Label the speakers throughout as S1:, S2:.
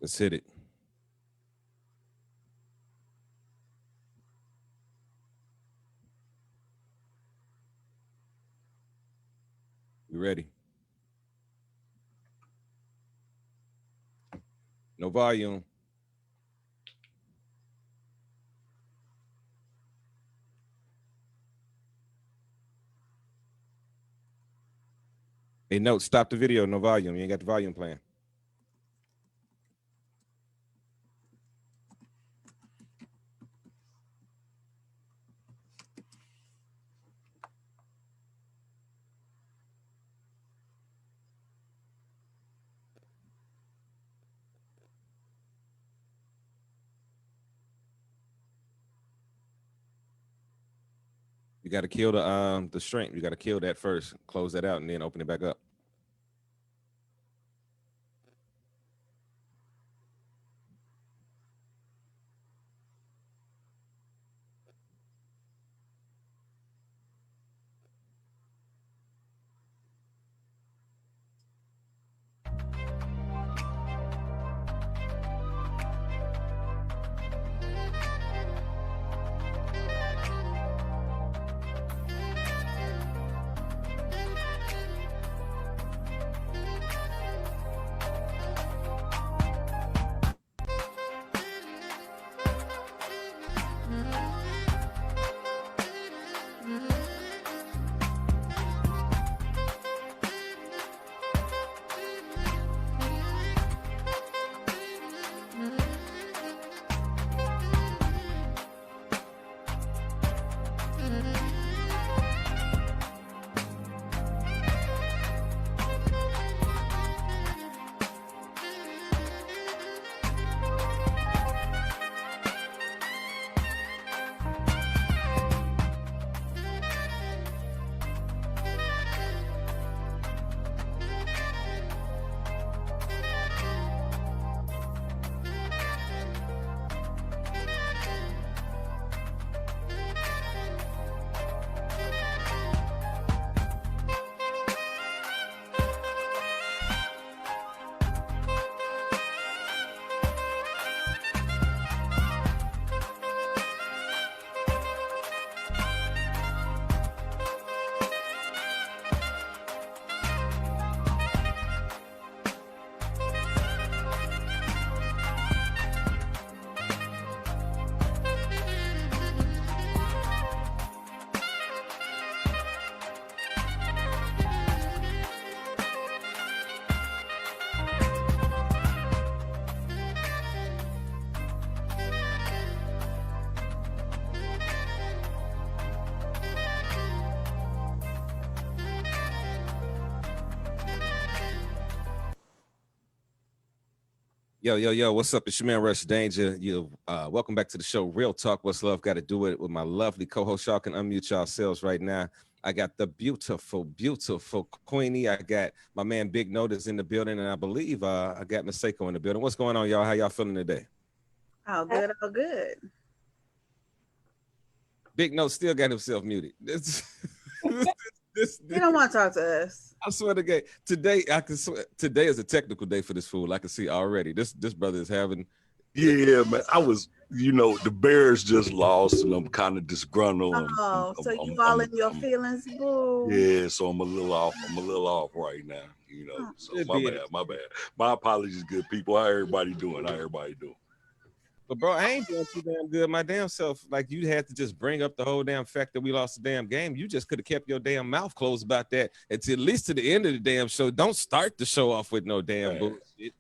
S1: Let's hit it. You ready? No volume. Hey, note, stop the video. No volume. You ain't got the volume playing. You got to kill the strength. You got to kill that first. Close that out and then open it back up. Yo, what's up? It's your man, Rush Danger. Welcome back to the show, Real Talk. What's Love Got to Do It with my lovely co-host. Y'all can unmute yourselves right now. I got the beautiful Queenie. I got my man Big Notice in the building, and I believe I got Maseko in the building. What's going on, y'all? How y'all feeling today?
S2: Oh, good, oh, good.
S1: Big Note still got himself muted.
S2: You don't want to talk to us.
S1: I swear to God, today today is a technical day for this fool. I can see already. This brother is having.
S3: Yeah, man. I was, the Bears just lost, and I'm kind of disgruntled.
S2: So you all in your feelings, boo?
S3: Yeah, so I'm a little off right now. So my bad. My apologies, good people. How everybody doing?
S1: But bro, I ain't doing too damn good. My damn self, like you had to just bring up the whole damn fact that we lost the damn game. You just could have kept your damn mouth closed about that until at least to the end of the damn show. Don't start the show off with no damn bullshit.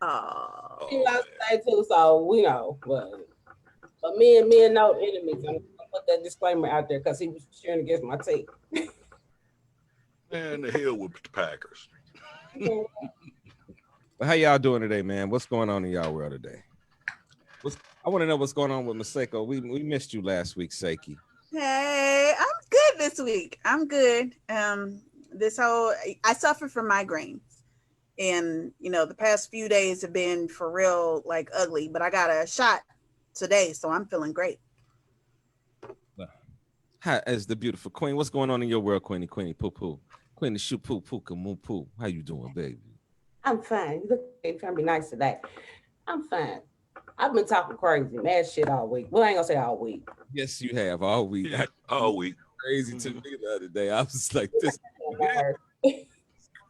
S4: Oh, he lost today too, so we know. But me and no enemies. I'm gonna put that disclaimer out there because he was cheering against my team.
S3: Man, the hell with the Packers.
S1: How y'all doing today, man? What's going on in y'all world today? I want to know what's going on with Maseko. We missed you last week, Seiki.
S2: Hey, I'm good this week. I'm good. I suffer from migraines, and the past few days have been for real like ugly. But I got a shot today, so I'm feeling great.
S1: Hi, as the beautiful Queen. What's going on in your world, Queenie Poo Poo, Queenie Shoo Poo Poo Moo Poo? How you doing, baby?
S4: I'm fine. You look trying to be nice today. I'm fine. I've been talking crazy, mad shit all week. Well, I ain't gonna say all week.
S1: Yes, you have all week.
S3: Yeah, all week.
S1: Crazy to me the other day. I was like, this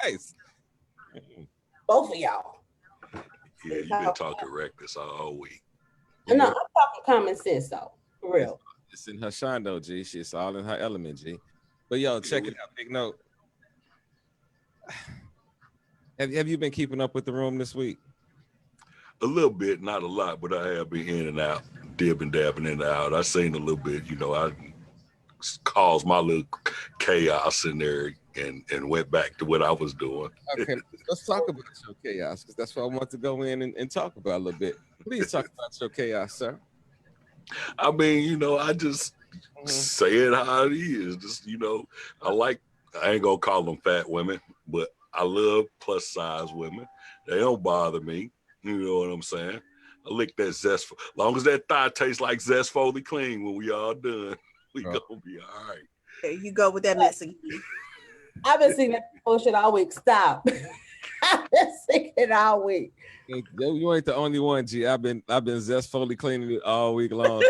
S1: Christ.
S4: Both of y'all.
S3: Yeah, you've been talking reckless all week.
S4: No, I'm talking common sense though, for real.
S1: It's in her shine though, G. It's all in her element, G. But yo, check it out. Big note. Have you been keeping up with the room this week?
S3: A little bit, not a lot, but I have been in and out, dipping, dabbing in and out. I seen a little bit, you know, I caused my little chaos in there and went back to what I was doing.
S1: Okay, let's talk about your chaos, because that's what I want to go in and talk about a little bit. Please talk about your chaos, sir.
S3: I mean, you know, I just say it how it is. Just, you know, I ain't gonna call them fat women, but I love plus size women. They don't bother me. You know what I'm saying? I lick that zest. As long as that thigh tastes like zest fully clean when we all done, we gonna be all right.
S2: There you go with that mess again.
S4: I've been seeing that bullshit all week. Stop. I've been seeing it all week.
S1: You ain't the only one, G. I've been zestfully cleaning it all week long.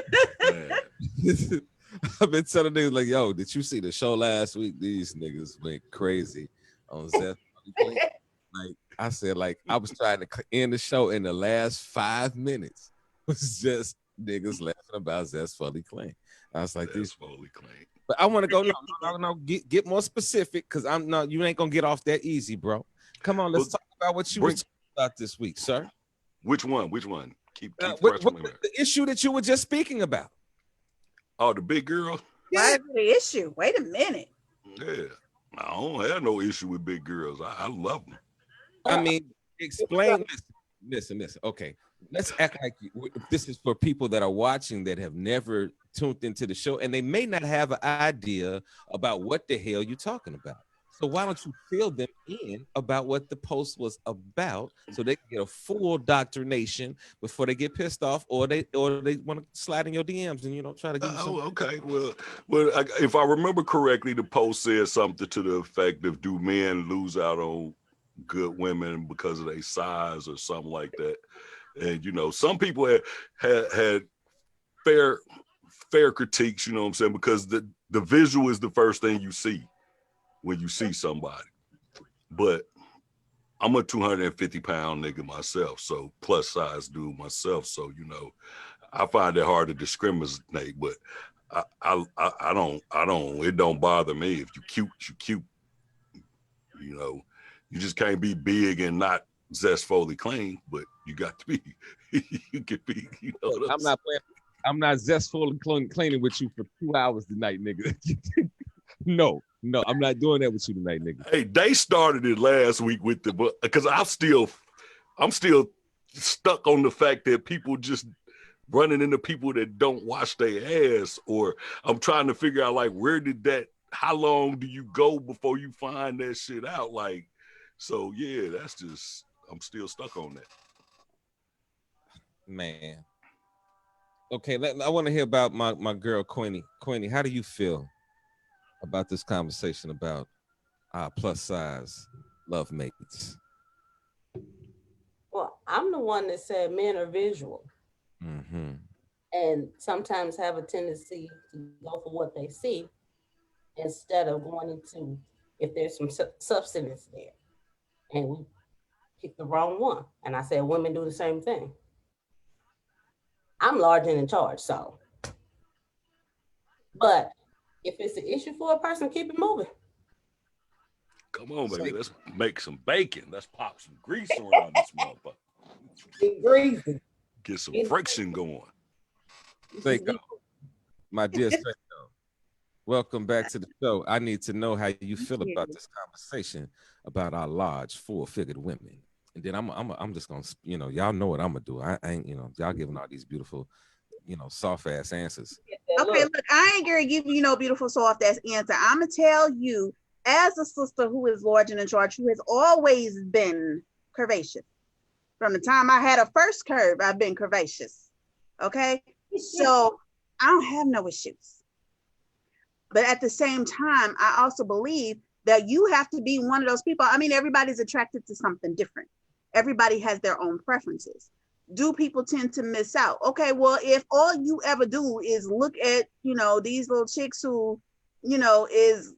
S1: I've been telling niggas like, yo, did you see the show last week? These niggas went crazy on zestfully clean. Like I said, like I was trying to end the show in the last 5 minutes. It was just niggas laughing about zestfully clean. I was like, these
S3: fully clean.
S1: But I want to go no, get more specific, because you ain't gonna get off that easy, bro. Come on, let's talk about what you were talking about this week, sir.
S3: Which one? Keep
S1: the issue that you were just speaking about.
S3: Oh, the big girl?
S2: Why is the issue? Wait a minute.
S3: Yeah. I don't have no issue with big girls. I love them.
S1: I mean, explain this. Listen. Okay, let's act like this is for people that are watching that have never tuned into the show, and they may not have an idea about what the hell you're talking about. So why don't you fill them in about what the post was about, so they can get a full doctrination before they get pissed off, or they want to slide in your DMs and try to get.
S3: Okay. Well, if I remember correctly, the post said something to the effect of, "Do men lose out on good women because of their size," or something like that? And some people had fair critiques. You know what I'm saying? Because the visual is the first thing you see when you see somebody. But I'm a 250-pound nigga myself, so plus size dude myself. So I find it hard to discriminate, but I don't. It don't bother me if you cute. You cute. You just can't be big and not zestfully clean, but you got to be. You can be.
S1: I'm not zestfully cleaning with you for 2 hours tonight, nigga. No, I'm not doing that with you tonight, nigga.
S3: Hey, they started it last week with because I'm still stuck on the fact that people just running into people that don't wash their ass, or I'm trying to figure out, like, how long do you go before you find that shit out? Like, so yeah, that's just, I'm still stuck on that.
S1: Man. Okay, I want to hear about my girl, Queenie. Queenie, how do you feel about this conversation about plus size love mates?
S4: Well, I'm the one that said men are visual, and sometimes have a tendency to go for what they see instead of going into if there's some substance there, and we pick the wrong one. And I said women do the same thing. I'm large and in charge, so. But if it's an issue for a person, keep it moving.
S3: Come on, baby. Let's make some bacon. Let's pop some grease around this motherfucker.
S4: Get greasy.
S3: Get some friction going.
S1: Seiko, my dear Seiko, welcome back to the show. I need to know how you feel about this conversation about our large, full-figured women. And then I'm just gonna, y'all know what I'm gonna do. I ain't, y'all giving all these beautiful, soft ass answers.
S2: Okay, look, I ain't gonna give you no beautiful soft ass answer. I'm gonna tell you, as a sister who is large and in charge, who has always been curvaceous. From the time I had a first curve, I've been curvaceous. Okay, so I don't have no issues. But at the same time, I also believe that you have to be one of those people. I mean, everybody's attracted to something different. Everybody has their own preferences. do people tend to miss out? Okay, well, if all you ever do is look at, these little chicks who, is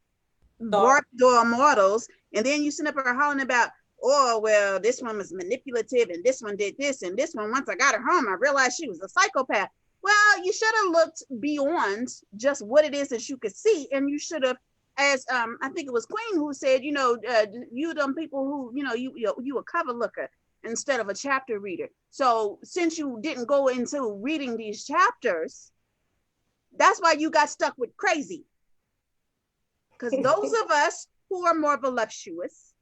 S2: door models, and then you sit up there hollering about, oh, well, this one was manipulative and this one did this and this one, once I got her home, I realized she was a psychopath. Well, you should have looked beyond just what it is that you could see, and you should have, as I think it was Queen who said, you them people who, you a cover looker instead of a chapter reader. So since you didn't go into reading these chapters, that's why you got stuck with crazy. Because those of us who are more voluptuous,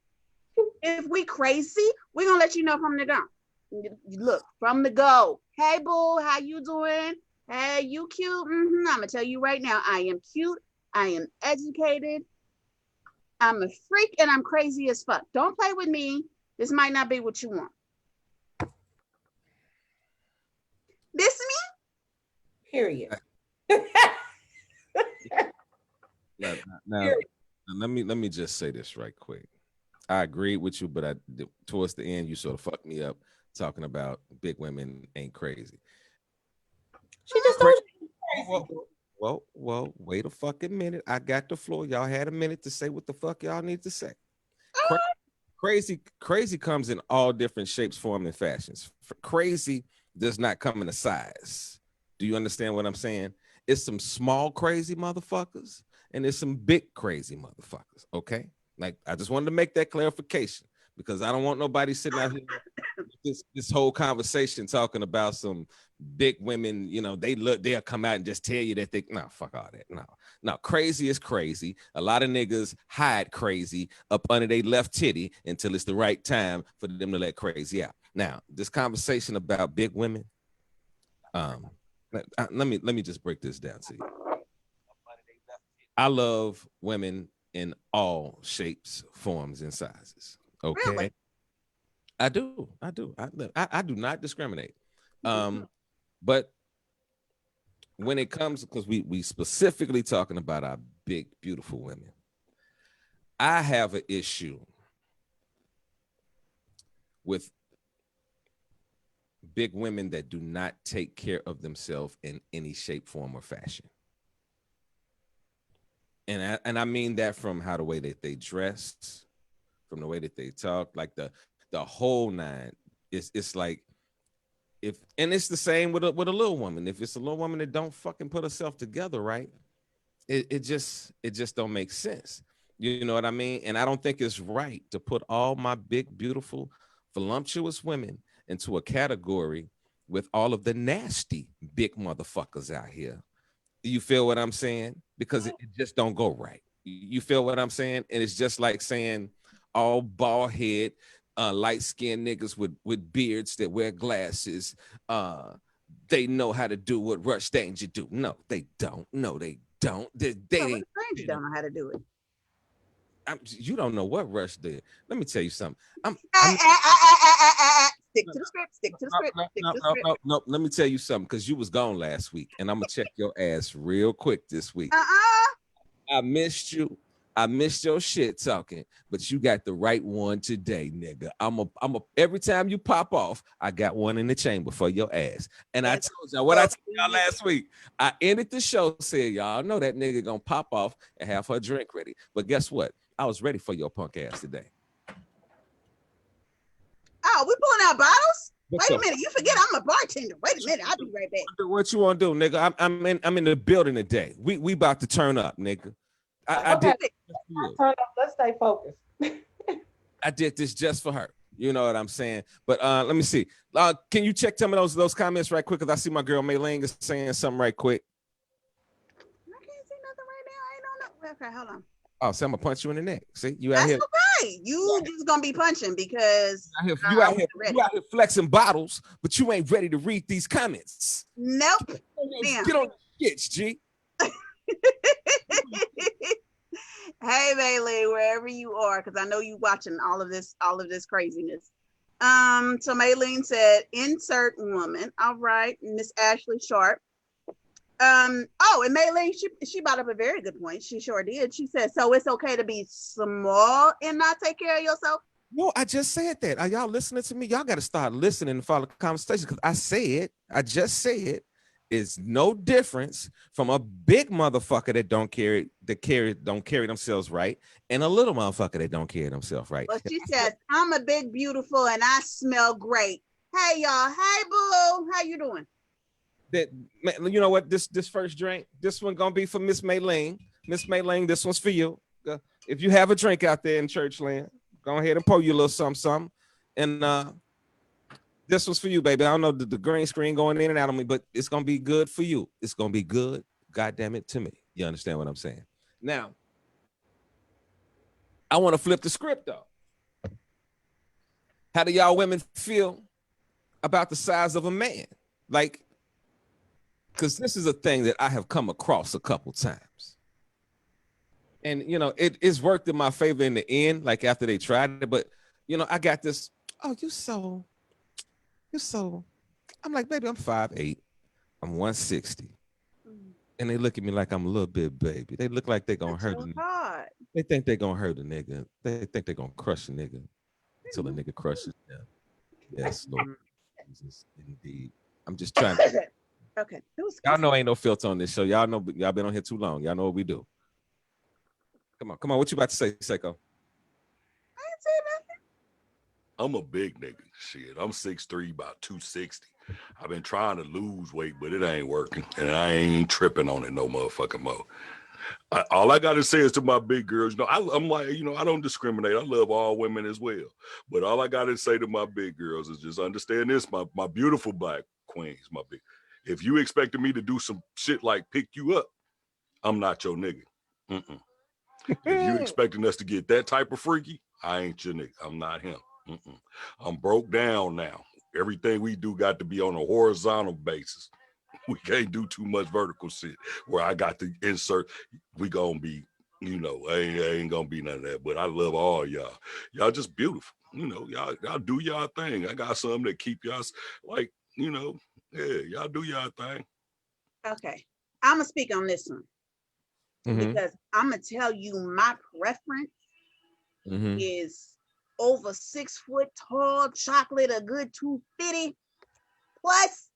S2: if we crazy, we're gonna let you know from the go. Look, from the go. Hey boo, how you doing? Hey, you cute? I'm gonna tell you right now, I am cute, I am educated, I'm a freak, and I'm crazy as fuck. Don't play with me. This might not be what you want. This me?
S4: Period.
S1: Now, let me just say this right quick. I agree with you, but towards the end, you sort of fucked me up talking about big women ain't crazy.
S4: She just told you crazy.
S1: Well, wait a fucking minute. I got the floor. Y'all had a minute to say what the fuck y'all need to say. Crazy comes in all different shapes, forms, and fashions. Crazy does not come in a size. Do you understand what I'm saying? It's some small crazy motherfuckers and there's some big crazy motherfuckers. Okay, like I just wanted to make that clarification because I don't want nobody sitting out here this whole conversation talking about some big women. They'll come out and just tell you that fuck all that. No, crazy is crazy. A lot of niggas hide crazy up under their left titty until it's the right time for them to let crazy out. Now, this conversation about big women, let me just break this down to you. I love women in all shapes, forms, and sizes. Okay,
S2: really?
S1: I do. I do not discriminate. But when it comes, because we specifically talking about our big, beautiful women, I have an issue with big women that do not take care of themselves in any shape, form, or fashion. And I mean that from the way that they dress, from the way that they talk, like the whole nine. It's like it's the same with a little woman. If it's a little woman that don't fucking put herself together right, it just don't make sense. You know what I mean? And I don't think it's right to put all my big, beautiful, voluptuous women into a category with all of the nasty big motherfuckers out here. You feel what I'm saying? Because it just don't go right. You feel what I'm saying? And it's just like saying all bald head, light-skinned niggas with beards that wear glasses, they know how to do what Rush Danger do. No, they don't. No, they don't. They
S2: don't know how to do it.
S1: You don't know what Rush did. Let me tell you something.
S2: Stick to the script.
S1: No. Let me tell you something, because you was gone last week, and I'm gonna check your ass real quick this week. I missed you. I missed your shit talking, but you got the right one today, nigga. I'm a every time you pop off, I got one in the chamber for your ass. And I told y'all what I told y'all last week. I ended the show saying, y'all know that nigga gonna pop off and have her drink ready. But guess what? I was ready for your punk ass today.
S2: Oh, we pulling out bottles? Wait a minute, you forget I'm a bartender. Wait a minute, I'll be right back.
S1: What you want to do, nigga? I'm in the building today. We about to turn up, nigga. I did.
S4: Turn up. Let's stay focused.
S1: I did this just for her. You know what I'm saying? But let me see. Can you check some of those comments right quick? Because I see my girl Mayling is saying something right quick.
S2: I can't see nothing right now. I don't know. Okay, hold on.
S1: Oh, so I'm gonna punch you in the neck. See, you out
S2: That's
S1: here.
S2: Okay. You just gonna be punching because
S1: you out here flexing bottles, but you ain't ready to read these comments.
S2: Nope.
S1: Get on the shits, G.
S2: Hey Bailey, wherever you are, because I know you watching all of this craziness. So Maylene said, insert woman. All right, Miss Ashley Sharp. And Maylene, she brought up a very good point. She sure did. She said, so it's okay to be small and not take care of yourself.
S1: No, I just said that. Are y'all listening to me? Y'all got to start listening and follow the conversation because I just said, it's no difference from a big motherfucker that don't carry themselves right, and a little motherfucker that don't carry themselves right.
S2: Well, she says, I'm a big, beautiful, and I smell great. Hey, y'all. Hey, boo. How you doing?
S1: That, you know what? This first drink, this one gonna be for Miss Maylene. Miss Maylene, this one's for you. If you have a drink out there in Churchland, go ahead and pour you a little something. And this one's for you, baby. I don't know the green screen going in and out of me, but it's gonna be good for you. It's gonna be good, goddamn it, to me. You understand what I'm saying? Now, I want to flip the script though. How do y'all women feel about the size of a man? Like, because this is a thing that I have come across a couple times. And, you know, it's worked in my favor in the end, like after they tried it. But, you know, I got this, oh, you're so, I'm like, baby, I'm 5'8", I'm 160. And they look at me like I'm a little bit baby. They look like they're going to hurt a nigga. They think they're going to hurt a nigga. They think they're going to crush a nigga until the nigga crushes them. Yes, Lord Jesus, indeed. I'm just trying to.
S2: Okay.
S1: Y'all know ain't no filter on this show. Y'all know y'all been on here too long. Y'all know what we do. Come on. What you about to say, Seiko?
S2: I ain't saying nothing.
S3: I'm a big nigga. Shit, I'm 6'3", about 260. I've been trying to lose weight, but it ain't working, and I ain't tripping on it no motherfucking more. All I gotta say is to my big girls, you know, I'm like, you know, I don't discriminate. I love all women as well. But all I gotta say to my big girls is just understand this, my beautiful black queens, my big. If you expected me to do some shit like pick you up, I'm not your nigga. Mm-mm. If you expecting us to get that type of freaky, I ain't your nigga. I'm not him. Mm-mm. I'm broke down now. Everything we do got to be on a horizontal basis. We can't do too much vertical shit where I got to insert. We gonna be, you know, I ain't gonna be none of that. But I love all y'all. Y'all just beautiful. You know, y'all do y'all thing. I got something that keep y'all like, you know, yeah, y'all do y'all thing.
S2: Okay. I'm gonna speak on this one because I'm gonna tell you my preference is over 6 foot tall, chocolate, a good 250 plus.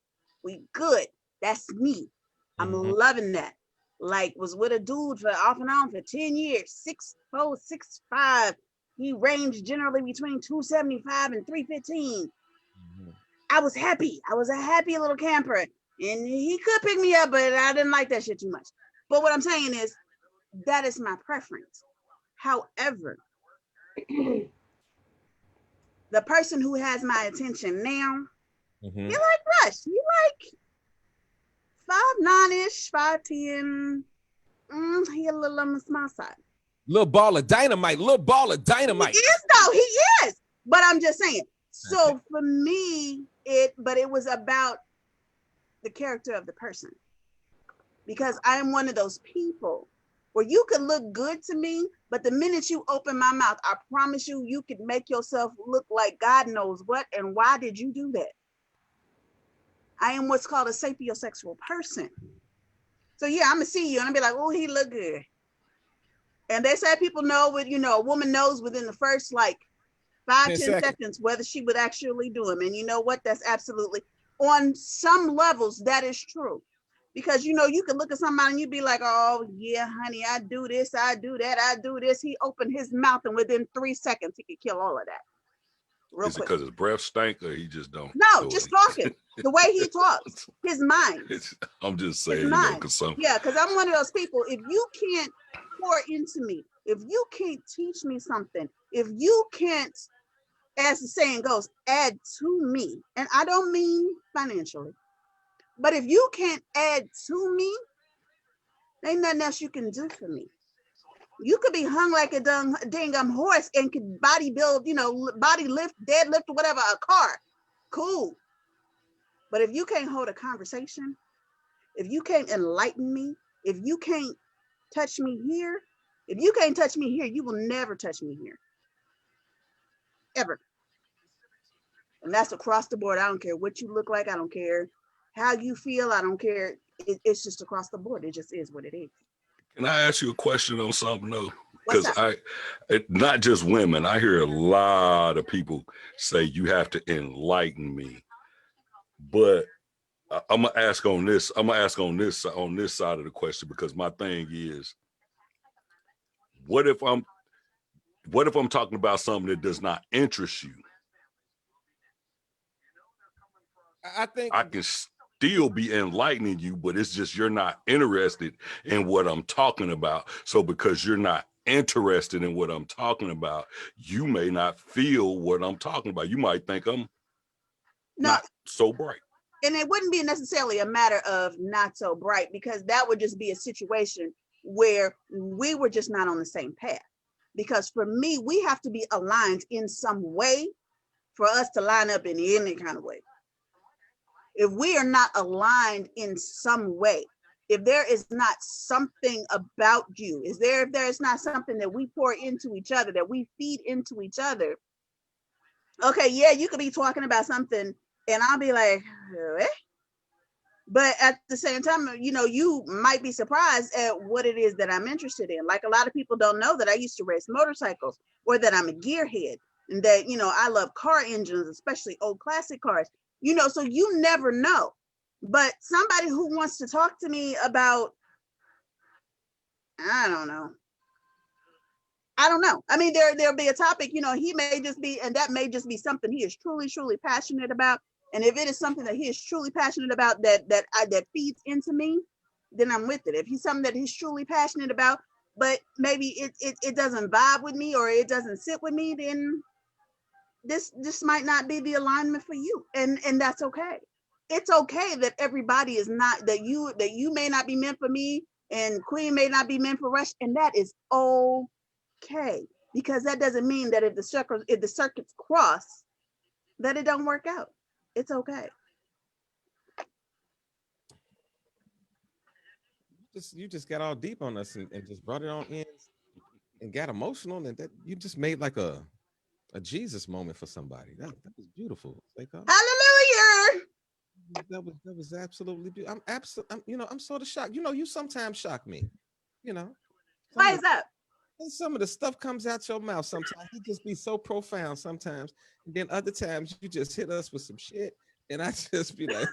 S2: We good. That's me. I'm loving that. Like, was with a dude for off and on for 10 years, 6'4", 6'5". He ranged generally between 275 and 315. I was happy. I was a happy little camper. And he could pick me up, but I didn't like that shit too much. But what I'm saying is, that is my preference. However, the person who has my attention now, he like Rush. He like 5'9"-ish, 5'10". He a little on the small side.
S1: Little ball of dynamite.
S2: He is though. He is. But I'm just saying. So for me, it was about the character of the person, because I am one of those people where you could look good to me, but the minute you open my mouth, I promise you, you could make yourself look like God knows what. And why did you do that? I am what's called a sapiosexual person. So yeah, I'm gonna see you and I'll be like, oh, he look good. And they say people know what, you know, a woman knows within the first like 5-10 seconds whether she would actually do them. And you know what? That's absolutely, on some levels, that is true. Because, you know, you can look at somebody and you'd be like, oh, yeah, honey, I do this, I do that, I do this. He opened his mouth and within 3 seconds, he could kill all of that.
S3: Is it because his breath stank or he just don't?
S2: No, just talking. The way he talks, his mind.
S3: I'm just saying, you know,
S2: because I'm one of those people. If you can't pour into me, if you can't teach me something, if you can't, as the saying goes, add to me, and I don't mean financially, but if you can't add to me, there ain't nothing else you can do for me. You could be hung like a dang horse and could body build, you know, body lift, deadlift, or whatever, a car. Cool. But if you can't hold a conversation, if you can't enlighten me, if you can't touch me here, if you can't touch me here, you will never touch me here. Ever. And that's across the board. I don't care what you look like. I don't care how you feel. I don't care. It's just across the board. It just is what it is.
S3: Can I ask you a question on something though?
S2: What's
S3: Because not just women, I hear a lot of people say you have to enlighten me. But I'm gonna ask on this. I'm gonna ask on this side of the question, because my thing is, what if I'm talking about something that does not interest you?
S1: I think
S3: I can still be enlightening you, but it's just you're not interested in what I'm talking about. So because you're not interested in what I'm talking about, you may not feel what I'm talking about. You might think I'm not so bright.
S2: And it wouldn't be necessarily a matter of not so bright, because that would just be a situation where we were just not on the same path. Because for me, we have to be aligned in some way for us to line up in any kind of way. If we are not aligned in some way, if there is not something about you, if there is not something that we pour into each other, that we feed into each other, okay, yeah, you could be talking about something and I'll be like, eh? But at the same time, you know, you might be surprised at what it is that I'm interested in. Like, a lot of people don't know that I used to race motorcycles, or that I'm a gearhead, and that, you know, I love car engines, especially old classic cars, you know, so you never know. But somebody who wants to talk to me about, I don't know. I mean, there'll be a topic, you know, he may just be, and that may just be something he is truly, truly passionate about. And if it is something that he is truly passionate about that feeds into me, then I'm with it. If he's something that he's truly passionate about, but maybe it doesn't vibe with me, or it doesn't sit with me, then this might not be the alignment for you. And that's okay. It's okay that everybody is not, that you may not be meant for me, and Queen may not be meant for Rush, and that is okay. Because that doesn't mean that if the circuits cross, that it don't work out. It's okay.
S1: You just got all deep on us and just brought it on in and got emotional, and that you just made like a Jesus moment for somebody. That was beautiful.
S2: Hallelujah.
S1: That was absolutely beautiful. I'm sort of shocked. You know, you sometimes shock me. You know,
S2: Why is that?
S1: some of the stuff comes out your mouth. Sometimes you just be so profound. Sometimes, and then other times you just hit us with some shit, and I just be like,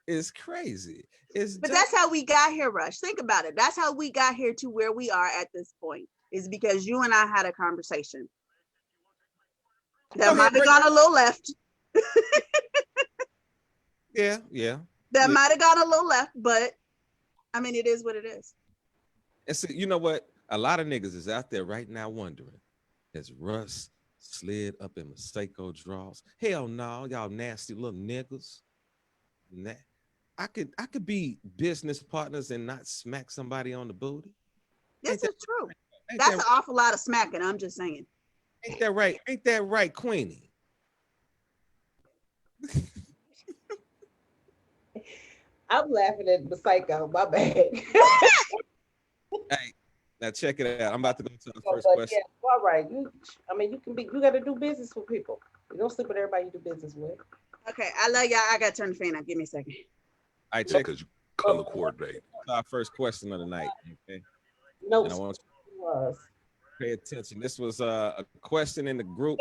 S1: it's crazy.
S2: But that's how we got here, Rush. Think about it. That's how we got here to where we are at this point, is because you and I had a conversation that might have gone a little left.
S1: Yeah.
S2: That might have gone a little left, but I mean, it is what it is.
S1: And so, you know what? A lot of niggas is out there right now wondering, has Russ slid up in Masako draws? Hell no, y'all nasty little niggas. I could be business partners and not smack somebody on the booty.
S2: This is true. That's an awful lot of smacking. I'm just saying.
S1: Ain't that right? Ain't that right, Queenie?
S4: I'm laughing at the psycho. My bad.
S1: Hey, now check it out. I'm about to go to the first question.
S4: Yeah, all right. You got to do business with people. You don't sleep with everybody you do business with.
S2: Okay, I love y'all. I got to turn the fan on. Give me a second.
S1: I check
S3: because you color coordinate.
S1: Our first question of the night. Okay.
S4: No,
S1: I want you to pay attention. This was a question in the group.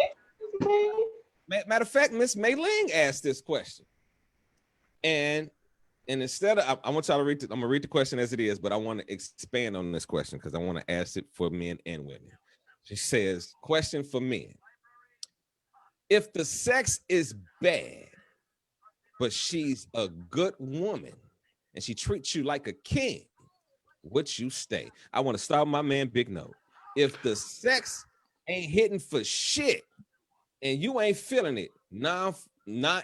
S1: Matter of fact, Miss Mei-Ling asked this question, and instead of I want y'all to read. I'm gonna read the question as it is, but I want to expand on this question because I want to ask it for men and women. She says, question for men: if the sex is bad, but she's a good woman and she treats you like a king, would you stay? I want to start with my man Big Note. If the sex ain't hitting for shit and you ain't feeling it, and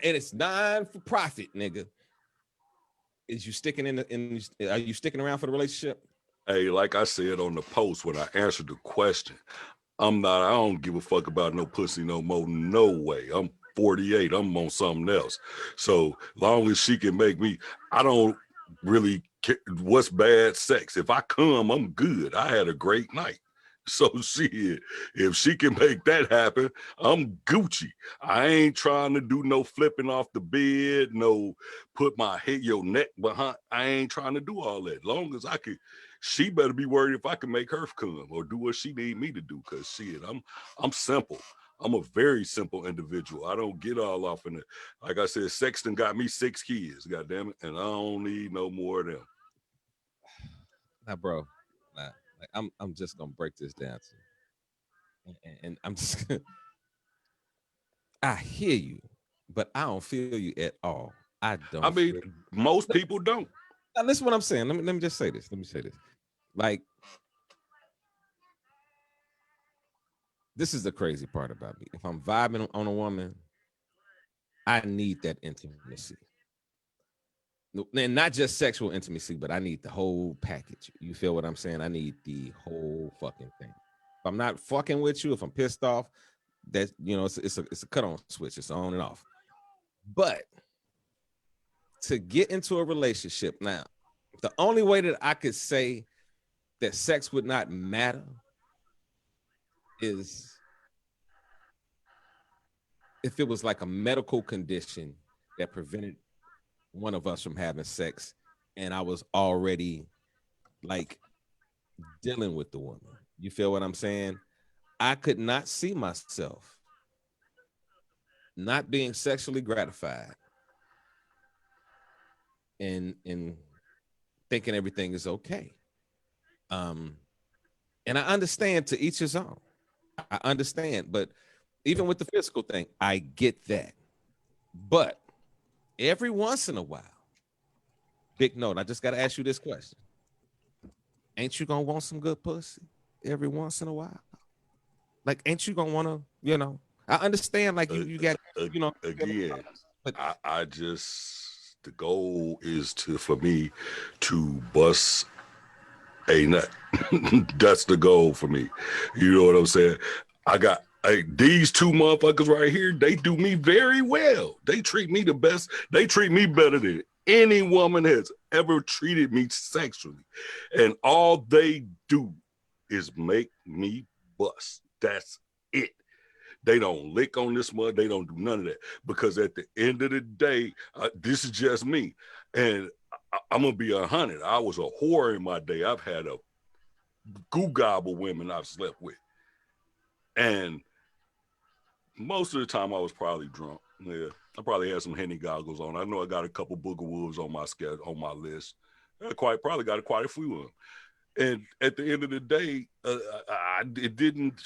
S1: it's non for profit, nigga, is you sticking are you sticking around for the relationship?
S3: Hey, like I said on the post when I answered the question, I don't give a fuck about no pussy no more. No way. I'm 48. I'm on something else. So long as she can make me, I don't really care what's bad sex. If I come, I'm good. I had a great night. So shit, if she can make that happen, I'm Gucci. I ain't trying to do no flipping off the bed, no put my head, your neck behind. I ain't trying to do all that. Long as I could, she better be worried if I can make her come or do what she need me to do. Cause shit, I'm simple. I'm a very simple individual. I don't get all off in it. Like I said, Sexton got me 6 kids, goddamn it, and I don't need no more of them.
S1: Now, bro, nah, like I'm just gonna break this down to you. And I'm just I hear you, but I don't feel you at all. I don't.
S3: I mean, most people don't.
S1: Now, listen what I'm saying. Let me just say this. Let me say this. Like, this is the crazy part about me. If I'm vibing on a woman, I need that intimacy. And not just sexual intimacy, but I need the whole package. You feel what I'm saying? I need the whole fucking thing. If I'm not fucking with you, if I'm pissed off, that, you know, it's a cut on switch. It's on and off. But to get into a relationship now, the only way that I could say that sex would not matter is if it was like a medical condition that prevented one of us from having sex, and I was already like dealing with the woman. You feel what I'm saying? I could not see myself not being sexually gratified and thinking everything is okay. And I understand, to each his own. I understand, but even with the physical thing, I get that. But every once in a while, big note, I just got to ask you this question. Ain't you going to want some good pussy every once in a while? Like, ain't you going to want to, you know, I understand, like, you got, you know.
S3: Again,
S1: but
S3: I just, the goal is for me to bust a nut. That's the goal for me. You know what I'm saying? I got these 2 motherfuckers right here. They do me very well. They treat me the best. They treat me better than any woman has ever treated me sexually. And all they do is make me bust. That's it. They don't lick on this mud. They don't do none of that. Because at the end of the day, this is just me. And I'm going to be 100. I was a whore in my day. I've had a goo gobble women I've slept with. And most of the time I was probably drunk. Yeah, I probably had some Henny goggles on. I know I got a couple Booger Wolves on my schedule, on my list. I probably got quite a few of them. And at the end of the day, it didn't.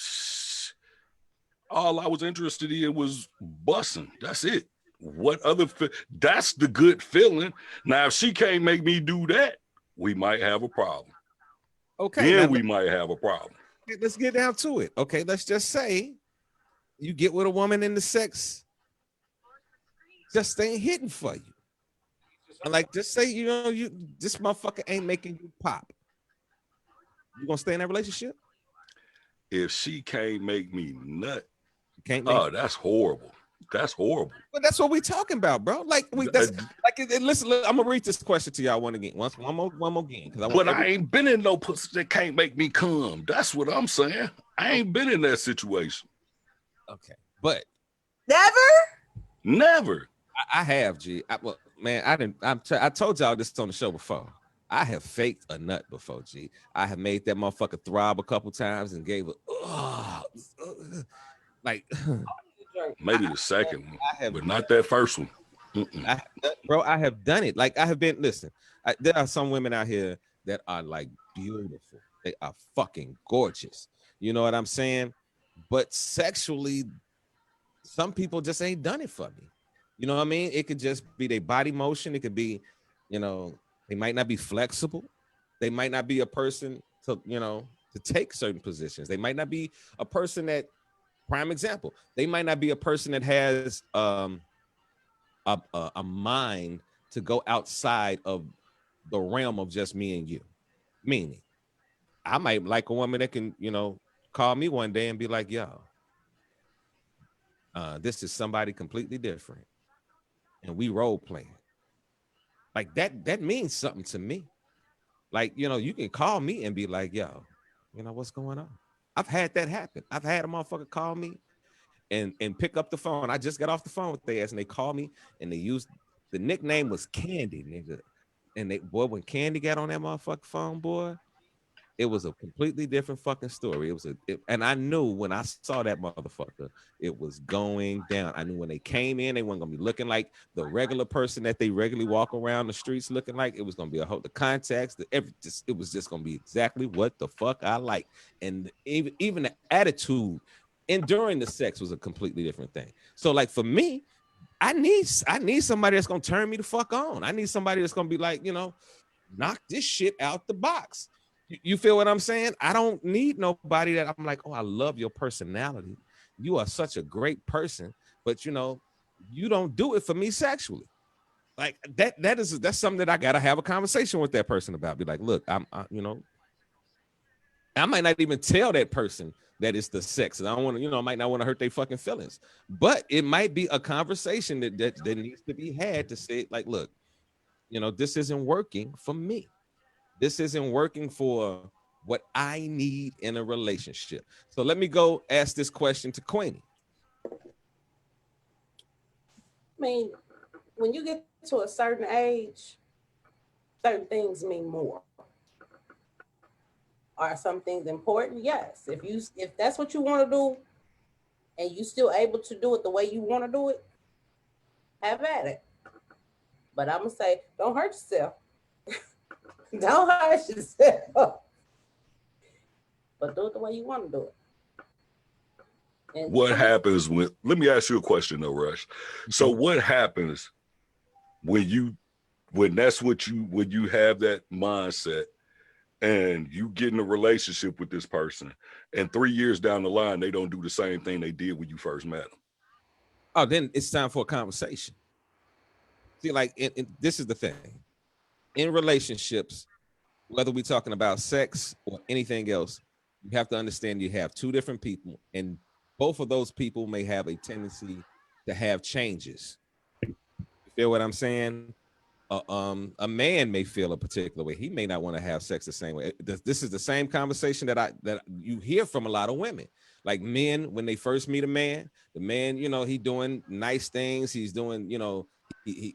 S3: All I was interested in was busting. That's it. What other? That's the good feeling. Now, if she can't make me do that, we might have a problem.
S1: okay,
S3: Then we might have a problem.
S1: let's get down to it. Okay, let's just say you get with a woman in the sex just ain't hitting for you. And like, just say, you know, this motherfucker ain't making you pop. You gonna stay in that relationship?
S3: If she can't make me nut,
S1: Can't make
S3: that's horrible. That's horrible.
S1: But that's what we talking about, bro. Like, listen, I'm gonna read this question to y'all one more again.
S3: But I ain't been in no pussy that can't make me come. That's what I'm saying. I ain't been in that situation.
S1: Okay, but
S2: never.
S1: I have, G. Well, man, I told y'all this on the show before. I have faked a nut before, G. I have made that motherfucker throb a couple times and gave it, like,
S3: maybe the second one, but not that first one.
S1: I have done it. Like, I have been. Listen, there are some women out here that are like beautiful. They are fucking gorgeous. You know what I'm saying? But sexually, some people just ain't done it for me. You know what I mean? It could just be their body motion. It could be, you know, they might not be flexible. They might not be a person to, you know, to take certain positions. They might not be a person that, prime example, they might not be a person that has a mind to go outside of the realm of just me and you. Meaning, I might like a woman that can, you know, call me one day and be like, yo, this is somebody completely different. And we role playing. Like, that means something to me. Like, you know, you can call me and be like, yo, you know, what's going on? I've had that happen. I've had a motherfucker call me and pick up the phone. I just got off the phone with their ass, and they called me and they used the nickname was Candy, nigga. And they, boy, when Candy got on that motherfucking phone, boy, it was a completely different fucking story. And I knew when I saw that motherfucker, it was going down. I knew when they came in, they weren't gonna be looking like the regular person that they regularly walk around the streets looking like. It was gonna be the contacts, it was just gonna be exactly what the fuck I like. And even the attitude enduring the sex was a completely different thing. So like for me, I need somebody that's gonna turn me the fuck on. I need somebody that's gonna be like, knock this shit out the box. You feel what I'm saying? I don't need nobody that I'm like, oh, I love your personality. You are such a great person, but you don't do it for me sexually. Like that's something that I gotta have a conversation with that person about. Be like, look, I might not even tell that person that it's the sex. And I don't want to, I might not want to hurt their fucking feelings, but it might be a conversation that needs to be had to say, like, look, this isn't working for me. This isn't working for what I need in a relationship. So let me go ask this question to Queenie.
S4: I mean, when you get to a certain age, certain things mean more. Are some things important? Yes. If that's what you want to do and you still able to do it the way you want to do it, have at it. But I'm gonna say, don't hurt yourself. Don't hurt yourself. But do it the way you want to do it. And
S3: what happens let me ask you a question though, Rush. So what happens when you have that mindset and you get in a relationship with this person and 3 years down the line, they don't do the same thing they did when you first met them?
S1: Oh, then it's time for a conversation. See, like, this is the thing. In relationships, whether we're talking about sex or anything else, you have to understand you have two different people, and both of those people may have a tendency to have changes. You feel what I'm saying? A man may feel a particular way. He may not want to have sex the same way. This is the same conversation that you hear from a lot of women. Like men, when they first meet a man, the man, he doing nice things. He's doing, he's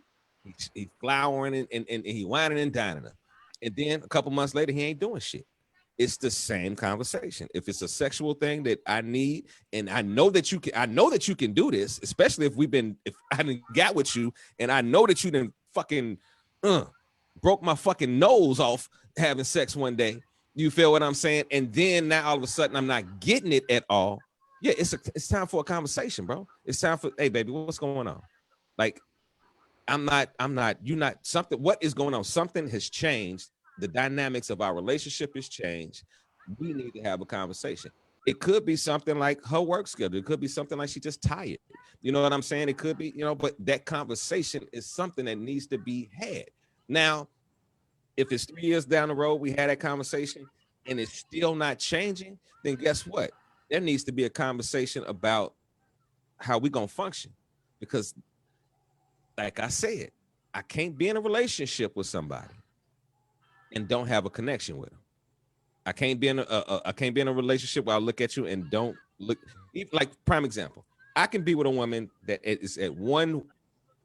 S1: flowering and he whining and dining her. And then a couple months later, he ain't doing shit. It's the same conversation. If it's a sexual thing that I need, and I know that you can do this, especially if I done got with you, and I know that you done fucking broke my fucking nose off having sex one day. You feel what I'm saying? And then now all of a sudden I'm not getting it at all. Yeah, it's time for a conversation, bro. It's time for, hey baby, what's going on? Like, what is going on? Something has changed. The dynamics of our relationship has changed. We need to have a conversation. It could be something like her work schedule. It could be something like she's just tired. You know what I'm saying? It could be, but that conversation is something that needs to be had. Now, if it's 3 years down the road, we had that conversation and it's still not changing, then guess what? There needs to be a conversation about how we gonna function. Because like I said, I can't be in a relationship with somebody and don't have a connection with them. I can't be in a relationship where I look at you and don't look. Like, prime example, I can be with a woman that is at one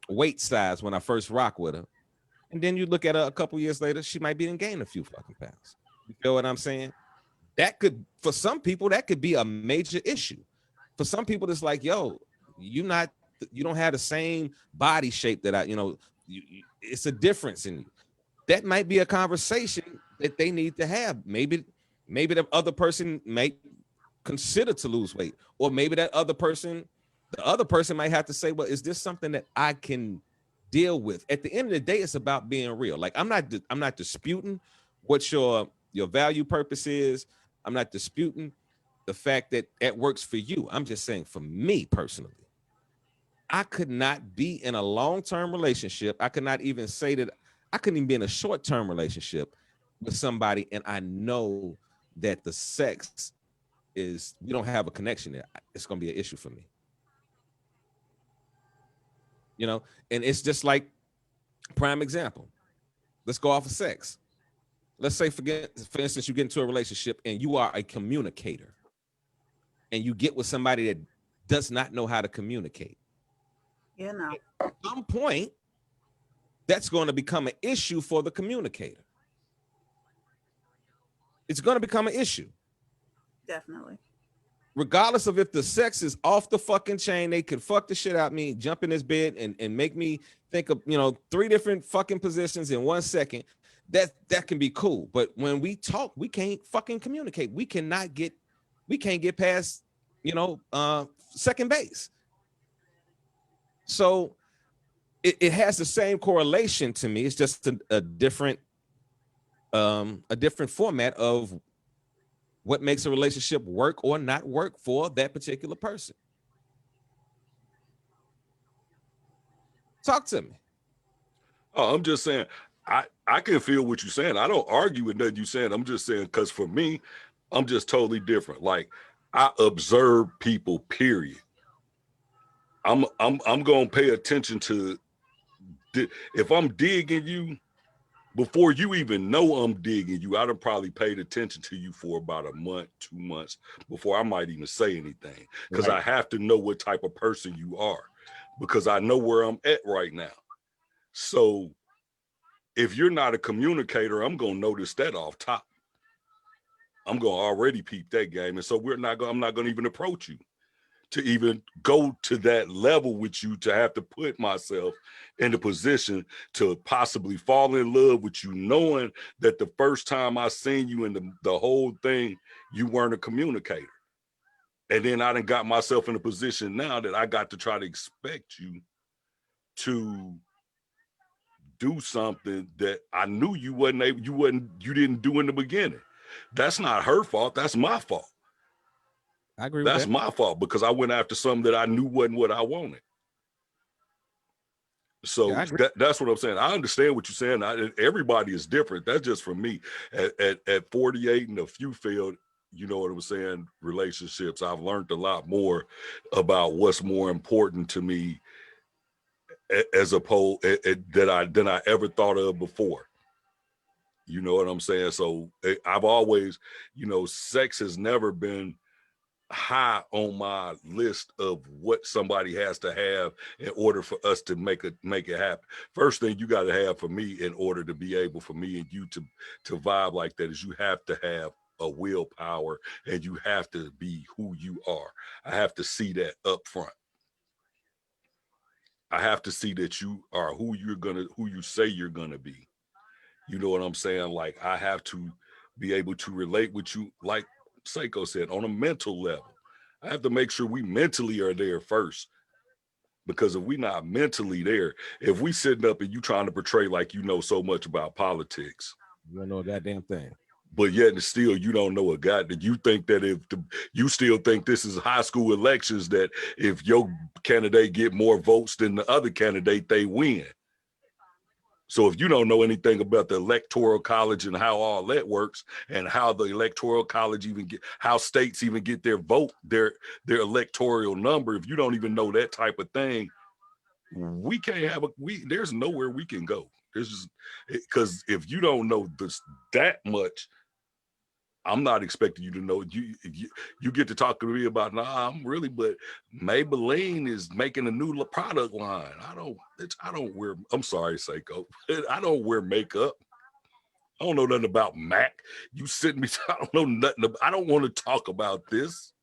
S1: weight size when I first rock with her, and then you look at her a couple years later, she might be in gain a few fucking pounds. You feel what I'm saying? That could, for some people, that could be a major issue. For some people, it's like, yo, you don't have the same body shape that it's a difference in you. That might be a conversation that they need to have. Maybe the other person might consider to lose weight, or maybe the other person might have to say, well, is this something that I can deal with? At the end of the day, it's about being real. Like, I'm not disputing what your value purpose is. I'm not disputing the fact that it works for you. I'm just saying, for me personally, I could not be in a long-term relationship. I could not even say that I couldn't even be in a short-term relationship with somebody, and I know that the sex is, we don't have a connection there. It's going to be an issue for me. And it's just like, prime example. Let's go off of sex. Let's say, for instance, you get into a relationship and you are a communicator. and you get with somebody that does not know how to communicate.
S2: You know.
S1: At some point, that's going to become an issue for the communicator. It's going to become an issue.
S2: Definitely.
S1: Regardless of if the sex is off the fucking chain, they could fuck the shit out of me, jump in this bed and make me think of, 3 different fucking positions in 1 second. That can be cool. But when we talk, we can't fucking communicate. We can't get past, second base. So it has the same correlation to me. It's just a different format of what makes a relationship work or not work for that particular person. Talk to me.
S3: Oh, I'm just saying, I can feel what you're saying. I don't argue with nothing you're saying. I'm just saying, because for me, I'm just totally different. Like, I observe people, period. I'm gonna pay attention to, if I'm digging you, before you even know I'm digging you, I'd have probably paid attention to you for about a month, 2 months before I might even say anything. Because
S1: Right.
S3: I have to know what type of person you are, because I know where I'm at right now. So if you're not a communicator, I'm gonna notice that off top. I'm gonna already peep that game. And so I'm not gonna even approach you to even go to that level with you, to have to put myself in the position to possibly fall in love with you, knowing that the first time I seen you in the whole thing, you weren't a communicator. And then I done got myself in a position now that I got to try to expect you to do something that I knew you didn't do in the beginning. That's not her fault. That's my fault.
S1: I agree with
S3: That's
S1: that.
S3: my fault, because I went after something that I knew wasn't what I wanted. So
S1: Yeah, I agree.
S3: that's what I'm saying. I understand what you're saying. Everybody is different. That's just for me. At 48 and a few failed, you know what I'm saying, relationships, I've learned a lot more about what's more important to me as opposed than I ever thought of before. You know what I'm saying? So I've always, sex has never been high on my list of what somebody has to have in order for us to make it happen. First thing you got to have for me, in order to be able for me and you to vibe like that, is you have to have a willpower, and you have to be who you are. I have to see that up front. I have to see that you are who you say you're gonna be. You know what I'm saying? Like, I have to be able to relate with you, like Seiko said, on a mental level. I have to make sure we mentally are there first. Because if we not mentally there, if we sitting up and you trying to portray like you know so much about politics,
S1: You don't know a goddamn thing.
S3: but yet and still you don't know a god, that you think that you still think this is high school elections, that if your candidate get more votes than the other candidate, they win. So if you don't know anything about the electoral college and how all that works, and how the electoral college how states even get their vote, their electoral number, if you don't even know that type of thing, we can't there's nowhere we can go. There's just, because if you don't know that much, I'm not expecting you to know. You get to talk to me about, I'm really, but Maybelline is making a new product line. I don't wear, I'm sorry, Seiko, I don't wear makeup. I don't know nothing about MAC. You sitting me, I don't know nothing. I don't want to talk about this.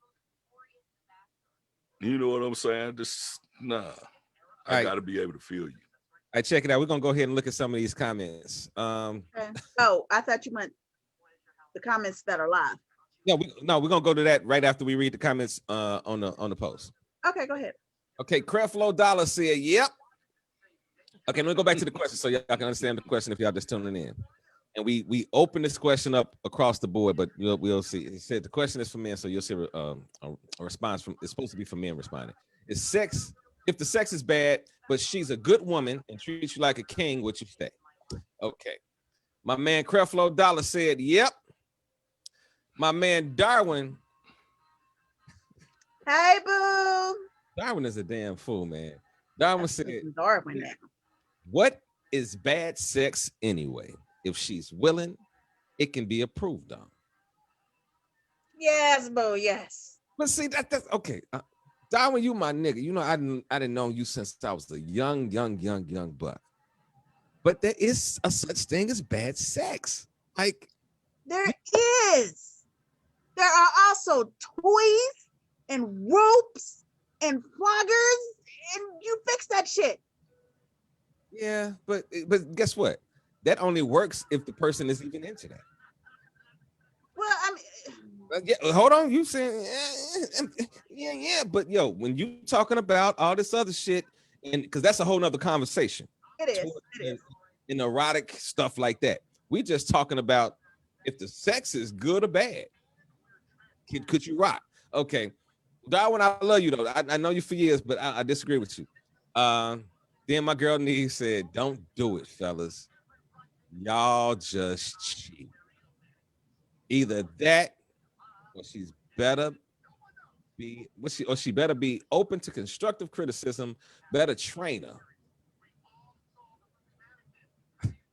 S3: You know what I'm saying? I got to be able to feel you.
S1: All right, check it out. We're gonna go ahead and look at some of these comments.
S2: Okay. Oh, I thought you meant the comments that are live.
S1: No, we're gonna go to that right after we read the comments on the post.
S2: Okay, go ahead.
S1: Okay, Creflo Dollar said, "Yep." Okay, let me go back to the question so y'all can understand the question if y'all just tuning in. And we open this question up across the board, but we'll see. He said the question is for men, so you'll see a response from. It's supposed to be for men responding. Is sex? If the sex is bad, but she's a good woman and treats you like a king, would you stay? Okay. My man Creflo Dollar said, "Yep." My man Darwin.
S2: Hey, boo.
S1: Darwin is a damn fool, man. Darwin said,
S2: Darwin now.
S1: "What is bad sex anyway? If she's willing, it can be approved on."
S2: Yes, boo. Yes.
S1: But see, that's okay. Darwin, you my nigga. You know, I didn't know you since I was a young buck. But there is a such thing as bad sex. Like
S2: there is. There are also toys and ropes and floggers, and you fix that shit.
S1: yeah, but guess what? That only works if the person is even into that.
S2: Well, I mean,
S1: Yeah, hold on. You saying yeah, but yo, when you talking about all this other shit, and because that's a whole nother conversation.
S2: it is. It is.
S1: In erotic stuff like that. We just talking about if the sex is good or bad. Could you rock? Okay, Darwin, I love you though. I know you for years, but I disagree with you. Then my girl Nee said, "Don't do it, fellas. Y'all just cheat. Either that, or she's better be she better be open to constructive criticism. Better trainer."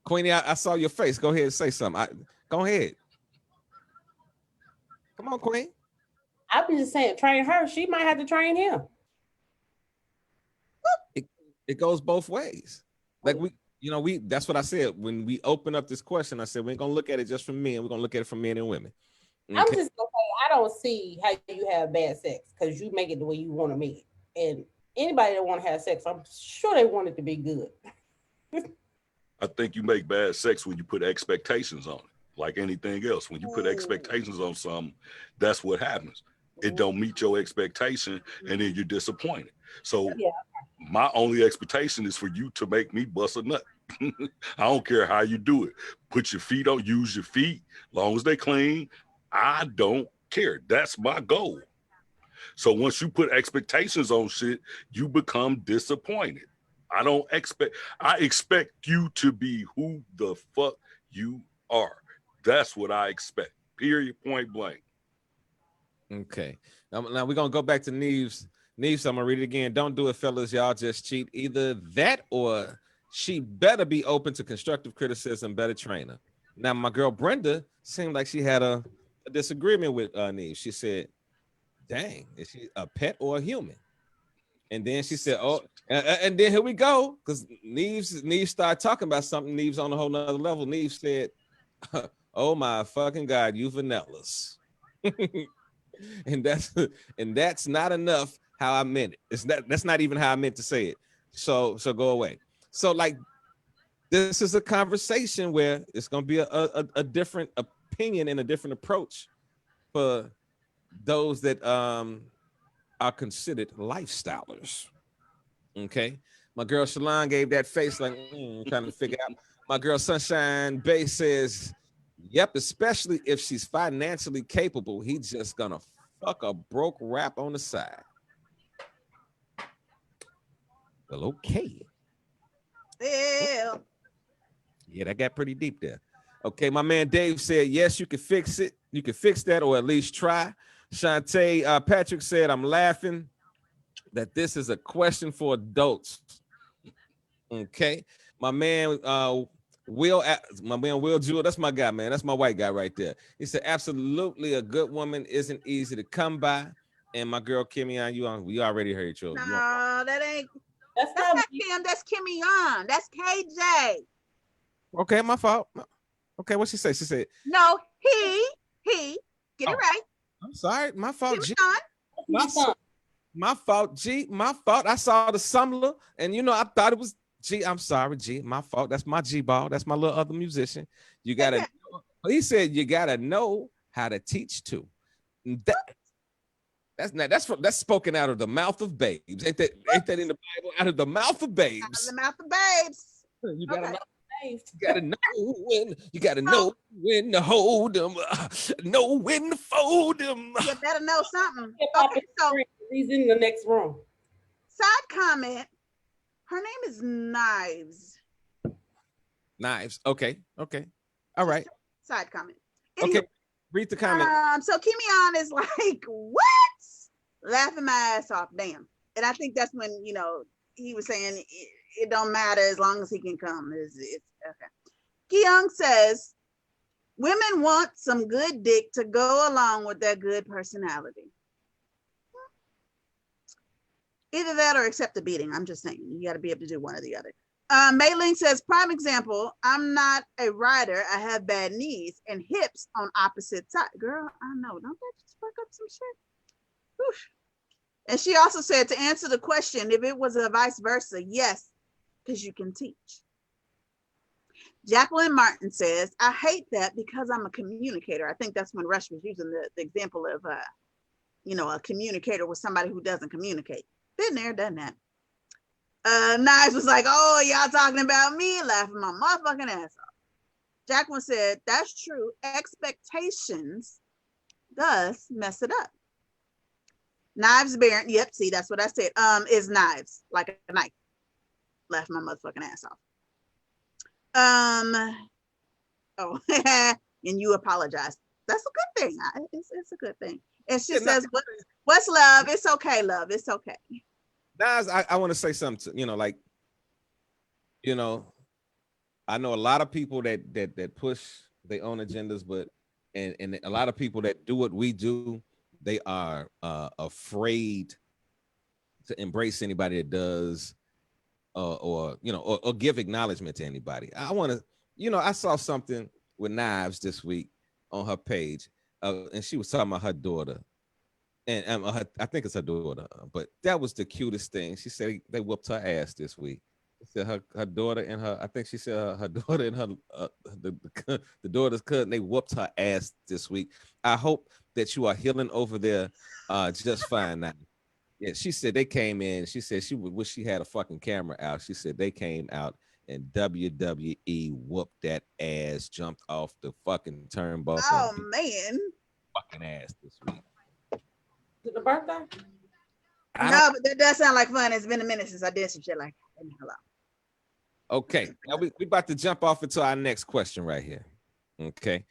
S1: Queenie, I saw your face. Go ahead and say something. Go ahead. Come on, Queen.
S4: I'm just saying, train her. She might have to train him.
S1: It goes both ways. Like that's what I said when we open up this question. I said we ain't gonna look at it just from men. We're gonna look at it from men and women. Okay?
S4: I'm just gonna say I don't see how you have bad sex because you make it the way you want to make it. And anybody that want to have sex, I'm sure they want it to be good.
S3: I think you make bad sex when you put expectations on it, like anything else. When you put expectations on something, that's what happens. It don't meet your expectation, and then you're disappointed. So my only expectation is for you to make me bust a nut. I don't care how you do it. Put your feet on, use your feet, long as they clean. I don't care. That's my goal. So once you put expectations on shit, you become disappointed. I expect you to be who the fuck you are. That's what I expect. Period, point blank.
S1: Okay. Now we're gonna go back to Neves. Neves, I'm gonna read it again. Don't do it, fellas. Y'all just cheat. Either that or she better be open to constructive criticism, better trainer. Now, my girl Brenda seemed like she had a disagreement with Neves. She said, dang, is she a pet or a human? And then she said, oh, and then here we go. Because Neves started talking about something. Neves on a whole nother level. Neves said, oh my fucking God, you vanillas. and that's not enough how I meant it. That's not even how I meant to say it. So go away. So like this is a conversation where it's gonna be a different opinion and a different approach for those that are considered lifestylers. Okay. My girl Shalon gave that face like trying to figure out. My girl Sunshine Bay says, yep, especially if she's financially capable, he's just gonna fuck a broke rap on the side. Well, okay. Yeah, that got pretty deep there. Okay, my man Dave said, yes, you can fix it. You can fix that or at least try. Shantae Patrick said, I'm laughing that this is a question for adults. Okay, my man Will Jewell, that's my guy, man. That's my white guy right there. He said, absolutely, a good woman isn't easy to come by. And my girl Kimmy on we already heard you.
S2: No, that ain't.
S4: That's
S2: not Kim. That's Kimmy on. That's KJ.
S1: Okay, my fault. Okay, what she say? She said,
S2: no, he. Get it right.
S1: I'm sorry, my fault. G. My fault, G. My fault. I saw the Sumler, and I thought it was G. I'm sorry, G. My fault. That's my G ball. That's my little other musician. You gotta. He said you gotta know how to teach too. That's spoken out of the mouth of babes. Ain't that in the Bible? Out of the mouth of babes.
S2: Out of the mouth of babes.
S1: You gotta know. You gotta know when. You gotta know when to hold them. Know when to fold them.
S2: You better know something. Okay, so
S4: he's in the next room.
S2: Side comment. Her name is Knives.
S1: Knives. Okay. All right.
S2: Side comment.
S1: Anyway, okay. Read the comment.
S2: So Kimmy is like, what? Laughing my ass off. Damn. And I think that's when, he was saying it don't matter as long as he can come. It's okay. Kyung says, women want some good dick to go along with their good personality. Either that or accept the beating. I'm just saying, you got to be able to do one or the other. Mayling says, prime example, I'm not a rider. I have bad knees and hips on opposite side. Girl, I know. Don't that just fuck up some shit? Whew. And she also said, to answer the question, if it was a vice versa, yes, because you can teach. Jacqueline Martin says, I hate that because I'm a communicator. I think that's when Rush was using the example of, a communicator with somebody who doesn't communicate. Been there, done that. Knives was like, oh, y'all talking about me, laughing my motherfucking ass off. Jacqueline said, that's true. Expectations does mess it up. Knives Baron, yep, see, that's what I said. Is knives, like a knife. Laugh my motherfucking ass off. And you apologize. That's a good thing. It's a good thing. And she says, what's love? It's okay, love. It's okay.
S1: Nas, I want to say something to, I know a lot of people that push their own agendas, but and a lot of people that do what we do, they are afraid to embrace anybody that does or give acknowledgement to anybody. I want to, I saw something with Knives this week on her page, and she was talking about her daughter. And I think it's her daughter, but that was the cutest thing. She said they whooped her ass this week. She said her daughter and her, I think she said her daughter and her the daughter's cousin, they whooped her ass this week. I hope that you are healing over there just fine now. Yeah, she said they came in. She said she would wish she had a fucking camera out. She said they came out and WWE whooped that ass, jumped off the fucking turnbuckle.
S2: Oh man,
S1: fucking ass this week.
S4: The birthday?
S2: No, but that does sound like fun. It's been a minute since I did some shit like that. Hello.
S1: Okay, now we about to jump off into our next question right here. Okay,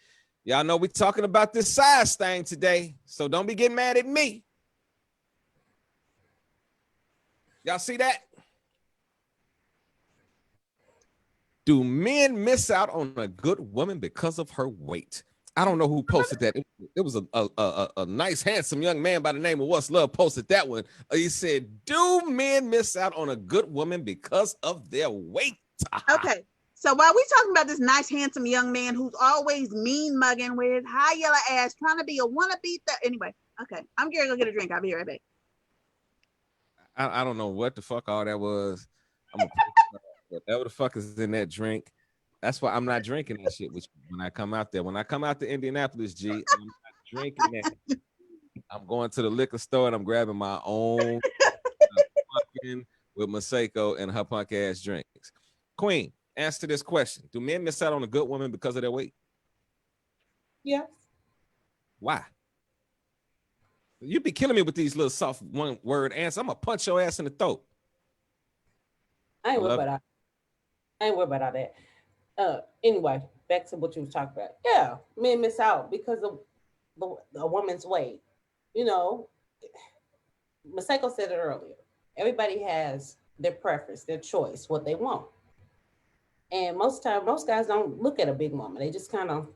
S1: y'all know we talking about this size thing today, so don't be getting mad at me. Y'all see that? Do men miss out on a good woman because of her weight? I don't know who posted that. It was a nice, handsome young man by the name of What's Love posted that one. He said, do men miss out on a good woman because of their weight?
S2: Okay, so while we talking about this nice, handsome young man who's always mean mugging with his high yellow ass, trying to be a wannabe, anyway, okay, I'm going to go get a drink. I'll be right back.
S1: I don't know what the fuck all that was. Whatever the fuck is in that drink. That's why I'm not drinking that shit when I come out there. When I come out to Indianapolis, G, I'm not drinking that. I'm going to the liquor store and I'm grabbing my own with Maseko and her punk ass drinks. Queen, answer this question. Do men miss out on a good woman because of their weight?
S4: Yes.
S1: Why? You be killing me with these little soft one word answers. I'm gonna punch your ass in the throat.
S4: I ain't worried about all that. Anyway, back to what you was talking about. Yeah, men miss out because of a woman's weight. Maseko said it earlier. Everybody has their preference, their choice, what they want. And most guys don't look at a big woman. They just kind of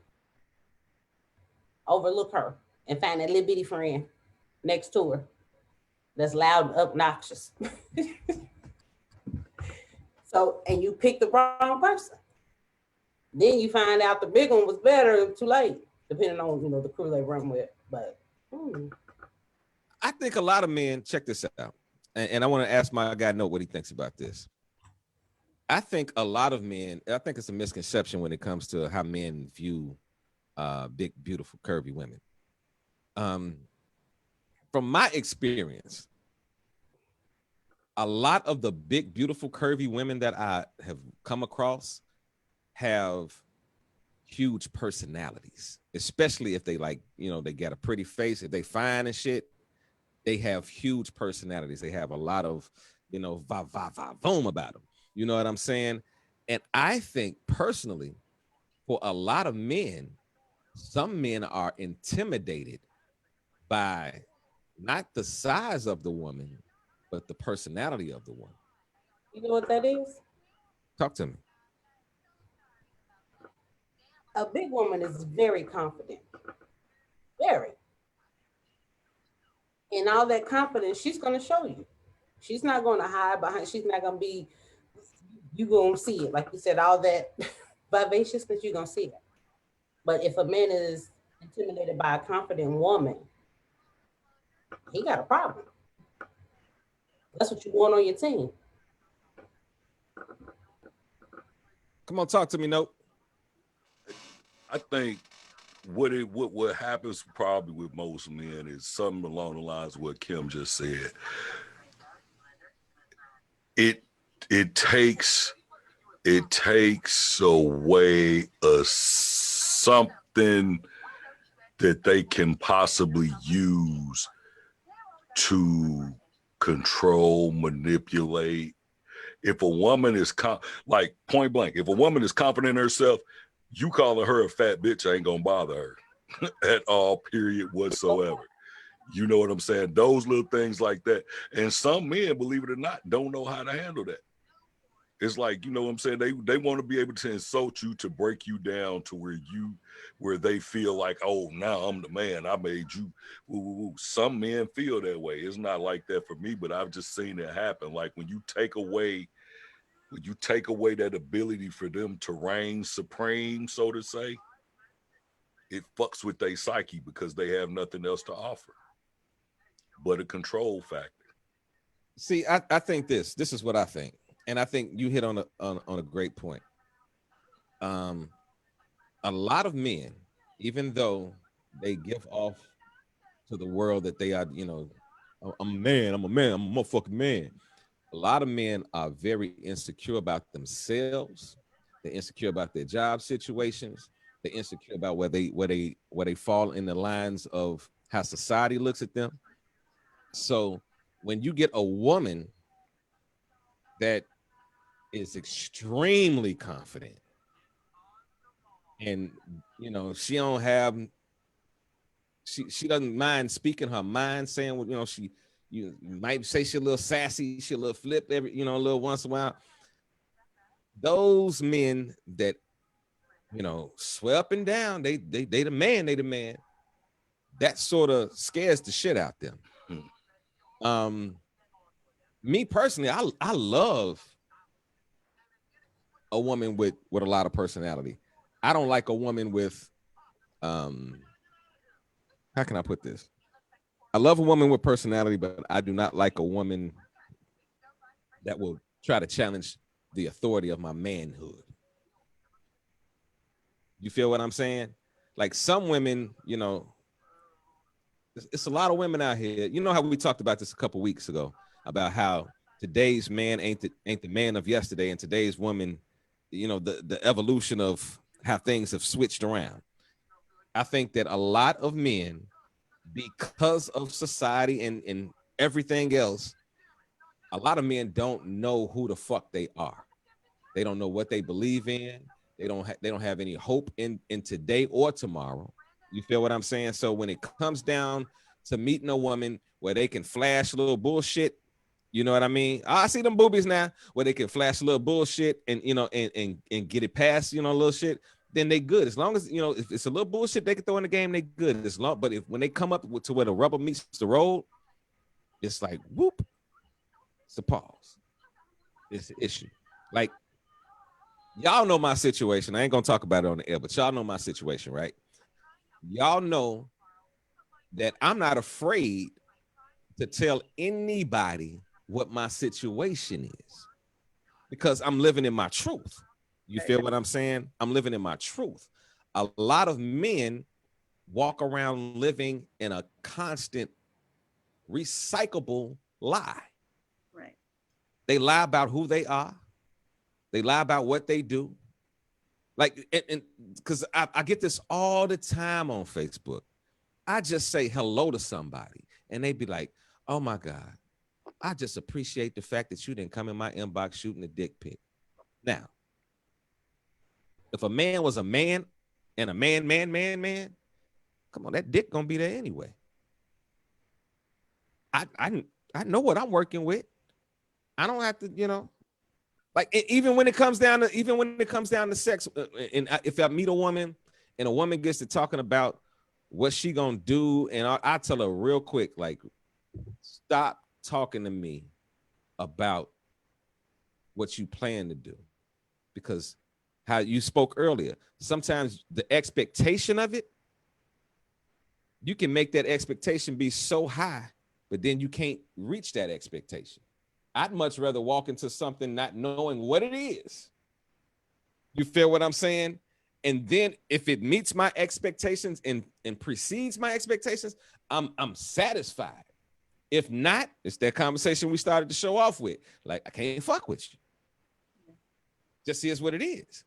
S4: overlook her and find that little bitty friend next to her that's loud and obnoxious. So, and you pick the wrong person. Then you find out the big one was better too late, depending on the crew they run with. But
S1: I think a lot of men, check this out, and I want to ask my guy Note what he thinks about this. I think a lot of men, I think it's a misconception when it comes to how men view big, beautiful, curvy women. From my experience, a lot of the big, beautiful, curvy women that I have come across have huge personalities, especially if they they got a pretty face. If they fine and shit, they have huge personalities. They have a lot of, va-va-va-voom about them. You know what I'm saying? And I think personally, for a lot of men, some men are intimidated by not the size of the woman, but the personality of the woman.
S4: You know what that is?
S1: Talk to me.
S4: A big woman is very confident. Very. And all that confidence, she's going to show you. She's not going to hide behind. She's not going to be. You going to see it, like you said, all that vivaciousness. You're going to see it. But if a man is intimidated by a confident woman, he got a problem. That's what you want on your team.
S1: Come on, talk to me, Nope.
S3: I think what happens probably with most men is something along the lines of what Kim just said. It takes away something that they can possibly use to control, manipulate. If a woman is like point blank, if a woman is confident in herself, you calling her a fat bitch ain't gonna bother her at all, period whatsoever. You know what I'm saying? Those little things like that. And some men, believe it or not, don't know how to handle that. It's like, you know what I'm saying? They want to be able to insult you, to break you down to where they feel like, oh, now I'm the man. I made you. Woo, woo, woo. Some men feel that way. It's not like that for me, but I've just seen it happen. Like when you take away that ability for them to reign supreme, so to say, it fucks with their psyche because they have nothing else to offer but a control factor.
S1: See, I think this is what I think. And I think you hit on a great point. A lot of men, even though they give off to the world that they are, you know, I'm a man, I'm a motherfucking man. A lot of men are very insecure about themselves. They're insecure about their job situations. They're insecure about where they fall in the lines of how society looks at them. So when you get a woman that is extremely confident, and you know she doesn't mind speaking her mind, saying what, you know, you might say she a little sassy, she a little flip a little once in a while. Those men that, you know, swear up and down they the man, that sort of scares the shit out them. Me personally, I love a woman with a lot of personality. I don't like a woman with how can I put this? I love a woman with personality, but I do not like a woman that will try to challenge the authority of my manhood. You feel what I'm saying? Like some women, you know, it's a lot of women out here. You know how we talked about this a couple weeks ago about how today's man ain't the man of yesterday, and today's woman, you know, the evolution of how things have switched around. I think that a lot of men, because of society and everything else, a lot of men don't know who the fuck they are. They don't know what they believe in. They don't have any hope in today or tomorrow. You feel what I'm saying? So when it comes down to meeting a woman where they can flash a little bullshit, you know what I mean? I see them boobies now where they can flash a little bullshit and, you know, and get it past, you know, a little shit, then they good. As long as, you know, if it's a little bullshit they can throw in the game, they good. But when they come up to where the rubber meets the road, it's like, whoop, it's a pause. It's an issue. Like, y'all know my situation. I ain't gonna talk about it on the air, but y'all know my situation, right? Y'all know that I'm not afraid to tell anybody what my situation is because I'm living in my truth. You feel what I'm saying? I'm living in my truth. A lot of men walk around living in a constant recyclable lie.
S2: Right.
S1: They lie about who they are. They lie about what they do. Like, and because I get this all the time on Facebook. I just say hello to somebody and they be like, oh my God, I just appreciate the fact that you didn't come in my inbox shooting a dick pic. Now, if a man was a man and a man, come on, that dick gonna be there anyway. I know what I'm working with. I don't have to, you know, like even when it comes down to sex, and if I meet a woman and a woman gets to talking about what she gonna do, and I tell her real quick, like, stop talking to me about what you plan to do, because how you spoke earlier, sometimes the expectation of it, you can make that expectation be so high, but then you can't reach that expectation. I'd much rather walk into something not knowing what it is. You feel what I'm saying? And then if it meets my expectations and precedes my expectations, I'm satisfied. If not, it's that conversation we started to show off with. Like, I can't fuck with you. Just is what it is.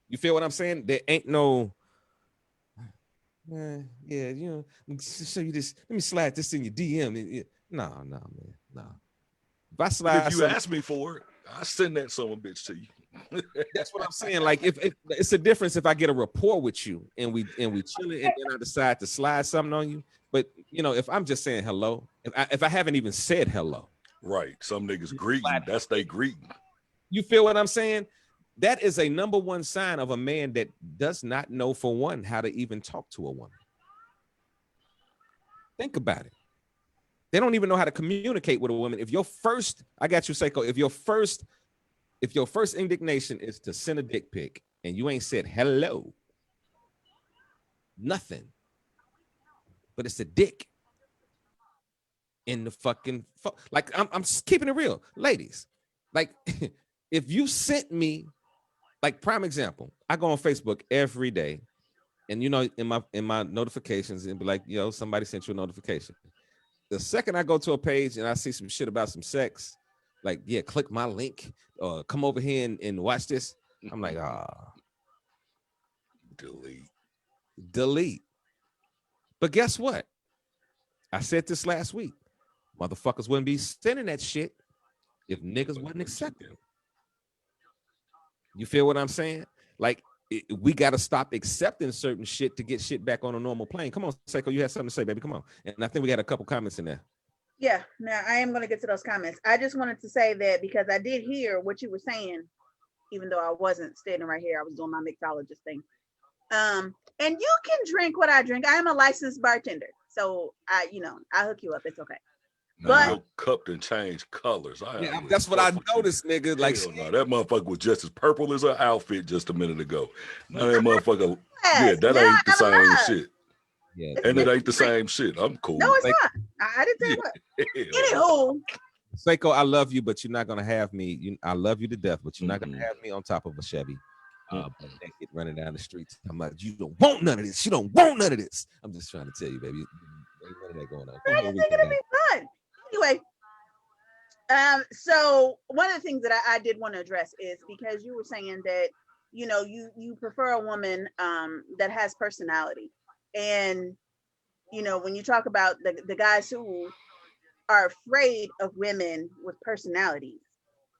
S1: You feel what I'm saying? There ain't no, yeah, you know, let me show you this. Let me slide this in your DM. No, man, no. If I slide,
S3: if you ask me for it, I send that son of a bitch to you.
S1: That's what I'm saying. Like, if it's a difference if I get a rapport with you and we chilling and then I decide to slide something on you. But you know, if I'm just saying hello, if I haven't even said hello,
S3: right? Some niggas greeting. That's they greeting.
S1: You feel what I'm saying? That is a number one sign of a man that does not know, for one, how to even talk to a woman. Think about it. They don't even know how to communicate with a woman. If your first, I got you, Seiko. If your first indignation is to send a dick pic and you ain't said hello, nothing, but it's a dick in the fucking like I'm keeping it real, ladies. Like, if you sent me, like, prime example, I go on Facebook every day, and you know, in my notifications, and be like, yo, somebody sent you a notification. The second I go to a page and I see some shit about some sex, like, yeah, click my link or come over here and watch this, I'm like, delete. But guess what? I said this last week. Motherfuckers wouldn't be sending that shit if niggas wasn't accepting it. You feel what I'm saying? Like, we got to stop accepting certain shit to get shit back on a normal plane. Come on, Seiko, you had something to say, baby. Come on. And I think we got a couple comments in there.
S2: Yeah, now I am going to get to those comments. I just wanted to say that because I did hear what you were saying, even though I wasn't standing right here. I was doing my mixologist thing. And you can drink what I drink. I am a licensed bartender. So I hook you up. It's okay.
S3: Now,
S2: but
S3: your cup done changed colors.
S1: That's what I noticed, nigga. Like,
S3: no, that motherfucker was just as purple as her outfit just a minute ago. Now that motherfucker, that ain't the same shit.
S1: Yeah,
S3: and it ain't the same shit. I'm cool.
S2: No, it's not. I didn't say what. Anywho,
S1: Seiko, I love you, but you're not gonna have me. I love you to death, but you're not gonna have me on top of a Chevy, naked running down the streets. I'm like, you don't want none of this. You don't want none of this. I'm just trying to tell you, baby. Ain't none of that going on.
S2: I just think it'll be fun. Anyway, so one of the things that I did want to address is because you were saying that you prefer a woman that has personality, and when you talk about the guys who are afraid of women with personalities,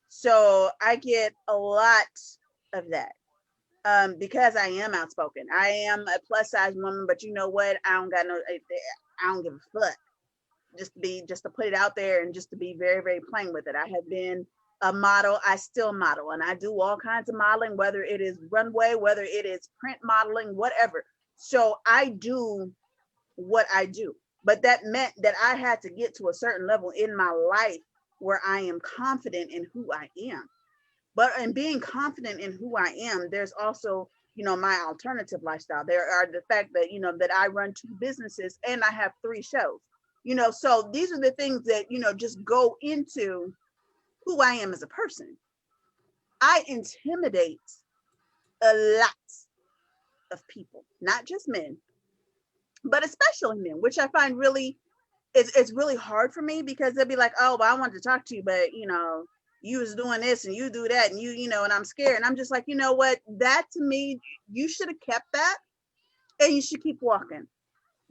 S2: so I get a lot of that because I am outspoken. I am a plus size woman, but you know what? I don't give a fuck. Just to put it out there and just to be very, very plain with it. I have been a model. I still model, and I do all kinds of modeling, whether it is runway, whether it is print modeling, whatever. So I do what I do, but that meant that I had to get to a certain level in my life where I am confident in who I am. But in being confident in who I am, there's also, my alternative lifestyle. There are the fact that, that I run 2 businesses and I have 3 shows. So these are the things that, just go into who I am as a person. I intimidate a lot of people, not just men, but especially men, which I find really, it's really hard for me because they'll be like, oh, well, I wanted to talk to you, but, you was doing this and you do that and and I'm scared. And I'm just like, you know what, that to me, you should have kept that and you should keep walking.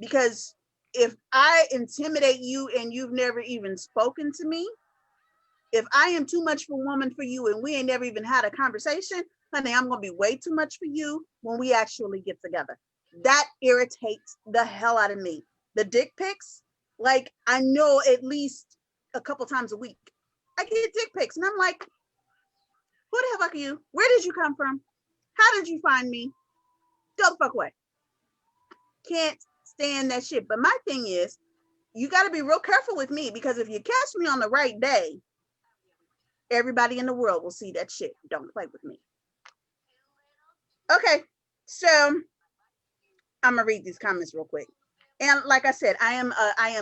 S2: Because if I intimidate you and you've never even spoken to me, if I am too much for a woman for you and we ain't never even had a conversation, honey, I'm going to be way too much for you when we actually get together. That irritates the hell out of me. The dick pics, like I know at least a couple times a week, I get dick pics and I'm like, who the fuck are you? Where did you come from? How did you find me? Go the fuck away. Can't stand that shit. But my thing is, you got to be real careful with me because if you catch me on the right day, Everybody in the world will see that shit. Don't play with me. Okay, so I'm gonna read these comments real quick. And like I said, I am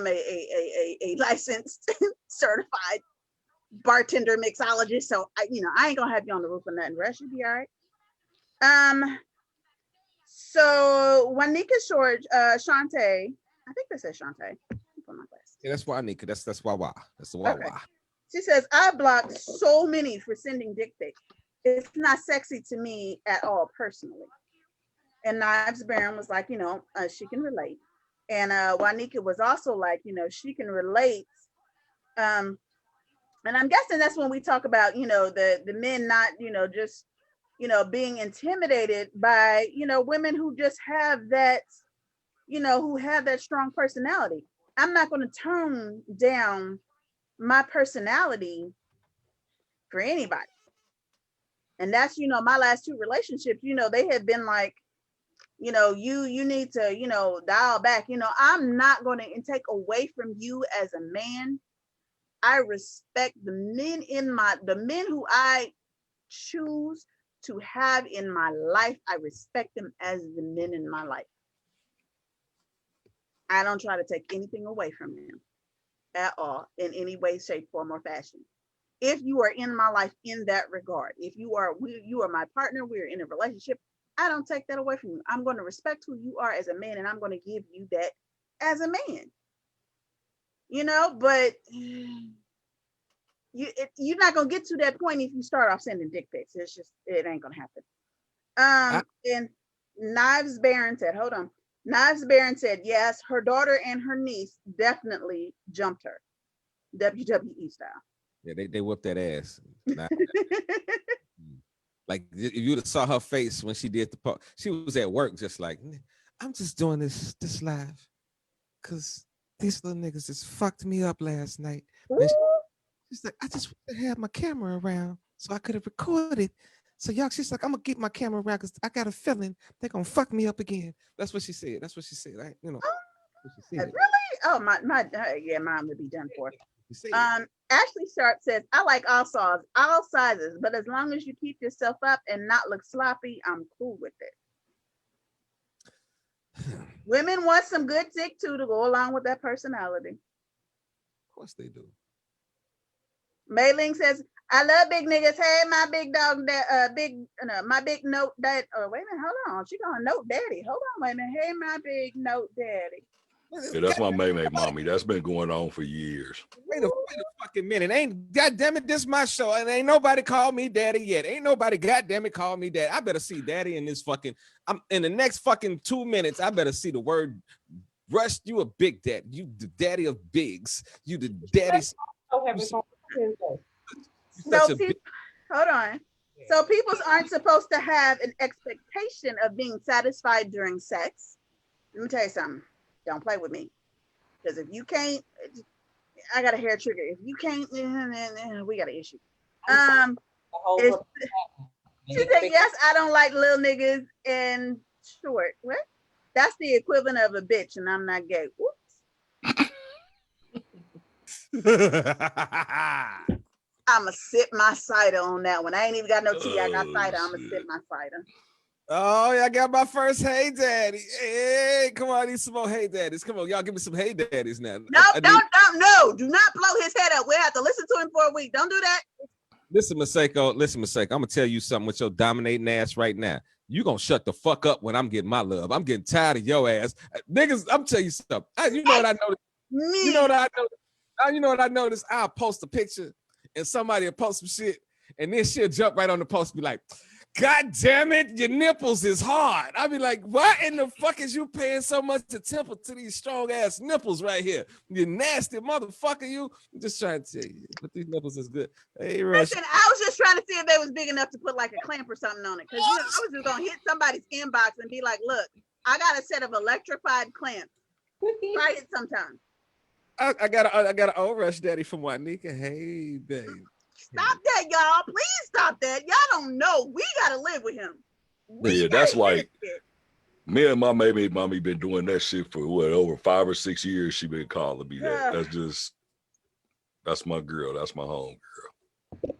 S2: a licensed, certified bartender mixologist. So I ain't gonna have you on the roof or nothing. Rest, you'll be all right. So Juanica Short, Shantae, I think they said Shantae. Put my glasses.
S1: Yeah, that's Juanica. That's Wawa. That's the Wawa.
S2: Okay. She says, I blocked so many for sending dick pics. It's not sexy to me at all personally. And Knives Baron was like, she can relate. And Juanica was also like, she can relate. And I'm guessing that's when we talk about, the men not, just, being intimidated by, women who just have that, who have that strong personality. I'm not going to tone down my personality for anybody. And that's, my last two relationships, they have been like, you need to, dial back. I'm not going to take away from you as a man. I respect the men who I choose to have in my life. I respect them as the men in my life. I don't try to take anything away from them at all in any way, shape, form, or fashion. If you are in my life in that regard, if you are my partner, we're in a relationship, I don't take that away from you. I'm going to respect who you are as a man, and I'm going to give you that as a man. But you're not going to get to that point if you start off sending dick pics. It ain't going to happen. And Knives Baron said, hold on. Knives Baron said, yes, her daughter and her niece definitely jumped her. WWE style.
S1: Yeah, they whipped that ass. Like if you saw her face when she did the part, she was at work just like, I'm just doing this live because these little niggas just fucked me up last night. She's like, I just want to have my camera around so I could have recorded. So y'all, she's like, I'm gonna keep my camera around because I got a feeling they're gonna fuck me up again. That's what she said. Right?
S2: Really? Oh, my mom would be done for. Ashley Sharp says, I like all sizes, but as long as you keep yourself up and not look sloppy, I'm cool with it. Women want some good dick too to go along with that personality.
S1: Of course they do.
S2: Mei Ling says, I love big niggas. Hey, my big dog, my big note dad. Oh, wait a minute, hold on. She gonna note daddy. Hold on, wait a minute. Hey, my big note daddy.
S3: Yeah, that's my May mommy. That's been going on for years.
S1: Wait a fucking minute. Goddamn it, this my show. And ain't nobody called me daddy yet. Ain't nobody goddamn it called me daddy. I better see daddy in this fucking, I'm in the next fucking 2 minutes. I better see the word Rush. You a big daddy. You the daddy of bigs. You the daddy.
S2: Hold on. So people aren't supposed to have an expectation of being satisfied during sex. Let me tell you something. Don't play with me. Because if you can't, I got a hair trigger. If you can't, we got an issue. She said, yes, I don't like little niggas and short. What? That's the equivalent of a bitch, and I'm not gay. Whoops. I'ma sip my cider on that one. I ain't even got no tea. I got cider. I'ma sip my cider.
S1: Oh, yeah, I got my first Hey Daddy. Hey, come on, I need some more Hey Daddies. Come on, y'all give me some Hey Daddies now.
S2: No, do not blow his head up. We'll have to listen to him for a week. Don't do that.
S1: Listen, Maseko, I'm gonna tell you something with your dominating ass right now. You gonna shut the fuck up when I'm getting my love. I'm getting tired of your ass. Niggas, I'm telling you something. You know what I noticed? You know what I noticed? I'll post a picture and somebody will post some shit and then she'll jump right on the post and be like, God damn it, your nipples is hard. I'll be like, why in the fuck is you paying so much attention to these strong ass nipples right here? You nasty motherfucker, you. I'm just trying to tell you, but these nipples is good. Hey, Rush.
S2: Listen, I was just trying to see if they was big enough to put like a clamp or something on it. Because I was just gonna hit somebody's inbox and be like, look, I got a set of electrified clamps. Try it sometime.
S1: I got an old Rush daddy from Juanica. Hey, babe.
S2: Stop that, y'all. Please stop that. Y'all don't know. We gotta live with him.
S3: Yeah, that's like me and my baby mommy been doing that shit for what, over 5 or 6 years. She been calling me that. That's my girl. That's my home girl.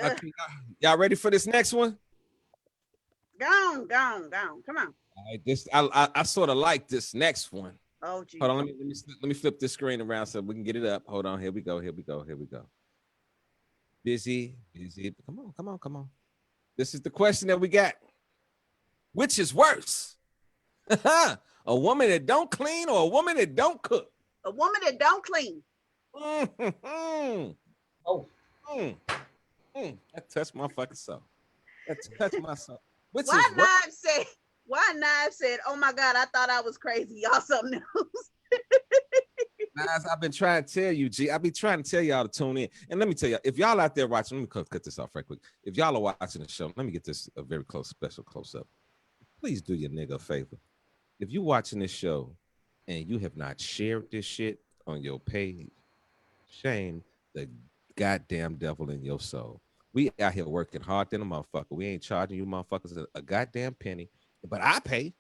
S1: Okay, y'all ready for this next one?
S2: Gone. Come on.
S1: All right, this I sort of like this next one.
S2: Oh, geez.
S1: Hold on, let me flip this screen around so we can get it up. Hold on, here we go. Busy. Come on. This is the question that we got. Which is worse? A woman that don't clean or a woman that don't cook?
S2: A woman that don't clean.
S4: Oh,
S1: That touched my fucking soul. That touched my soul. Which
S2: Why
S1: is worse?
S2: Knives said, oh my God, I thought I was crazy. Y'all something else.
S1: Guys, I've been trying to tell you, G. I've been trying to tell y'all to tune in. And let me tell you, if y'all out there watching, let me cut this off right quick. If y'all are watching the show, let me get this a very special close up. Please do your nigga a favor. If you're watching this show and you have not shared this shit on your page, shame the goddamn devil in your soul. We out here working hard than a motherfucker. We ain't charging you motherfuckers a goddamn penny, but I pay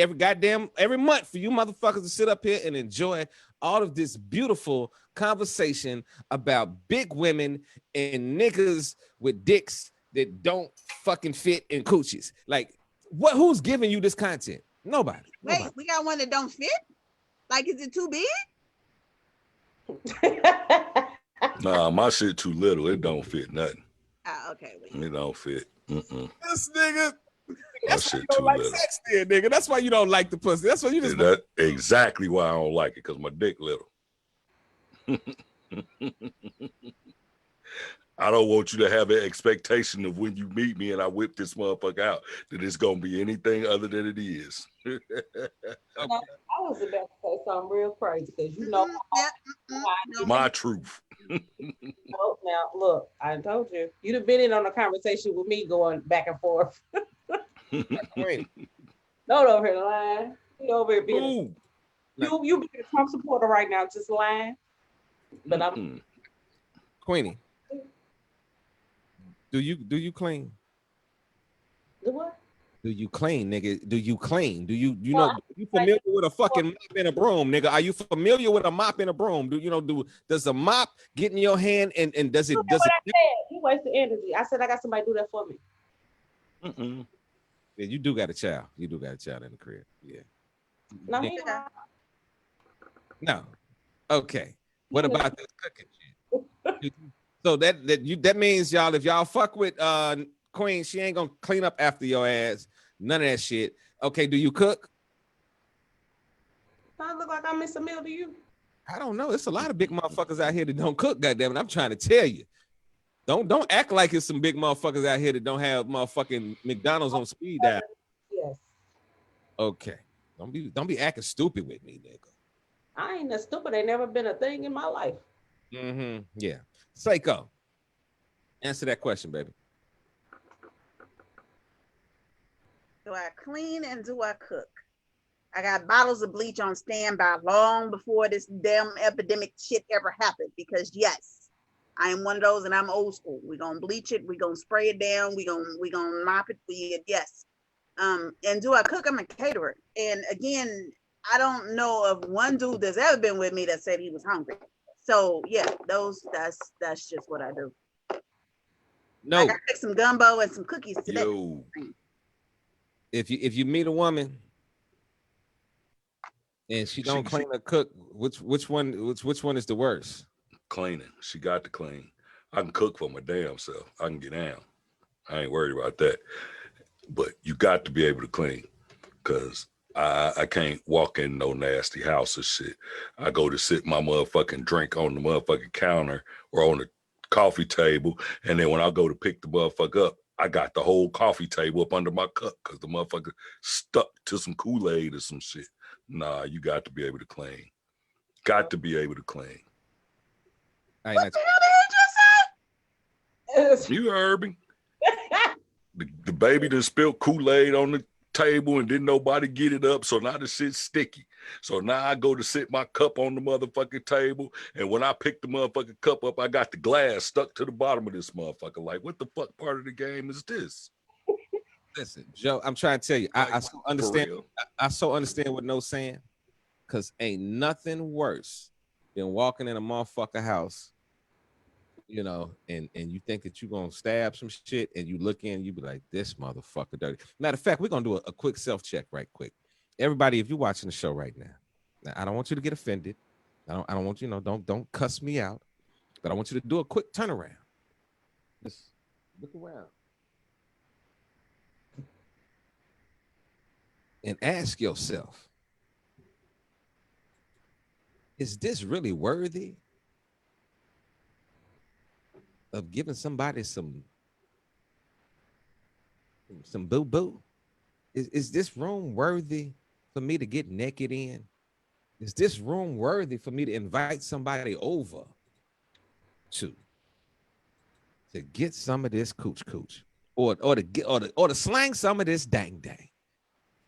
S1: every month for you motherfuckers to sit up here and enjoy all of this beautiful conversation about big women and niggas with dicks that don't fucking fit in coochies. Like, who's giving you this content? Nobody.
S2: Wait, we got one that don't fit? Like, is it too big?
S3: Nah, my shit too little. It don't fit nothing.
S2: Okay. Wait.
S3: It don't fit.
S1: This nigga.
S3: My
S1: That's why
S3: shit
S1: you don't
S3: too
S1: like
S3: little.
S1: sex then, nigga. That's why you don't like the pussy. That's why you just
S3: That's exactly why I don't like it, because my dick little. I don't want you to have an expectation of when you meet me and I whip this motherfucker out that it's gonna be anything other than it is.
S4: I was about to say something real crazy because you know
S3: My truth.
S4: Oh, now look, I told you. You'd have been in on a conversation with me going back and forth.
S1: Queenie.
S4: Don't over here lying. You over here being
S1: Ooh.
S4: you being a Trump supporter right now, just lying. But I'm
S1: Queenie. Do you clean?
S4: the what?
S1: Do you clean, nigga? Do you clean? Know? Are you familiar with a fucking mop and a broom, nigga? Are you familiar with a mop and a broom? Does a mop get in your hand and does it?
S4: I said? You wasted energy. I said I got somebody do that for me.
S1: Yeah, you do got a child. You do got a child in the crib. Yeah.
S4: No,
S1: Yeah.
S4: he not.
S1: No. Okay. What about this cooking shit? So that means y'all, if y'all fuck with Queen, she ain't gonna clean up after your ass. None of that shit. Okay, do you cook?
S4: I look like I miss a meal to you.
S1: I don't know. It's a lot of big motherfuckers out here that don't cook, goddamn it. I'm trying to tell you. Don't act like it's some big motherfuckers out here that don't have motherfucking McDonald's on speed dial.
S4: Yes.
S1: Okay. Don't be acting stupid with me, nigga.
S4: I ain't that stupid. Ain't never been a thing in my life.
S1: Yeah. Seiko. Answer that question, baby.
S2: Do I clean and do I cook? I got bottles of bleach on standby long before this damn epidemic shit ever happened. Because yes, I am one of those, and I'm old school. We're gonna bleach it. We're gonna spray it down. We're gonna mop it. Yes. And do I cook? I'm a caterer. And again, I don't know of one dude that's ever been with me that said he was hungry. So yeah, that's just what I do.
S1: No.
S2: I gotta make some gumbo and some cookies today.
S3: Yo.
S1: If you meet a woman and she don't clean or cook, which one is the worst?
S3: Cleaning. She got to clean. I can cook for my damn self. I can get down. I ain't worried about that. But you got to be able to clean, because I can't walk in no nasty house or shit. I go to sit my motherfucking drink on the motherfucking counter or on the coffee table, and then when I go to pick the motherfucker up, I got the whole coffee table up under my cup because the motherfucker stuck to some Kool-Aid or some shit. Nah, you got to be able to clean. Got to be able to clean.
S2: What the hell did he just say?
S3: You heard me. The baby done spilled Kool-Aid on the table and didn't nobody get it up, so now the shit's sticky. So now I go to sit my cup on the motherfucking table, and when I pick the motherfucking cup up, I got the glass stuck to the bottom of this motherfucker. Like, what the fuck part of the game is this?
S1: Listen, Joe, I'm trying to tell you, I so understand.
S3: real.
S1: I so understand what No's saying, because ain't nothing worse than walking in a motherfucker house you know, and you think that you're gonna stab some shit, and you look in, you be like, this motherfucker dirty. Matter of fact, we're gonna do a quick self-check right quick. Everybody, if you're watching the show right now, I don't want you to get offended. I don't want you, don't cuss me out, but I want you to do a quick turnaround. Just look around and ask yourself, is this really worthy of giving somebody some boo-boo? Is this room worthy for me to get naked in? Is this room worthy for me to invite somebody over to get some of this cooch or to slang some of this dang?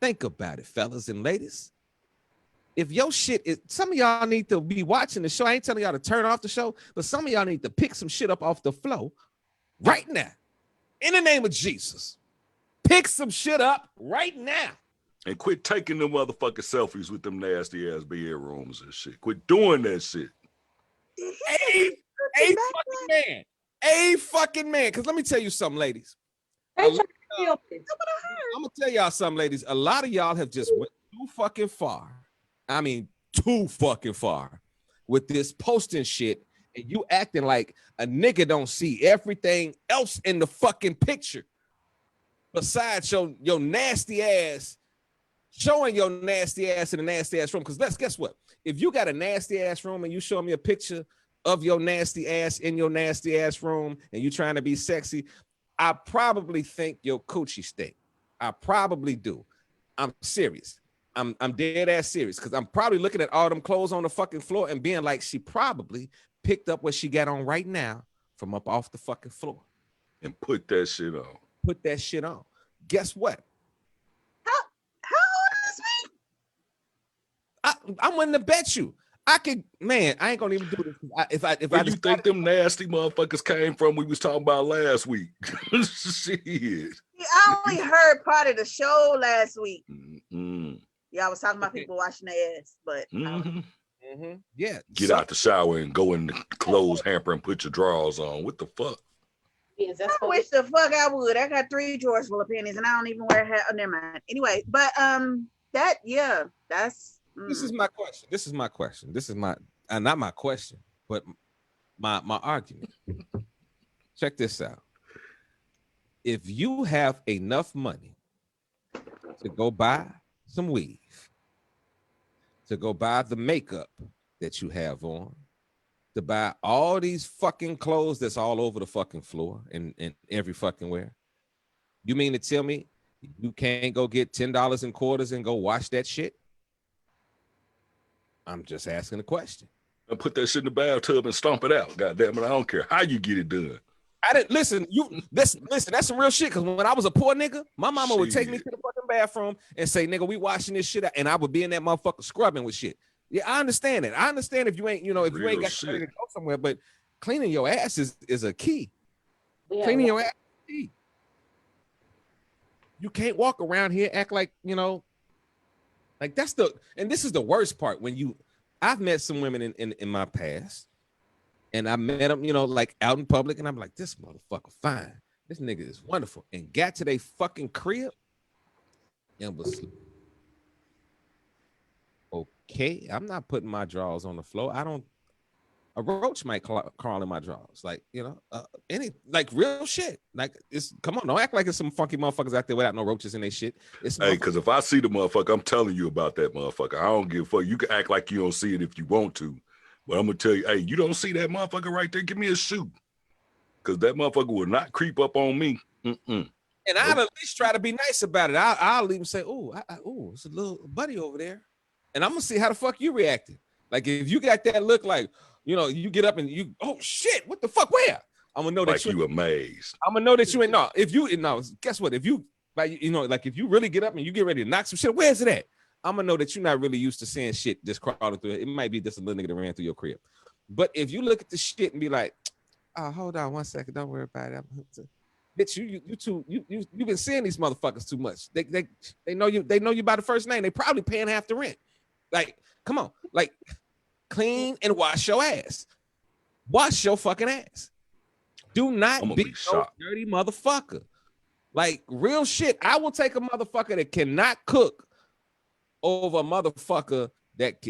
S1: Think about it, fellas and ladies. If your shit is, some of y'all need to be watching the show. I ain't telling y'all to turn off the show, but some of y'all need to pick some shit up off the floor right now. In the name of Jesus. Pick some shit up right now.
S3: And quit taking them motherfucking selfies with them nasty ass bedrooms and shit. Quit doing that shit.
S1: A fucking man. Because let me tell you something, ladies. I'm gonna tell y'all something, ladies. A lot of y'all have just went too fucking far. I mean, too fucking far with this posting shit, and you acting like a nigga don't see everything else in the fucking picture besides your nasty ass, showing your nasty ass in a nasty ass room. Because guess what? If you got a nasty ass room and you show me a picture of your nasty ass in your nasty ass room and you trying to be sexy, I probably think your coochie stink. I probably do. I'm serious. I'm dead ass serious, because I'm probably looking at all them clothes on the fucking floor and being like, she probably picked up what she got on right now from up off the fucking floor.
S3: And put that shit on.
S1: Put that shit on. Guess what?
S2: How old is me?
S1: I'm willing to bet you. I ain't gonna even do this. If
S3: Where you think them nasty motherfuckers came from we was talking about last week? Shit.
S2: I only heard part of the show last week.
S3: Mm-hmm.
S2: Y'all was talking about people washing their ass, but
S1: yeah.
S3: Get out the shower and go in the clothes hamper and put your drawers on. What the fuck?
S4: Yes,
S2: I wish the fuck I would. I got 3 drawers full of pennies and I don't even wear hat. Oh, never mind. Anyway, but that's
S1: This is my question. This is my not my question, but my argument. Check this out. If you have enough money to go buy some weave, to go buy the makeup that you have on, to buy all these fucking clothes that's all over the fucking floor and every fucking where, you mean to tell me you can't go get $10 in quarters and go wash that shit? I'm just asking a question.
S3: And put that shit in the bathtub and stomp it out. God damn it, I don't care how you get it done.
S1: I didn't listen. Listen. That's some real shit. Because when I was a poor nigga, my mama would take me to the fucking bathroom and say, "Nigga, we washing this shit out," and I would be in that motherfucker scrubbing with shit. Yeah, I understand it. I understand if you ain't, if you ain't got somebody to go somewhere, but cleaning your ass is a key. Yeah, cleaning your ass is a key. You can't walk around here act like like that's and this is the worst part when I've met some women in my past. And I met them, like out in public, and I'm like, this motherfucker fine. This nigga is wonderful. And got to their fucking crib and was sleep. Okay, I'm not putting my drawers on the floor. A roach might crawl in my drawers. Like, any, like real shit. Like, come on, don't act like it's some funky motherfuckers out there without no roaches in their shit.
S3: Hey, because if I see the motherfucker, I'm telling you about that motherfucker. I don't give a fuck. You can act like you don't see it if you want to. But I'm going to tell you, hey, you don't see that motherfucker right there? Give me a shoe. Because that motherfucker will not creep up on me.
S1: And I'll at least try to be nice about it. I'll even say, it's a little buddy over there. And I'm going to see how the fuck you reacted. Like, if you got that look like, you get up and you, oh, shit, what the fuck, where? I'm going to know that
S3: you amazed.
S1: I'm going to know that you ain't, guess what? If you, like if you really get up and you get ready to knock some shit, where's it at? I'm gonna know that you're not really used to seeing shit just crawling through it. It might be just a little nigga that ran through your crib. But if you look at the shit and be like, oh, hold on 1 second, don't worry about it. Bitch, you've been seeing these motherfuckers too much. They know you by the first name. They probably paying half the rent. Like, come on, like, clean and wash your ass. Wash your fucking ass. Do
S3: I'm
S1: not
S3: gonna
S1: be
S3: be
S1: no
S3: shocked.
S1: dirty motherfucker. Like real shit. I will take a motherfucker that cannot cook over a motherfucker that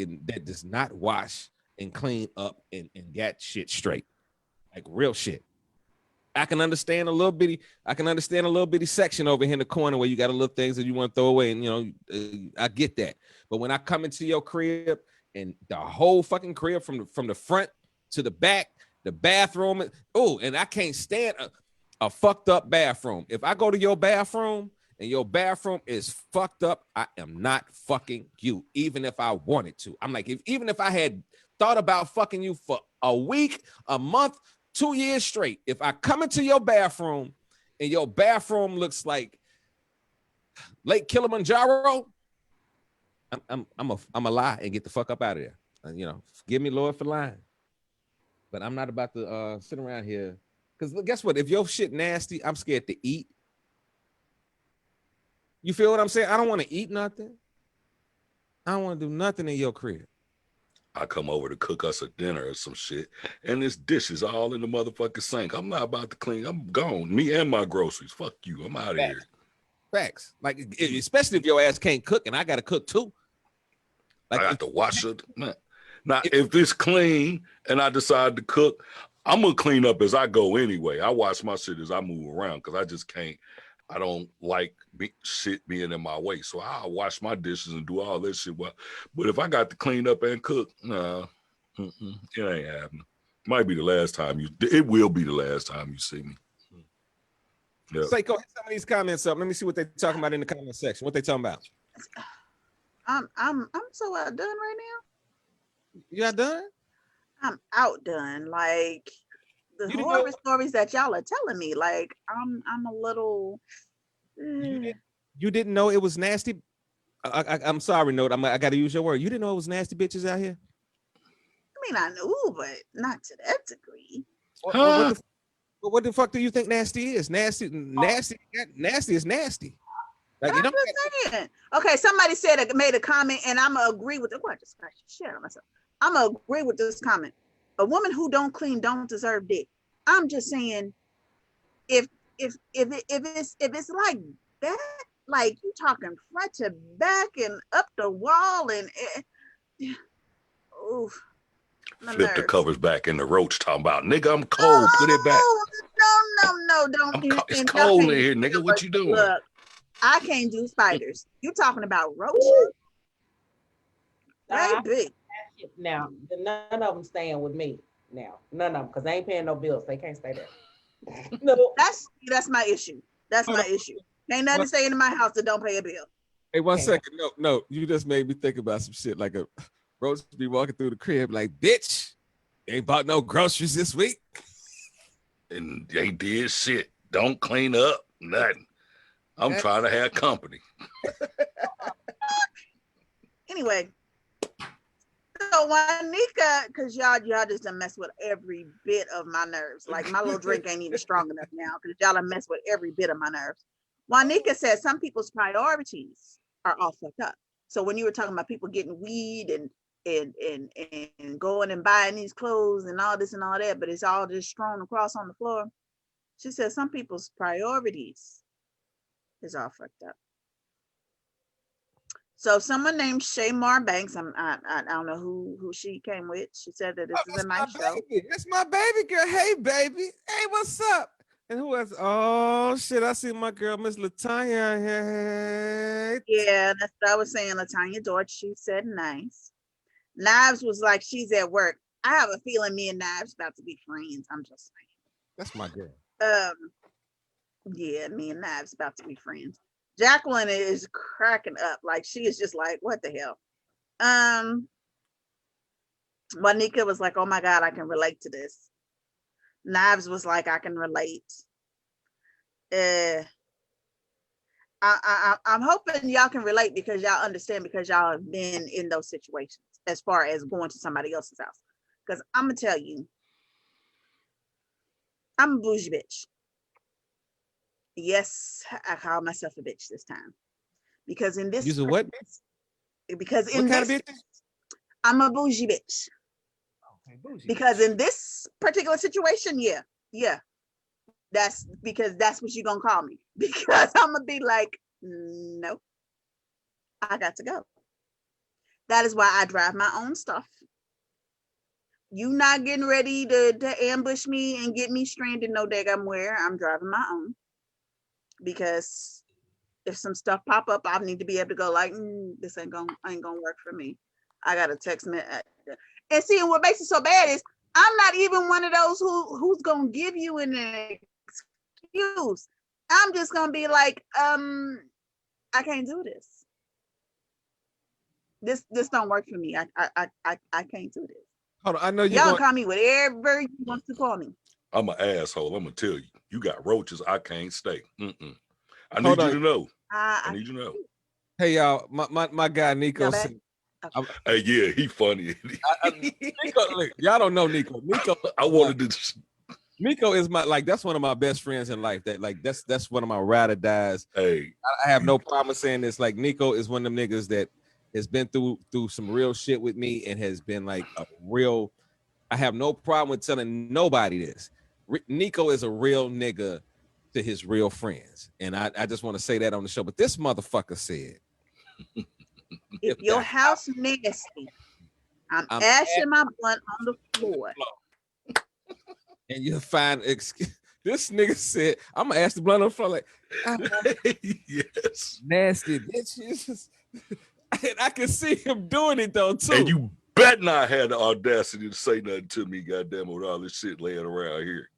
S1: does not wash and clean up and get shit straight. Like real shit. I can understand a little bitty section over here in the corner where you got a little things that you want to throw away, and you know, I get that. But when I come into your crib and the whole fucking crib from the front to the back, the bathroom, and I can't stand a fucked up bathroom. If I go to your bathroom and your bathroom is fucked up, I am not fucking you, even if I wanted to. I'm like, even if I had thought about fucking you for a week, a month, 2 years straight, if I come into your bathroom and your bathroom looks like Lake Kilimanjaro, I'm a lie and get the fuck up out of there. You know, forgive me, Lord, for lying. But I'm not about to sit around here. Because guess what? If your shit nasty, I'm scared to eat. You feel what I'm saying? I don't want to eat nothing. I don't want to do nothing in your crib.
S3: I come over to cook us a dinner or some shit, and this dishes all in the motherfucking sink. I'm not about to clean. I'm gone. Me and my groceries. Fuck you. I'm out of here.
S1: Facts. Like, especially if your ass can't cook and I got to cook too. Like,
S3: I got to wash it. Man. Now, if it's clean and I decide to cook, I'm going to clean up as I go anyway. I wash my shit as I move around because I just can't. I don't like shit being in my way. So I'll wash my dishes and do all this shit. Well, but if I got to clean up and cook, nah, it ain't happening. Might be the last time it will be the last time you see me.
S1: Yeah. Seiko, hit some of these comments up. Let me see what they're talking about in the comment section. What they talking about?
S2: I'm so outdone right now.
S1: You outdone?
S2: I'm outdone. Like the horror stories that y'all are telling me, like I'm a little.
S1: You didn't know it was nasty. I'm sorry, Note. I got to use your word. You didn't know it was nasty bitches out here.
S2: I mean, I knew, but not to that degree.
S1: What the fuck do you think nasty is? Nasty is nasty. Like,
S2: I'm just saying. Okay, somebody made a comment, and I'm gonna agree with it. Well, I just scratched the shit out of myself. I'm gonna agree with this comment. A woman who don't clean don't deserve dick. I'm just saying, if it's like that, like you talking front to back and up the wall and oof.
S3: Flip the covers back in the roach talking about, nigga, I'm cold. Put it back.
S2: No, don't.
S3: It's cold in here, nigga. What you doing?
S2: Look, I can't do spiders. You talking about roaches? Baby.
S4: Now, none of them staying with me now. None of them, because they ain't paying no bills. They can't stay there.
S2: No, that's my issue. That's my issue. Ain't nothing staying in my house that don't pay a bill.
S1: Hey, one second. No, you just made me think about some shit. Like a roach be walking through the crib like, bitch, ain't bought no groceries this week.
S3: And they did shit. Don't clean up, nothing. I'm trying to have company.
S2: Anyway, so Juanika, because y'all just done mess with every bit of my nerves. Like my little drink ain't even strong enough now because y'all done mess with every bit of my nerves. Juanika says some people's priorities are all fucked up. So when you were talking about people getting weed and going and buying these clothes and all this and all that, but it's all just strewn across on the floor. She says some people's priorities is all fucked up. So someone named Shaymar Banks, I don't know who she came with. She said that this is a nice show.
S1: That's my baby girl. Hey, baby. Hey, what's up? And who else? Oh, shit. I see my girl, Miss Latanya. Hey.
S2: Yeah, that's what I was saying. Latanya Dorch, she said nice. Knives was like, she's at work. I have a feeling me and Knives about to be friends. I'm just saying.
S1: That's my girl.
S2: Yeah, me and Knives about to be friends. Jacqueline is cracking up. Like, she is just like, what the hell? Juanika was like, oh my God, I can relate to this. Knives was like, I can relate. I'm hoping y'all can relate because y'all understand, because y'all have been in those situations as far as going to somebody else's house. Because I'm going to tell you, I'm a bougie bitch. Yes, I call myself a bitch this time. Because in this...
S1: You're what?
S2: Because in this... Kind of I'm a bougie bitch. Okay, bougie. Because in this particular situation, yeah. That's because that's what you're gonna call me. Because I'm gonna be like, no, I got to go. That is why I drive my own stuff. You not getting ready to ambush me and get me stranded no daggum where. I'm driving my own. Because if some stuff pop up, I need to be able to go like, this ain't gonna work for me. I got a text me. And see, what makes it so bad is I'm not even one of those who's gonna give you an excuse. I'm just gonna be like, I can't do this. This don't work for me. I can't do this.
S1: Hold on, I know
S2: y'all call me whatever you want to call me.
S3: I'm an asshole. I'm gonna tell you. You got roaches. I can't stay. I need you to know. I need you to know.
S1: Hey y'all, my guy Nico.
S3: Hey, yeah, he funny.
S1: Nico, look, y'all don't know Nico. Nico,
S3: I wanted to.
S1: Nico is that's one of my best friends in life. That's one of my ride or dies.
S3: Hey,
S1: I have no problem saying this. Like Nico is one of them niggas that has been through some real shit with me and has been like a real. I have no problem with telling nobody this. Nico is a real nigga to his real friends, and I just want to say that on the show. But this motherfucker said,
S2: "If your house nasty, I'm ashing my blunt on the floor."
S1: And you find this nigga said, "I'm gonna ash the blunt on the floor." Like,
S3: yes,
S1: nasty bitches. And I can see him doing it though too.
S3: And you bet not had the audacity to say nothing to me, goddamn, with all this shit laying around here.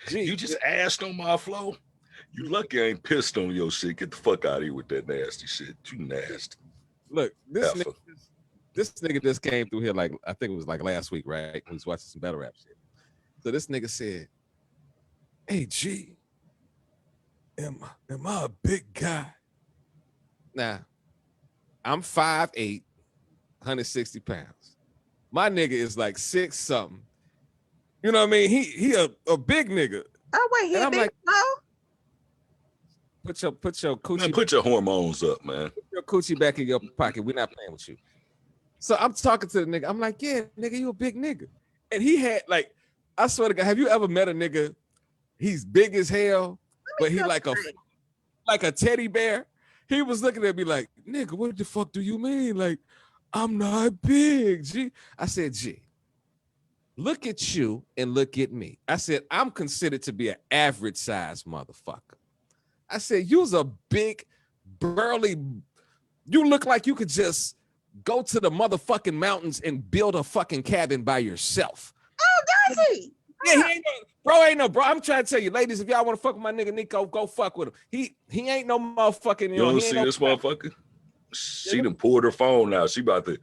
S3: Gee, you just asked on my flow. You lucky I ain't pissed on your shit. Get the fuck out of here with that nasty shit. You nasty.
S1: Look, this nigga just came through here like I think it was like last week, right? We was watching some battle rap shit. So this nigga said, "Hey G, am I a big guy?" Now, I'm 5'8", 160 pounds. My nigga is like 6 something. You know what I mean? He a big nigga.
S2: Oh wait, he a big
S1: Put your coochie.
S3: Man, put your hormones up, man.
S1: Put your coochie back in your pocket. We're not playing with you. So I'm talking to the nigga. I'm like, yeah, nigga, you a big nigga. And he had like, I swear to God, have you ever met a nigga? He's big as hell, but he like a teddy bear. He was looking at me like, nigga, what the fuck do you mean? Like, I'm not big, G. I said, G, look at you and look at me. I said, I'm considered to be an average size motherfucker. I said, you's a big, burly, you look like you could just go to the motherfucking mountains and build a fucking cabin by yourself.
S2: Oh, does he?
S1: Yeah, he ain't no bro. I'm trying to tell you, ladies, if y'all want to fuck with my nigga Nico, go fuck with him. He ain't no motherfucking.
S3: You don't see this motherfucker? She done pulled her phone out. She about to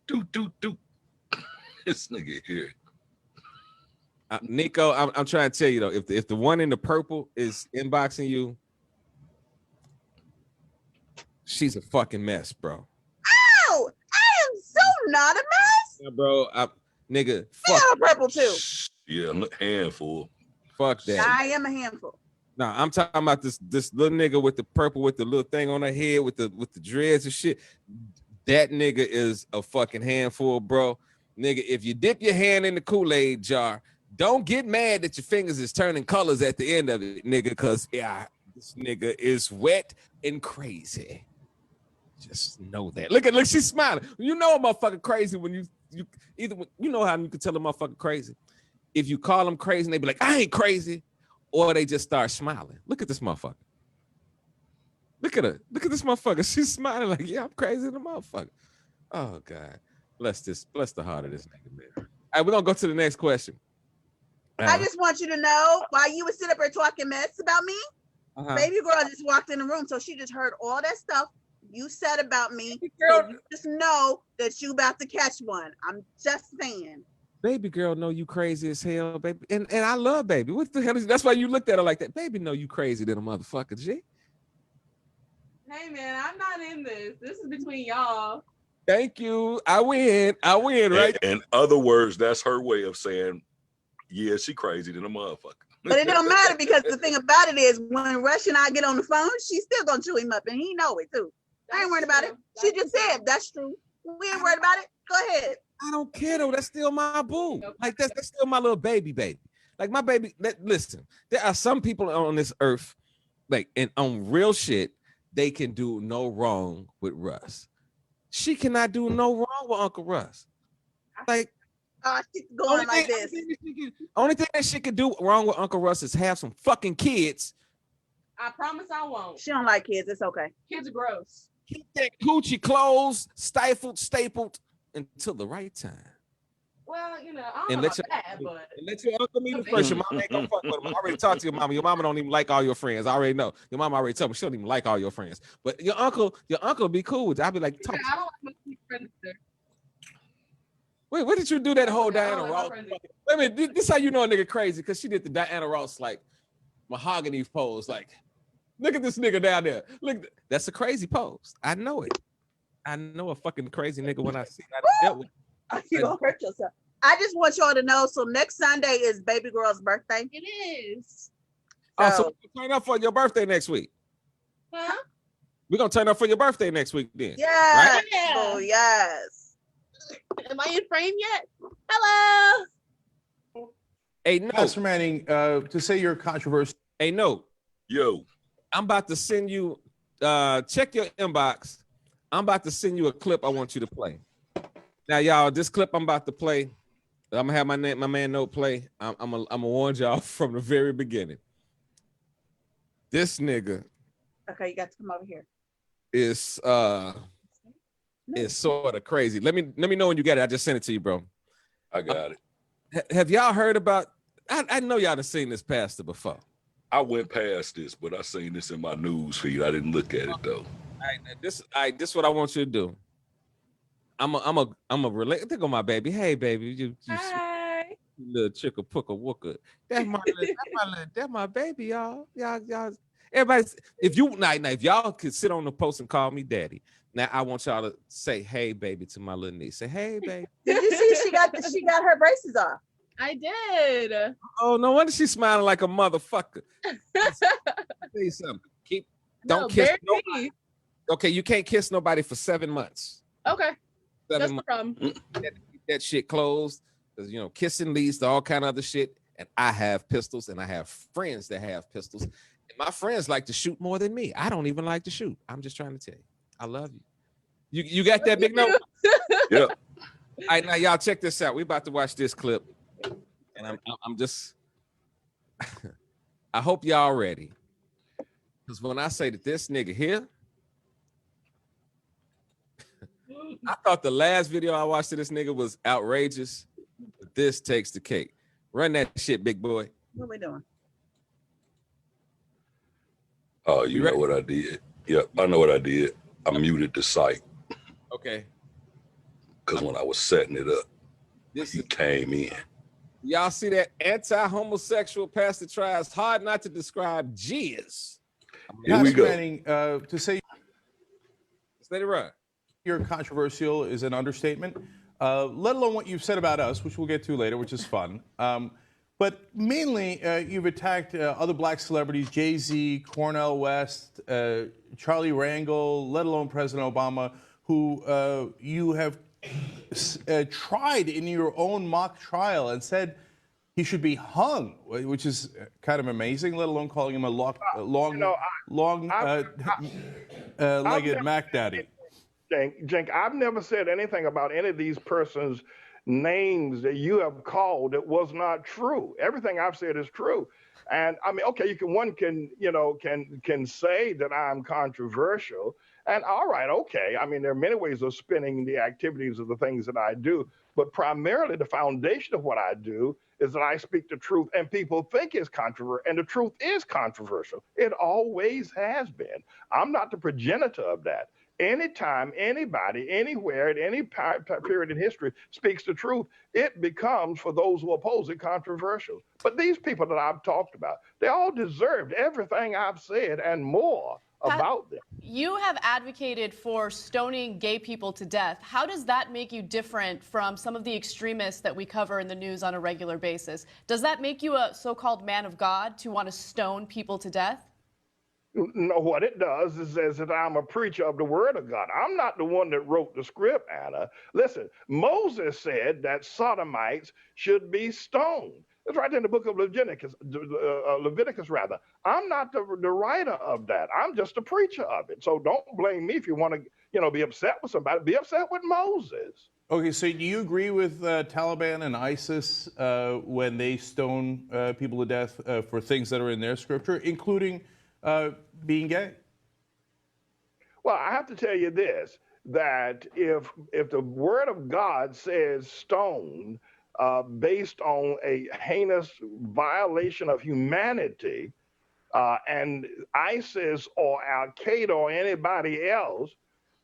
S3: do. This nigga here.
S1: Nico, I'm trying to tell you though, if the one in the purple is inboxing you, she's a fucking mess, bro.
S2: Oh, I am so not a mess.
S1: Yeah, bro, nigga.
S2: Fuck. I'm a purple too.
S3: Yeah, handful.
S1: Fuck that.
S2: I am a handful.
S1: Nah, I'm talking about this little nigga with the purple with the little thing on her head with the dreads and shit. That nigga is a fucking handful, bro. Nigga, if you dip your hand in the Kool-Aid jar, don't get mad that your fingers is turning colors at the end of it, nigga, because this nigga is wet and crazy. Just know that. Look, she's smiling. You know a motherfucker crazy when you know how you can tell a motherfucker crazy. If you call them crazy and they be like, I ain't crazy, or they just start smiling. Look at this motherfucker. Look at her. Look at this motherfucker. She's smiling like, yeah, I'm crazy than a motherfucker. Oh God. Bless the heart of this nigga, man. All right, we're gonna go to the next question.
S2: I just want you to know, while you would sit up here talking mess about me, baby girl just walked in the room, so she just heard all that stuff you said about me. So you just know that you about to catch one. I'm just saying.
S1: Baby girl, know you crazy as hell, baby. And I love baby. What the hell is that's why you looked at her like that? Baby, know you crazy than a motherfucker, G.
S5: Hey man, I'm not in this. This is between y'all.
S1: Thank you. I win, right?
S3: In other words, that's her way of saying, yeah, she crazy than a motherfucker.
S2: But it don't matter because the thing about it is when Rush and I get on the phone, she's still gonna chew him up and he know it too. I ain't worried about it. She just said that's true. We ain't worried about it. Go ahead.
S1: I don't care though. That's still my boo. Like that's still my little baby. Like my baby, listen, there are some people on this earth, like, and on real shit, they can do no wrong with Russ. She cannot do no wrong with Uncle Russ. Like,
S2: she's going like this.
S1: Only thing that she could do wrong with Uncle Russ is have some fucking kids.
S5: I promise I won't.
S2: She don't like kids. It's okay.
S5: Kids are gross.
S1: Keep that coochie closed, stifled, stapled until the right time.
S5: Well, you know, I don't
S1: And
S5: know
S1: let
S5: about that, but
S1: let your uncle meet him first. Your mama ain't gonna fuck with him. I already talked to your mama. Your mama don't even like all your friends. I already know. Your mama already told me she don't even like all your friends. But your uncle be cool with you. I'll be like,
S5: yeah, I don't like my friends there.
S1: wait, what did you do that whole
S5: I
S1: Diana
S5: don't like
S1: Ross?
S5: my friends either.
S1: Wait a minute, this how you know a nigga crazy, because she did the Diana Ross like mahogany pose. Like, look at this nigga down there. Look, that's a crazy pose. I know it. I know a fucking crazy nigga when I see it. I dealt with.
S2: You gonna hurt yourself. I just want y'all to know. So next Sunday is baby girl's birthday.
S5: It is.
S1: Oh, so we're gonna turn up for your birthday next week.
S5: Huh?
S1: We're gonna turn up for your birthday next week then.
S2: Yes.
S1: Right?
S5: Yeah.
S2: Oh yes.
S5: Am I in frame yet? Hello.
S1: Hey, no.
S6: Pastor Manning, to say you're controversial.
S1: Hey, no.
S3: Yo,
S1: I'm about to send you. Check your inbox. I'm about to send you a clip I want you to play. Now, y'all, this clip I'm about to play, I'm gonna have my man Note play. I'm gonna warn y'all from the very beginning. This nigga
S2: Okay, you got to come over here.
S1: is sort of crazy. Let me know when you get it. I just sent it to you, bro.
S3: I got it.
S1: Have y'all heard about? I know y'all done seen this pastor before.
S3: I went past this, but I seen this in my news feed. I didn't look at it though.
S1: This is what I want you to do. I'm a relate. Think of my baby. Hey, baby, you
S5: Hi.
S1: little chicka pooka wooka. That's my baby, y'all. Y'all. Everybody, if y'all could sit on the post and call me daddy. Now I want y'all to say, "Hey, baby," to my little niece. Say, "Hey, baby."
S2: Did you see she got her braces off?
S5: I did.
S1: Oh, no wonder she's smiling like a motherfucker. Say something. Don't kiss nobody. Okay, you can't kiss nobody for 7 months.
S5: Okay.
S1: 7
S5: That's the
S1: months.
S5: problem.
S1: Keep that shit closed, because kissing leads to all kind of other shit. And I have pistols, and I have friends that have pistols. And my friends like to shoot more than me. I don't even like to shoot. I'm just trying to tell you, I love you. You got that, big note?
S3: Yeah.
S1: All right, now y'all check this out. We about to watch this clip, and I'm just. I hope y'all ready, because when I say that this nigga here. I thought the last video I watched of this nigga was outrageous, but this takes the cake. Run that shit, big boy.
S2: What are we doing?
S3: Oh, you know what I did? Yep, I know what I did. I muted the site
S1: Okay.
S3: because when I was setting it up,
S1: This
S3: he
S1: is,
S3: came in.
S1: y'all see that anti-homosexual pastor tries hard not to describe jizz.
S3: Here we
S6: Pastor
S3: go.
S6: Manning, to say
S1: Let's let it run.
S6: you're controversial is an understatement, let alone what you've said about us, which we'll get to later, which is fun. But mainly, you've attacked other black celebrities, Jay-Z, Cornel West, Charlie Rangel, let alone President Obama, who you have tried in your own mock trial and said he should be hung, which is kind of amazing, let alone calling him a long-legged Mac Daddy.
S7: Cenk, I've never said anything about any of these persons' names that you have called that was not true. Everything I've said is true. And I mean, okay, one can say that I'm controversial. And all right, okay. I mean, there are many ways of spinning the activities of the things that I do, but primarily the foundation of what I do is that I speak the truth, and people think it's controversial, and the truth is controversial. It always has been. I'm not the progenitor of that. Anytime anybody, anywhere, at any period in history speaks the truth, it becomes, for those who oppose it, controversial. But these people that I've talked about, they all deserved everything I've said and more about them.
S8: You have advocated for stoning gay people to death. How does that make you different from some of the extremists that we cover in the news on a regular basis? Does that make you a so-called man of God to want to stone people to death?
S7: No, what it does is says that I'm a preacher of the word of God. I'm not the one that wrote the script, Anna. Listen, Moses said that sodomites should be stoned. It's right there in the book of Leviticus rather. I'm not the writer of that. I'm just a preacher of it. So don't blame me if you want to, be upset with somebody. Be upset with Moses.
S6: Okay, so do you agree with Taliban and ISIS when they stone people to death for things that are in their scripture, including being gay?
S7: Well, I have to tell you this, that if the word of God says stone based on a heinous violation of humanity, and ISIS or Al-Qaeda or anybody else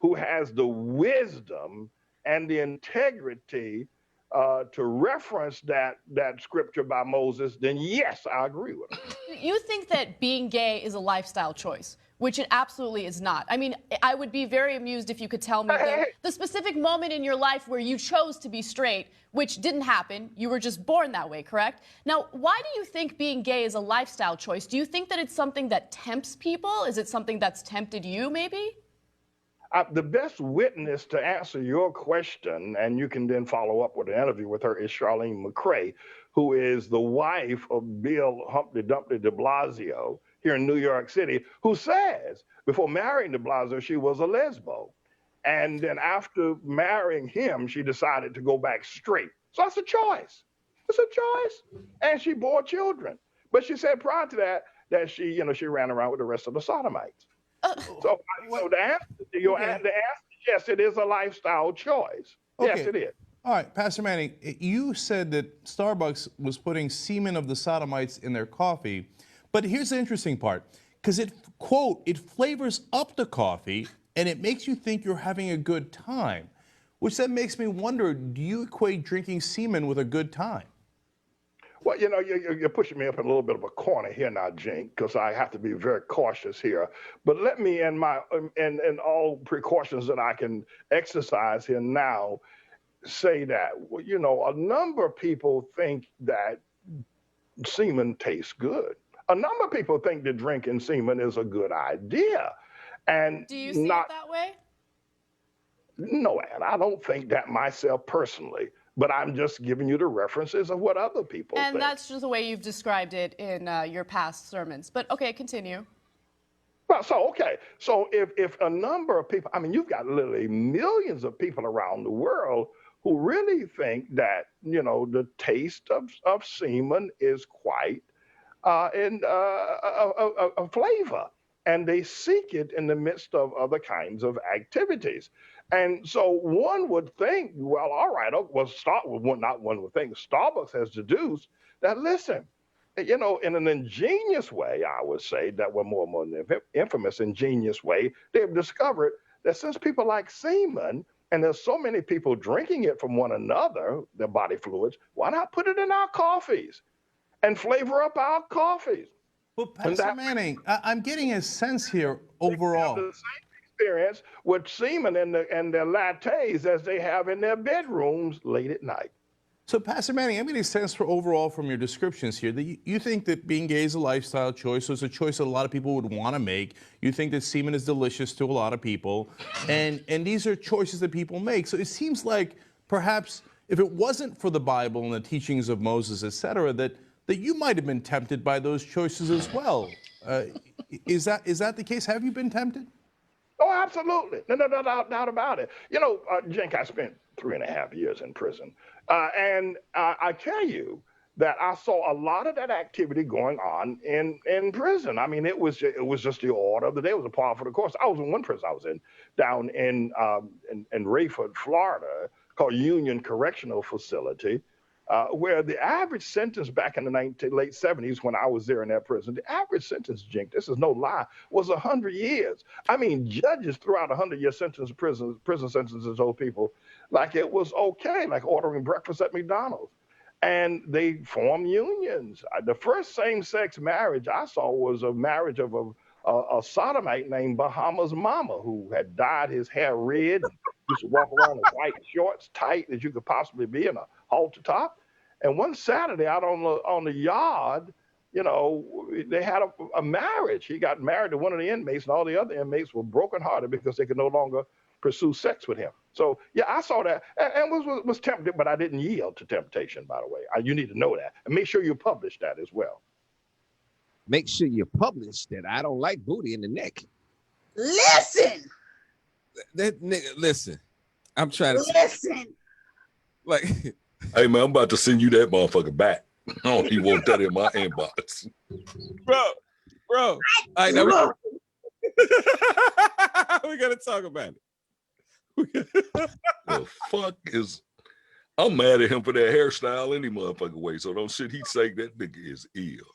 S7: who has the wisdom and the integrity to reference that scripture by Moses, then yes, I agree with it.
S8: You think that being gay is a lifestyle choice, which it absolutely is not. I mean, I would be very amused if you could tell me the specific moment in your life where you chose to be straight, which didn't happen. You were just born that way, correct? Now, why do you think being gay is a lifestyle choice? Do you think that it's something that tempts people? Is it something that's tempted you, maybe?
S7: The best witness to answer your question, and you can then follow up with an interview with her, is Charlene McRae, who is the wife of Bill Humpty Dumpty de Blasio here in New York City, who says before marrying de Blasio, she was a lesbo. And then after marrying him, she decided to go back straight. So that's a choice. It's a choice. And she bore children. But she said prior to that she ran around with the rest of the sodomites. So the answer to your answer, yes, it is a lifestyle choice.
S6: Okay.
S7: Yes, it is.
S6: All right, Pastor Manning, you said that Starbucks was putting semen of the sodomites in their coffee, but here's the interesting part, because it, quote, it flavors up the coffee and it makes you think you're having a good time, which then makes me wonder, do you equate drinking semen with a good time?
S7: Well, you're pushing me up in a little bit of a corner here now, Jink, because I have to be very cautious here. But let me, in all precautions that I can exercise here now, say that, a number of people think that semen tastes good. A number of people think that drinking semen is a good idea. And
S8: do you see it that way?
S7: No, Ann, I don't think that myself personally. But I'm just giving you the references of what other people think.
S8: And that's just the way you've described it in your past sermons. But okay, continue.
S7: Well, so if a number of people, I mean, you've got literally millions of people around the world who really think that, the taste of semen is quite a flavor. And they seek it in the midst of other kinds of activities. And so one would think, well, all right, one would think Starbucks has deduced that, listen, in an ingenious way, I would say that we're more infamous, ingenious way, they've discovered that since people like semen, and there's so many people drinking it from one another, their body fluids, why not put it in our coffees and flavor up our coffees?
S6: Well, Pastor Manning, I'm getting a sense here overall.
S7: The same experience with semen and their lattes as they have in their bedrooms late at night.
S6: So, Pastor Manning, I'm getting a sense overall from your descriptions here that you think that being gay is a lifestyle choice, so it's a choice that a lot of people would want to make. You think that semen is delicious to a lot of people, and these are choices that people make. So it seems like perhaps if it wasn't for the Bible and the teachings of Moses, etc., that you might have been tempted by those choices as well. Is that the case? Have you been tempted?
S7: Oh, absolutely. No doubt about it. Jink, I spent 3.5 years in prison. And I tell you that I saw a lot of that activity going on in prison. I mean, it was just the order of the day. It was a par for the course. I was in one prison I was in down in Rayford, Florida, called Union Correctional Facility, where the average sentence back in the late 70s when I was there in that prison, the average sentence, Jink, this is no lie, was 100 years. I mean, judges throughout 100-year sentence, prison sentences told people like it was okay, like ordering breakfast at McDonald's. And they formed unions. The first same-sex marriage I saw was a marriage of a sodomite named Bahamas Mama, who had dyed his hair red, used to walk around in white shorts, tight as you could possibly be, in a halter top. And one Saturday out on the yard, they had a marriage. He got married to one of the inmates, and all the other inmates were brokenhearted because they could no longer pursue sex with him. So yeah, I saw that and was tempted, but I didn't yield to temptation. By the way, you need to know that and make sure you publish that as well.
S1: Make sure you publish that I don't like booty in the neck.
S2: Listen.
S1: That nigga, listen. I'm trying to
S2: listen.
S1: Like,
S3: hey man, I'm about to send you that motherfucker back. I don't even want that in my inbox,
S1: bro. I know we gotta talk about it.
S3: The fuck is? I'm mad at him for that hairstyle any motherfucking way. So don't shit he say that nigga is ill.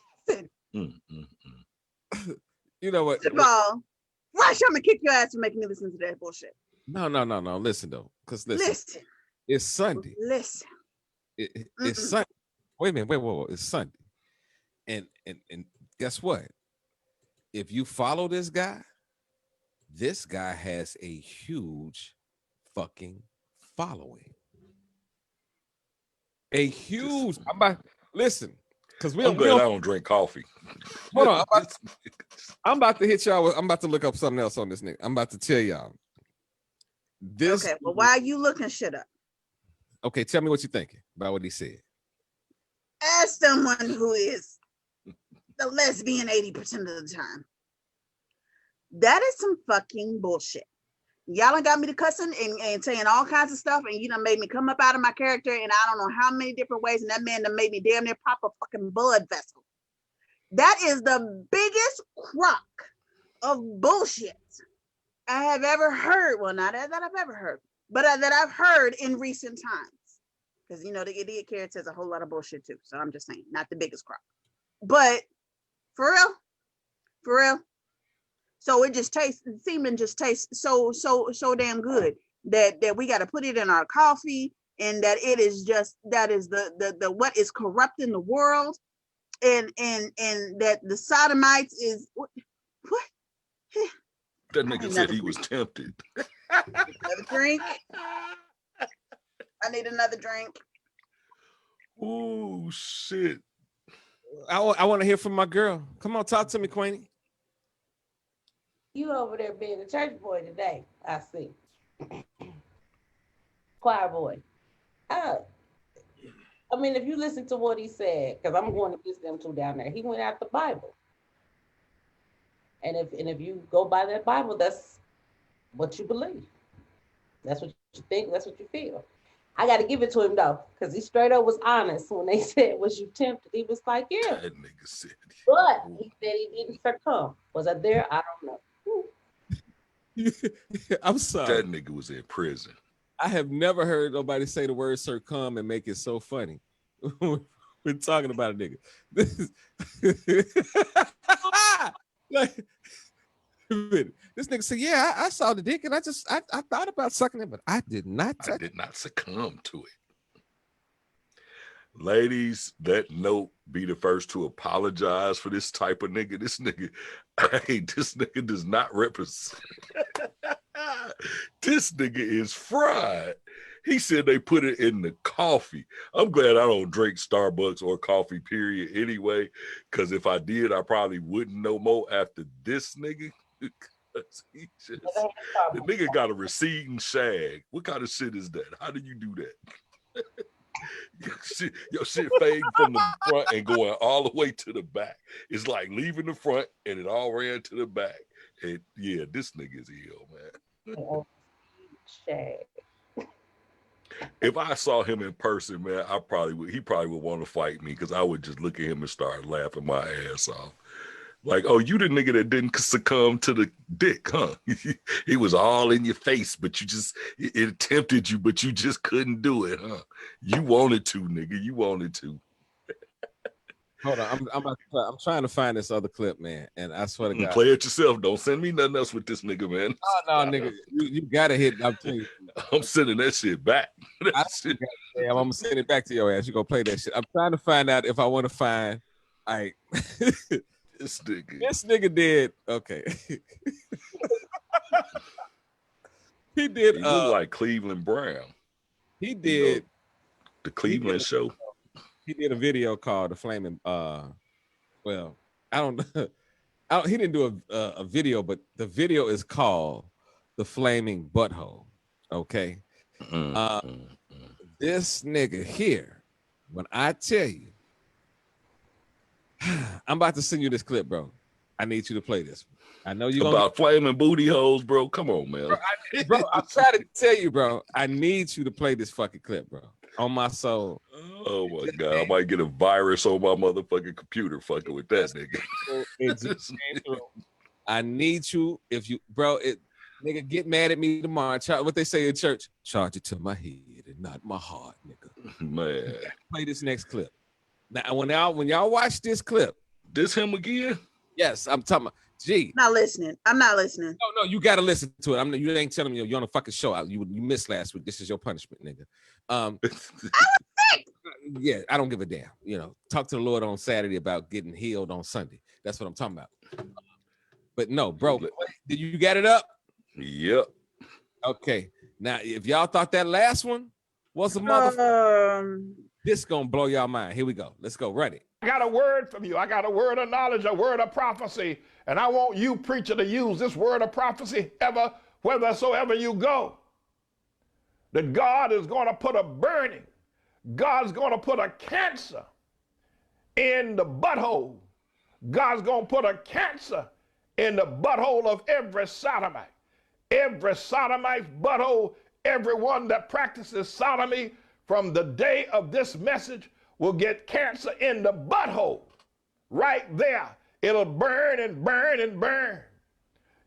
S1: You know what?
S2: First of all, Rush, I'm gonna kick your ass for making me listen to that bullshit.
S1: No. Listen though, because listen, it's Sunday.
S2: Listen,
S1: it's Sunday. Wait a minute. Wait. It's Sunday, and guess what? If you follow this guy has a huge fucking following. A huge. Listen, because
S3: I'm glad I don't drink coffee.
S1: Hold on, I'm about to hit y'all. I'm about to look up something else on this nigga. I'm about to tell y'all. This.
S2: Okay, well, why are you looking shit up?
S1: Okay, tell me what you're thinking about what he said.
S2: As someone who is the lesbian 80% of the time, that is some fucking bullshit. Y'all done got me to cussing and saying all kinds of stuff, and you done made me come up out of my character in I don't know how many different ways, and that man done made me damn near pop a fucking blood vessel. That is the biggest crock of bullshit I have ever heard. Well, not that I've ever heard, but that I've heard in recent times. Because, you know, the idiot carrot says a whole lot of bullshit too. So I'm just saying, not the biggest crock. But for real. So it just seeming so damn good that we got to put it in our coffee, and that it is just, that is the what is corrupting the world, and that the sodomites is what?
S3: That nigga said he was tempted.
S2: Another drink. I need another drink.
S3: Oh shit!
S1: I want to hear from my girl. Come on, talk to me, Queenie.
S4: You over there being a church boy today, I see. Choir boy. I mean, if you listen to what he said, because I'm going to visit them two down there, he went out the Bible. And if you go by that Bible, that's what you believe. That's what you think, that's what you feel. I got to give it to him though, because he straight up was honest when they said, was you tempted? He was like, yeah.
S3: That nigga said.
S4: But he said he didn't succumb. Was I there? I don't know.
S1: I'm sorry.
S3: That nigga was in prison.
S1: I have never heard nobody say the word "succumb" and make it so funny. We're talking about a nigga. Like, this nigga said, "Yeah, I saw the dick, and I thought about sucking it, but I did not.
S3: I did not succumb to it." Ladies, that note, be the first to apologize for this type of nigga. This nigga, hey, this nigga does not represent. This nigga is fried. He said they put it in the coffee. I'm glad I don't drink Starbucks or coffee, period, anyway, because if I did, I probably wouldn't know more after this nigga. He just, the nigga got a receding shag. What kind of shit is that? How do you do that? Your shit fading from the front and going all the way to the back. It's like leaving the front and it all ran to the back. And yeah, this nigga is ill, man. If I saw him in person, man, he probably would want to fight me, because I would just look at him and start laughing my ass off. Like, oh, you the nigga that didn't succumb to the dick, huh? It was all in your face, but it tempted you, but you just couldn't do it, huh? You wanted to, nigga. You wanted to.
S1: Hold on, I'm trying to find this other clip, man, and I swear to God,
S3: play it yourself. Don't send me nothing else with this nigga, man.
S1: No, nigga, you gotta hit. I'm telling you,
S3: I'm sending that shit back.
S1: I'm gonna send it back to your ass. You gonna play that shit? I'm trying to find out if I want to find. All right.
S3: This
S1: nigga did okay. He did.
S3: He looked like Cleveland Brown.
S1: He did
S3: the Cleveland show.
S1: He did a video called "The Flaming." Well, I don't. He didn't do a video, but the video is called the flaming butthole. Okay. This nigga here, when I tell you, I'm about to send you this clip, bro. I need you to play this. I know you
S3: about flaming booty holes, bro. Come on, man.
S1: Bro, I'm trying to tell you, bro. I need you to play this fucking clip, bro. On my soul.
S3: Oh my God. I might get a virus on my motherfucking computer fucking with that nigga.
S1: I need you, if you, bro, nigga, get mad at me tomorrow. What they say in church, charge it to my head and not my heart, nigga.
S3: Man.
S1: Play this next clip. Now, when y'all watch this clip.
S3: This him again?
S1: Yes, I'm talking about, G.
S2: Not listening. I'm not listening.
S1: No, you got to listen to it. You ain't telling me you're on a fucking show. You missed last week. This is your punishment, nigga.
S2: I was sick.
S1: Yeah, I don't give a damn. You know, talk to the Lord on Saturday about getting healed on Sunday. That's what I'm talking about. But no, bro, did you get it up?
S3: Yep.
S1: Okay. Now, if y'all thought that last one was a motherfucker, this gonna blow y'all mind. Here we go. Let's go. Run it.
S7: I got a word from you. I got a word of knowledge, a word of prophecy. And I want you, preacher, to use this word of prophecy ever, whithersoever you go. That God is going to put a burning. God's going to put a cancer in the butthole. God's going to put a cancer in the butthole of every sodomite. Every sodomite's butthole, everyone that practices sodomy from the day of this message will get cancer in the butthole. Right there. It'll burn and burn and burn.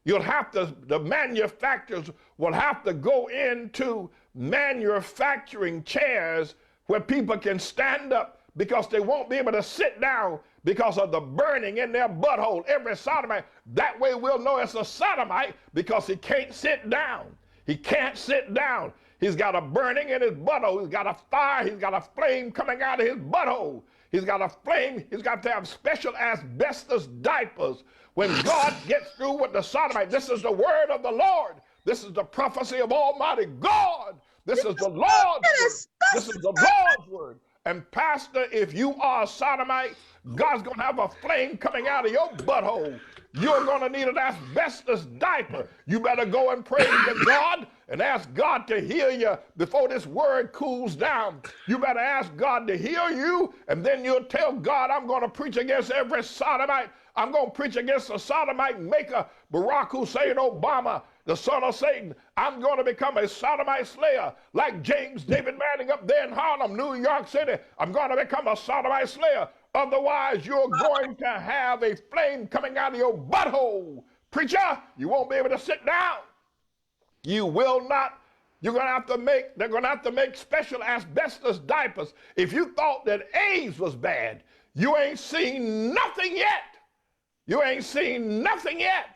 S7: You'll have to, the manufacturers will have to go into manufacturing chairs where people can stand up because they won't be able to sit down because of the burning in their butthole. Every sodomite, that way we'll know it's a sodomite because he can't sit down. He can't sit down. He's got a burning in his butthole. He's got a fire. He's got a flame coming out of his butthole. He's got a flame. He's got to have special asbestos diapers. When God gets through with the sodomite, this is the word of the Lord. This is the prophecy of Almighty God. This is the Lord's word. This is the Lord's word. And pastor, if you are a sodomite, God's going to have a flame coming out of your butthole. You're going to need an asbestos diaper. You better go and pray to God and ask God to heal you before this word cools down. You better ask God to heal you, and then you'll tell God, I'm going to preach against every sodomite. I'm going to preach against the sodomite maker, Barack Hussein Obama, the son of Satan. I'm going to become a sodomite slayer like James David Manning up there in Harlem, New York City. I'm going to become a sodomite slayer. Otherwise, you're going to have a flame coming out of your butthole. Preacher, you won't be able to sit down. You will not. They're going to have to make special asbestos diapers. If you thought that AIDS was bad, you ain't seen nothing yet. You ain't seen nothing yet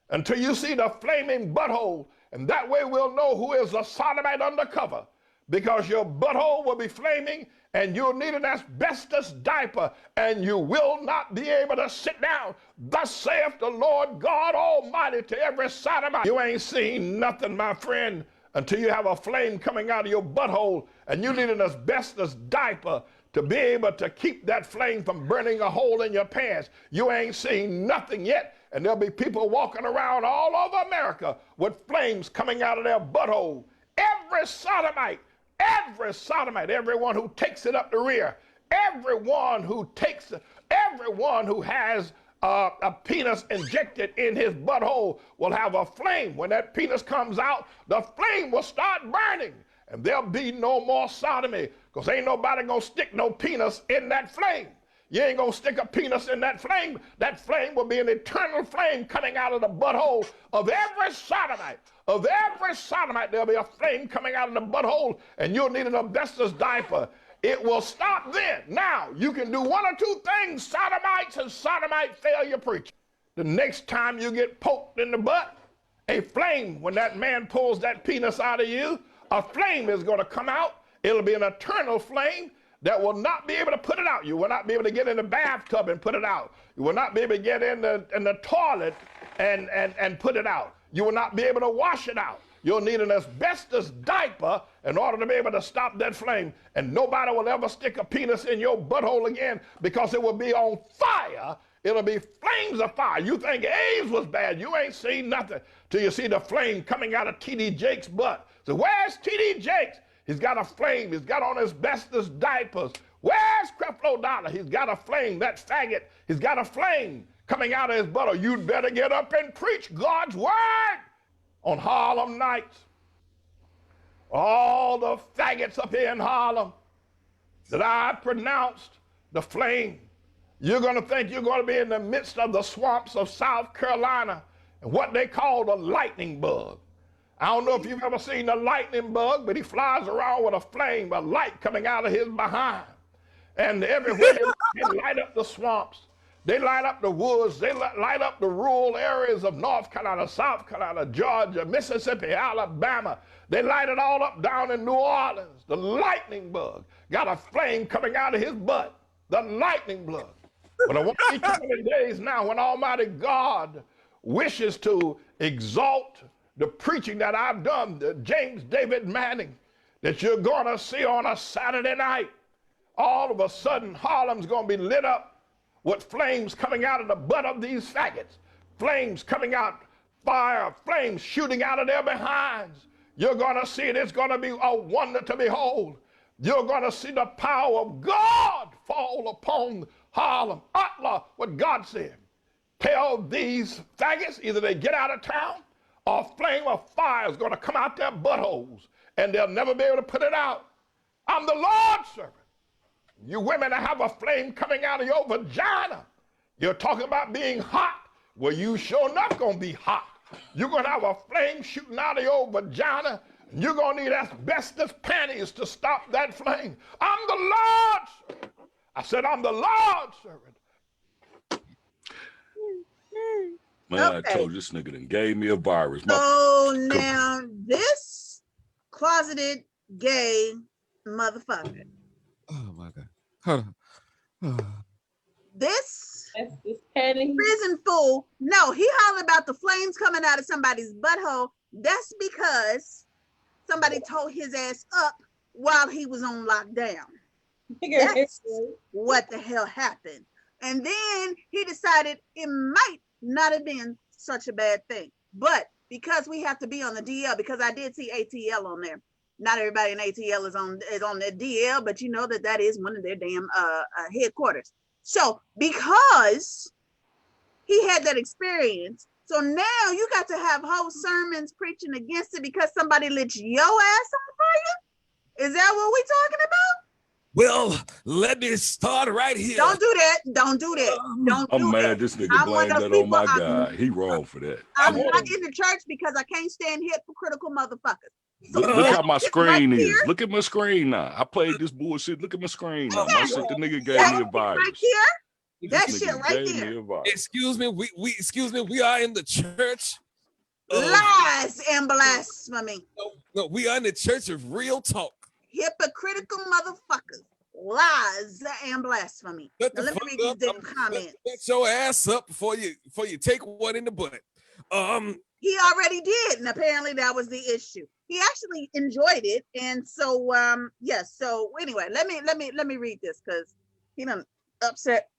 S7: until you see the flaming butthole. And that way we'll know who is a sodomite undercover, because your butthole will be flaming and you'll need an asbestos diaper, and you will not be able to sit down. Thus saith the Lord God Almighty to every sodomite. You ain't seen nothing, my friend, until you have a flame coming out of your butthole, and you need an asbestos diaper to be able to keep that flame from burning a hole in your pants. You ain't seen nothing yet. And there'll be people walking around all over America with flames coming out of their butthole. Every sodomite, everyone who takes it up the rear, everyone who has a penis injected in his butthole will have a flame. When that penis comes out, the flame will start burning, and there'll be no more sodomy, because ain't nobody gonna stick no penis in that flame. You ain't gonna stick a penis in that flame. That flame will be an eternal flame coming out of the butthole of every sodomite. Of every sodomite, there'll be a flame coming out of the butthole, and you'll need an asbestos diaper. It will stop then. Now, you can do one or two things, sodomites and sodomite failure preaching. The next time you get poked in the butt, a flame, when that man pulls that penis out of you, a flame is going to come out. It'll be an eternal flame that will not be able to put it out. You will not be able to get in the bathtub and put it out. You will not be able to get in the toilet and put it out. You will not be able to wash it out. You'll need an asbestos diaper in order to be able to stop that flame. And nobody will ever stick a penis in your butthole again, because it will be on fire It'll be flames of fire. You think AIDS was bad. You ain't seen nothing till you see the flame coming out of T.D. Jakes' butt. So where's T.D. Jakes? He's got a flame. He's got on asbestos diapers. Where's Creflo Dollar? He's got a flame. That faggot, he's got a flame coming out of his butt. You'd better get up and preach God's word on Harlem nights. All the faggots up here in Harlem that I pronounced the flame. You're going to think you're going to be in the midst of the swamps of South Carolina and what they call the lightning bug. I don't know if you've ever seen the lightning bug, but he flies around with a flame, a light coming out of his behind. And everywhere they light up the swamps. They light up the woods. They light up the rural areas of North Carolina, South Carolina, Georgia, Mississippi, Alabama. They light it all up down in New Orleans. The lightning bug got a flame coming out of his butt. The lightning bug. But I want these coming days now when Almighty God wishes to exalt the preaching that I've done, the James David Manning, that you're going to see on a Saturday night. All of a sudden, Harlem's going to be lit up with flames coming out of the butt of these faggots, flames coming out, fire, flames shooting out of their behinds. You're going to see it. It's going to be a wonder to behold. You're going to see the power of God fall upon Harlem. Allah, what God said. Tell these faggots, either they get out of town or a flame of fire is going to come out their buttholes and they'll never be able to put it out. I'm the Lord's servant. You women that have a flame coming out of your vagina, you're talking about being hot. Well, you sure enough going to be hot. You're going to have a flame shooting out of your vagina. And you're going to need asbestos panties to stop that flame. I'm the Lord's servant. I said, I'm the Lord's servant.
S3: Man,
S2: Okay.
S3: I told you this nigga done gave me a virus.
S2: So now this closeted gay motherfucker,
S1: Oh my God. Hold on.
S2: this
S4: That's just petty.
S2: prison fool, no, he hollering about the flames coming out of somebody's butthole. That's because somebody told his ass up while he was on lockdown. That's what the hell happened. And then he decided it might not have been such a bad thing. But because we have to be on the DL, because I did see ATL on there. Not everybody in ATL is on the DL, but you know that is one of their damn headquarters. So because he had that experience, so now you got to have whole sermons preaching against it because somebody lit your ass on fire? Is that what we talking about?
S1: Well, let me start right here.
S2: Don't do that. Don't do that. Don't do
S3: I'm
S2: that.
S3: mad this nigga
S2: I'm one
S3: blamed
S2: of
S3: that
S2: those
S3: on my
S2: people,
S3: guy. He wrong for that.
S2: I'm not in the church because I can't stand hypocritical motherfuckers. So
S3: Look how my
S2: this
S3: screen
S2: right
S3: is.
S2: here,
S3: Look at my screen now. I played this bullshit. Look at my screen now. My
S2: Exactly.
S3: sister nigga gave
S2: that
S3: me a
S2: right
S3: virus.
S2: here, that
S3: This
S2: shit
S3: nigga
S2: right
S3: gave
S2: there.
S3: me a virus.
S1: Excuse me. We are in the church.
S2: Lies and blasphemy.
S1: No, we are in the church of real talk.
S2: Hypocritical motherfuckers. Lies and blasphemy.
S1: Shut
S2: Now,
S1: the
S2: let me
S1: fuck
S2: read these
S1: up.
S2: damn comments.
S1: Shut your ass up before you take one in the butt.
S2: He already did, and apparently that was the issue. He actually enjoyed it, and so yes. So anyway, let me read this because he done upset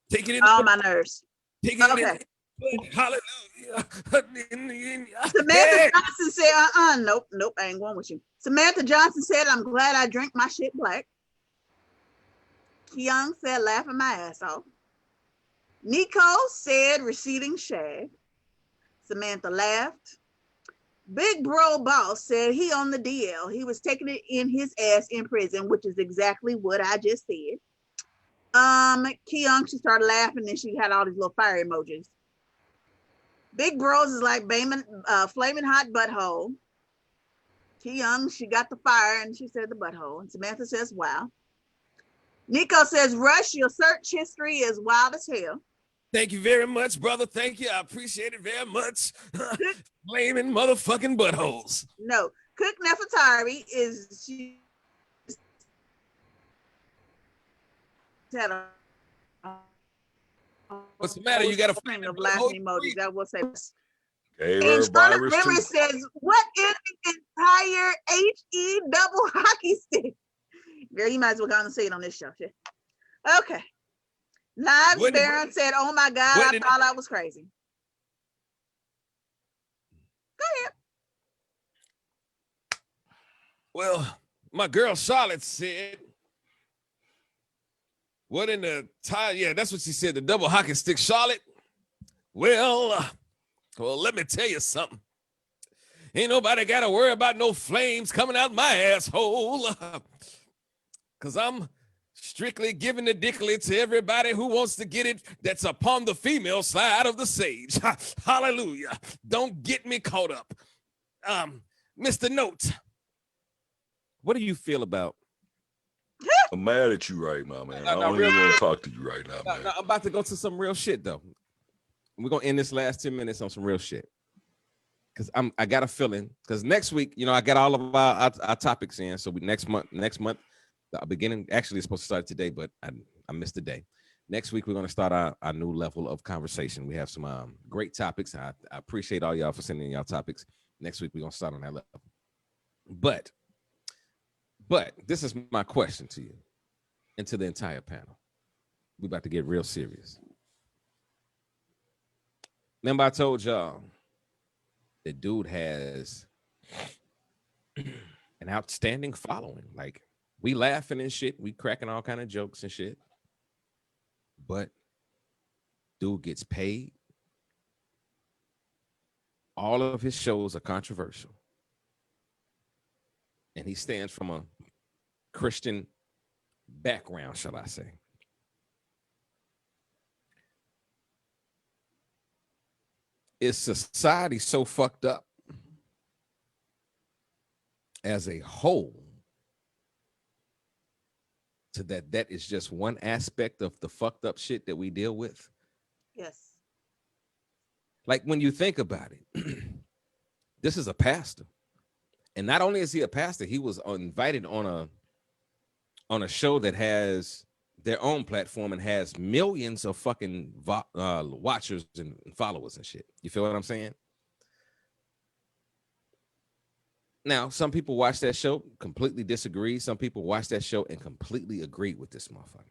S1: Take it in.
S2: all my nerves.
S1: Take it
S2: Okay.
S1: in. Hallelujah.
S2: Samantha Johnson said, nope, I ain't going with you. Samantha Johnson said, I'm glad I drink my shit black. Young said, laughing my ass off. Nico said, receding shag. Samantha laughed. Big Bro Boss said he on the DL. He was taking it in his ass in prison, which is exactly what I just said. Keon, she started laughing and she had all these little fire emojis. Big Bros is like flaming hot butthole. Keon, she got the fire and she said the butthole. And Samantha says, wow. Nico says, Rush, your search history is wild as hell.
S1: Thank you very much, brother. Thank you. I appreciate it very much. Flaming motherfucking buttholes.
S2: No, Cook Nefertari is she had a
S1: What's the matter? You got a
S2: string
S1: flaming
S2: of laughing
S1: butthole?
S2: emojis. I will say.
S3: Gave her
S2: And
S3: a
S2: Charlotte
S3: virus
S2: River
S3: too.
S2: says, what is the entire HE double hockey stick? Girl, you might as well go on and say it on this show. Shit. Okay. Knives
S1: What did-
S2: Baron said, "Oh my God,
S1: what
S2: I
S1: did-
S2: thought I was crazy." Go ahead.
S1: Well, my girl Charlotte said, what in the tie? Yeah, that's what she said. The double hockey stick, Charlotte. Well, let me tell you something. Ain't nobody got to worry about no flames coming out my asshole. Because I'm strictly giving the dickly to everybody who wants to get it that's upon the female side of the sage. Hallelujah. Don't get me caught up. Mr. Notes, what do you feel about?
S3: I'm mad at you right now, man.
S1: No,
S3: I don't
S1: real-
S3: even want to talk to you right now, man.
S1: No, I'm about to go to some real shit, though. We're going to end this last 10 minutes on some real shit. Because I got a feeling, because next week, I got all of our topics in. So next month, the beginning, actually it's supposed to start today, but I missed the day. Next week, we're going to start our new level of conversation. We have some great topics. I appreciate all y'all for sending y'all topics. Next week, we're going to start on that level. But this is my question to you and to the entire panel. We're about to get real serious. Remember I told y'all the dude has an outstanding following. Like, we laughing and shit. We cracking all kind of jokes and shit. But dude gets paid. All of his shows are controversial. And he stands from a Christian background, shall I say. Is society so fucked up as a whole to that is just one aspect of the fucked up shit that we deal with?
S2: Yes.
S1: Like, when you think about it, this is a pastor. And not only is he a pastor, he was invited on a show that has their own platform and has millions of fucking watchers and followers and shit. You feel what I'm saying? Now, some people watch that show, completely disagree. Some people watch that show and completely agree with this motherfucker.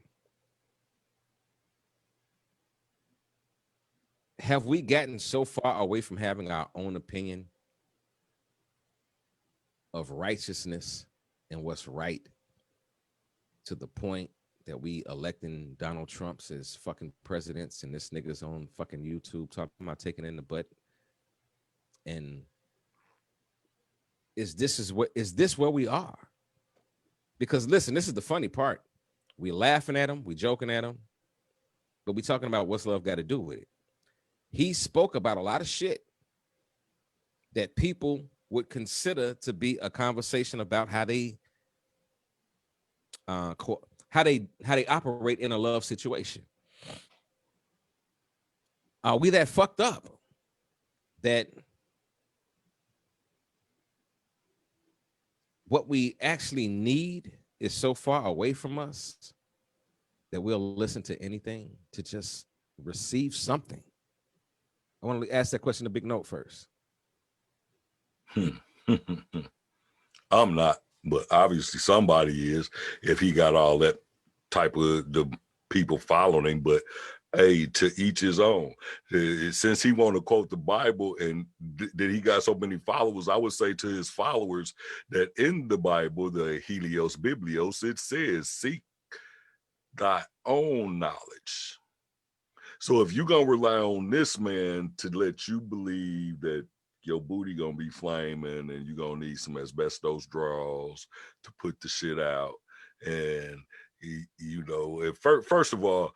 S1: Have we gotten so far away from having our own opinion of righteousness and what's right to the point that we electing Donald Trump as fucking presidents, and this nigga's on fucking YouTube talking about taking in the butt? And is this where we are? Because listen, this is the funny part. We laughing at him, we joking at him, but we talking about what's love got to do with it. He spoke about a lot of shit that people would consider to be a conversation about how they operate in a love situation. Are we that fucked up that what we actually need is so far away from us that we'll listen to anything to just receive something? I want to ask that question to Big Note first.
S3: I'm not, but obviously somebody is, if he got all that type of the people following him. But hey, to each his own. Since he want to quote the Bible and that he got so many followers, I would say to his followers that in the Bible, the Helios Biblios, it says, seek thy own knowledge. So if you're going to rely on this man to let you believe that your booty going to be flaming and you're going to need some asbestos draws to put the shit out. And, first of all,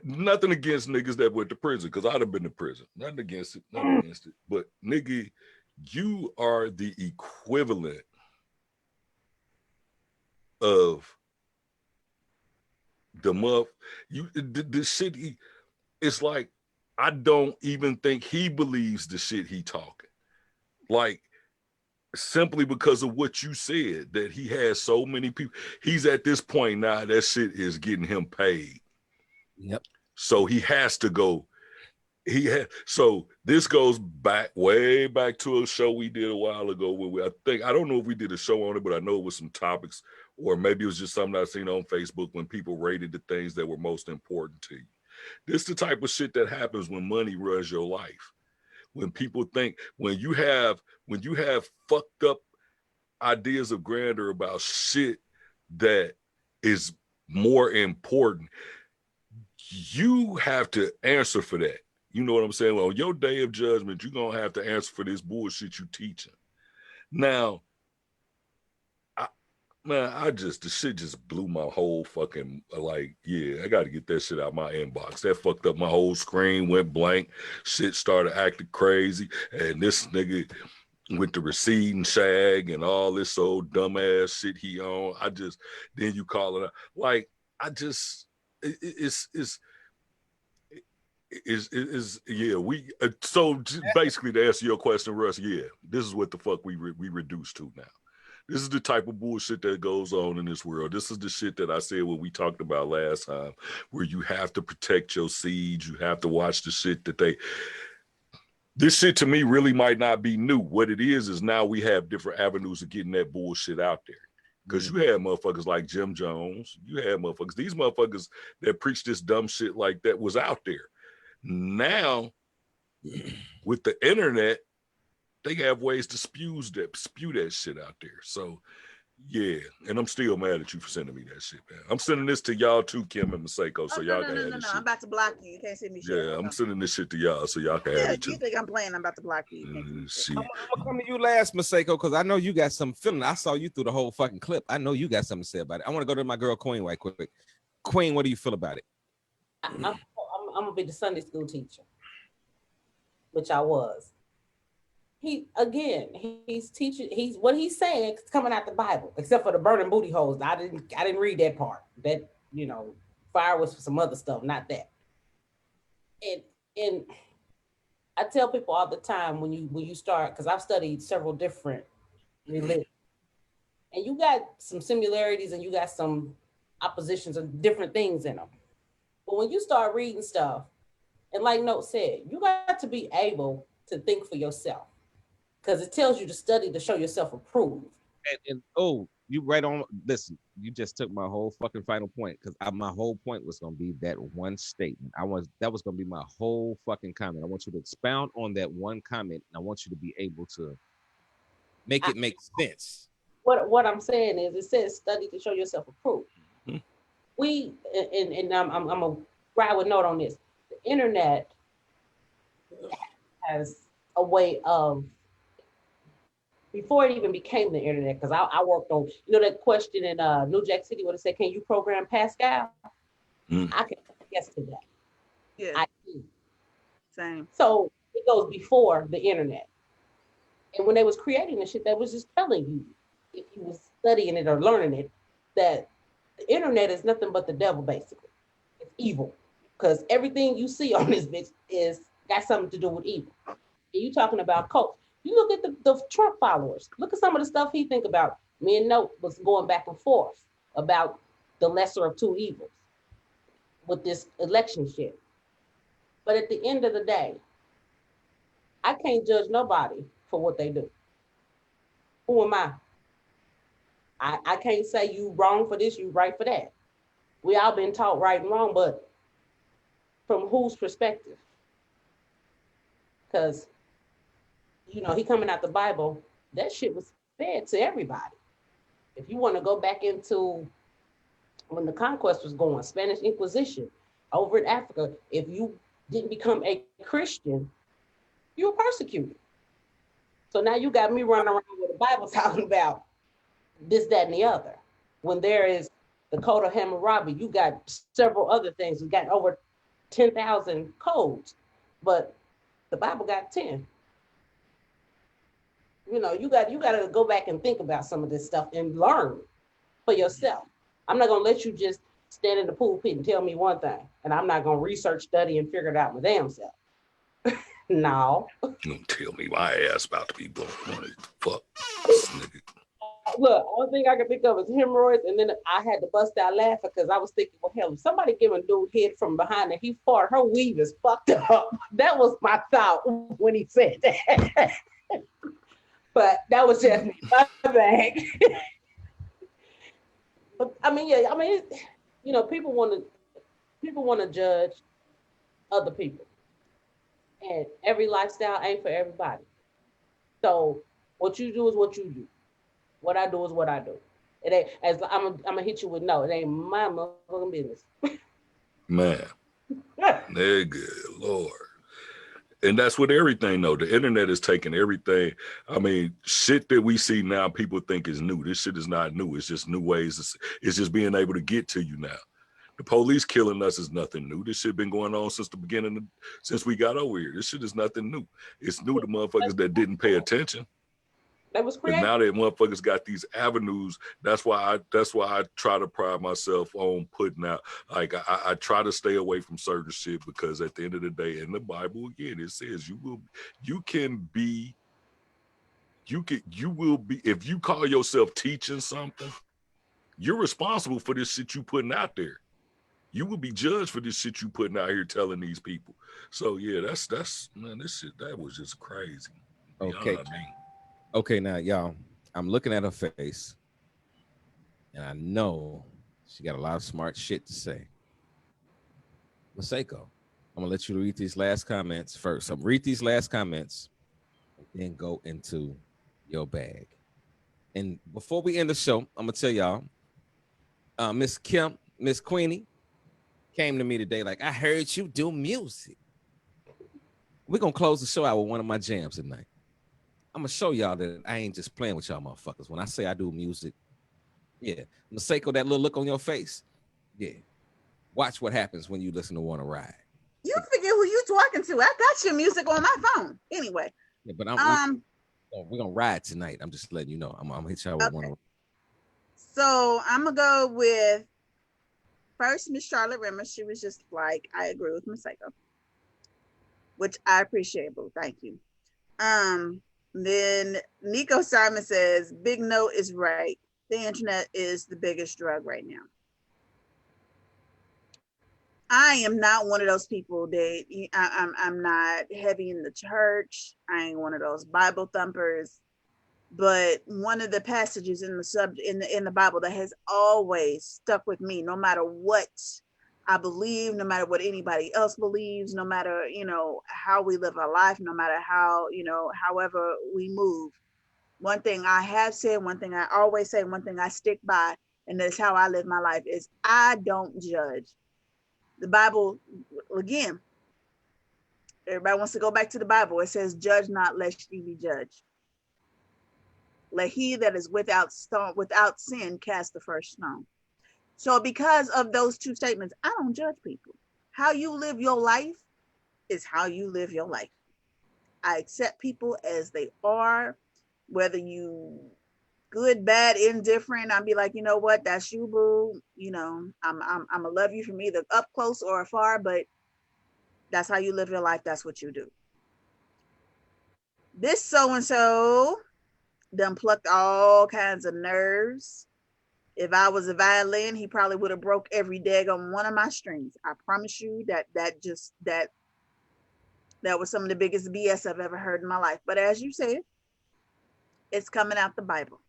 S3: nothing against niggas that went to prison, because I'd have been to prison. Nothing against it. But nigga, you are the equivalent of the shit. It's like, I don't even think he believes the shit he talking. Like, simply because of what you said, that he has so many people. He's at this point now, that shit is getting him paid.
S1: Yep.
S3: So he has to go. So this goes way back to a show we did a while ago where I don't know if we did a show on it, but I know it was some topics or maybe it was just something I seen on Facebook when people rated the things that were most important to you. This is the type of shit that happens when money runs your life. When people think, when you have fucked up ideas of grandeur about shit that is more important, you have to answer for that. You know what I'm saying? Well, on your day of judgment, you're gonna have to answer for this bullshit you teaching. Now, the shit just blew my whole fucking, like, yeah, I got to get that shit out my inbox. That fucked up my whole screen, went blank. Shit started acting crazy. And this nigga with the receding shag and all this old dumbass shit he on. Then you call it out. Like, so basically to answer your question, Russ, yeah, this is what the fuck we reduced to now. This is the type of bullshit that goes on in this world. This is the shit that I said when we talked about last time, where you have to protect your seeds. You have to watch the shit this shit to me really might not be new. What it is now we have different avenues of getting that bullshit out there. Because you had motherfuckers like Jim Jones. You had motherfuckers. These motherfuckers that preach this dumb shit like that was out there. Now, with the internet, they have ways to spew that shit out there. So, yeah. And I'm still mad at you for sending me that shit, man. I'm sending this to y'all too, Kim and Maseko, so y'all can have this shit.
S2: I'm about to block you. You can't send me shit.
S3: Yeah, I'm sending this shit to y'all so y'all can have it too.
S2: You think I'm playing? I'm about to block you.
S3: Shit.
S1: I'm gonna come to you last, Maseko, because I know you got some feeling. I saw you through the whole fucking clip. I know you got something to say about it. I want to go to my girl Queen right quick. Queen, what do you feel about it?
S4: I'm gonna be the Sunday school teacher, which I was. He's teaching. What he's saying is coming out the Bible, except for the burning booty holes. I didn't read that part. That, fire was for some other stuff, not that. And I tell people all the time when you start, because I've studied several different religions, and you got some similarities and you got some oppositions of different things in them. But when you start reading stuff, and like Note said, you got to be able to think for yourself. Because it tells you to study to show yourself approved.
S1: And you right on. Listen, you just took my whole fucking final point, because my whole point was going to be that one statement. That was going to be my whole fucking comment. I want you to expound on that one comment, and I want you to be able to make it make sense.
S4: What I'm saying is, it says study to show yourself approved.
S3: Mm-hmm.
S4: I'm gonna ride with Note on this. The internet has a way of, before it even became the internet, because I worked on, that question in New Jack City where they said, can you program Pascal? I can guess to that.
S2: Yeah.
S4: I do.
S2: Same.
S4: So it goes before the internet. And when they was creating the shit, that was just telling you, if you was studying it or learning it, that the internet is nothing but the devil, basically. It's evil. Because everything you see on this bitch got something to do with evil. And you talking about cults. You look at the Trump followers. Look at some of the stuff he think about. Me and Note was going back and forth about the lesser of two evils with this election shit. But at the end of the day, I can't judge nobody for what they do. Who am I? I can't say you wrong for this, you right for that. We all been taught right and wrong, but from whose perspective? Because he coming out the Bible, that shit was fed to everybody. If you want to go back into when the conquest was going, Spanish Inquisition over in Africa, if you didn't become a Christian, you were persecuted. So now you got me running around with the Bible talking about this, that, and the other. When there is the Code of Hammurabi, you got several other things. You got over 10,000 codes, but the Bible got 10. You got to go back and think about some of this stuff and learn for yourself. I'm not going to let you just stand in the pulpit and tell me one thing, and I'm not going to research, study, and figure it out my damn self. No.
S3: Don't tell me my ass about to be blown. Fuck this nigga.
S4: Look, only thing I can think of is hemorrhoids, and then I had to bust out laughing because I was thinking, well, hell, if somebody giving dude head from behind and he farted, her weave is fucked up. That was my thought when he said that. But that was just me. My bag. But I mean, yeah, I mean, people want to judge other people, and every lifestyle ain't for everybody. So what you do is what you do. What I do is what I do. It ain't as I'm gonna hit you with no. It ain't my motherfucking business.
S3: Man, they're good, Lord. And that's with everything, though. The internet is taking everything. I mean, shit that we see now, people think is new. This shit is not new. It's just new ways. It's just being able to get to you now. The police killing us is nothing new. This shit been going on since the beginning, since we got over here. This shit is nothing new. It's new to motherfuckers that didn't pay attention.
S4: That was
S3: But
S4: created.
S3: now that motherfuckers got these avenues, that's why I try to pride myself on putting out. Like I try to stay away from certain shit, because at the end of the day, in the Bible again, it says you will be if you call yourself teaching something, you're responsible for this shit you putting out there. You will be judged for this shit you putting out here telling these people. So yeah, that's man, this shit that was just crazy.
S1: Okay.
S3: Beyond me.
S1: Okay, now y'all, I'm looking at her face, and I know she got a lot of smart shit to say. Maseko, I'm gonna let you read these last comments first. So read these last comments, and then go into your bag. And before we end the show, I'm gonna tell y'all, Miss Queenie came to me today like, I heard you do music. We're gonna close the show out with one of my jams tonight. I'm gonna show y'all that I ain't just playing with y'all motherfuckers. When I say I do music, yeah. Maseko, that little look on your face, yeah. Watch what happens when you listen to Wanna Ride.
S2: You forget who you talking to. I got your music on my phone. Anyway.
S1: Yeah, but we're gonna ride tonight. I'm just letting you know. I'm gonna hit y'all with one.
S2: So I'm gonna go with first Miss Charlotte Rimmer. She was just like, I agree with Maseko, which I appreciate, boo. Thank you. Then Nico Simon says, Big Note is right. The internet is the biggest drug right now. I am not one of those people that I'm not heavy in the church. I ain't one of those Bible thumpers. But one of the passages in the Bible that has always stuck with me, no matter what I believe, no matter what anybody else believes, no matter, how we live our life, no matter how, however we move. One thing I have said, one thing I always say, one thing I stick by, and that's how I live my life, is I don't judge. The Bible, again, everybody wants to go back to the Bible. It says, judge not lest ye be judged. Let he that is without sin cast the first stone. So because of those two statements, I don't judge people. How you live your life is how you live your life. I accept people as they are, whether you good, bad, indifferent. I'll be like, you know what, that's you, boo. I'm gonna love you from either up close or afar, but that's how you live your life. That's what you do. This so-and-so done plucked all kinds of nerves. If I was a violin, he probably would have broke every daggone one of my strings. I promise you that was some of the biggest BS I've ever heard in my life. But as you said, it's coming out the Bible.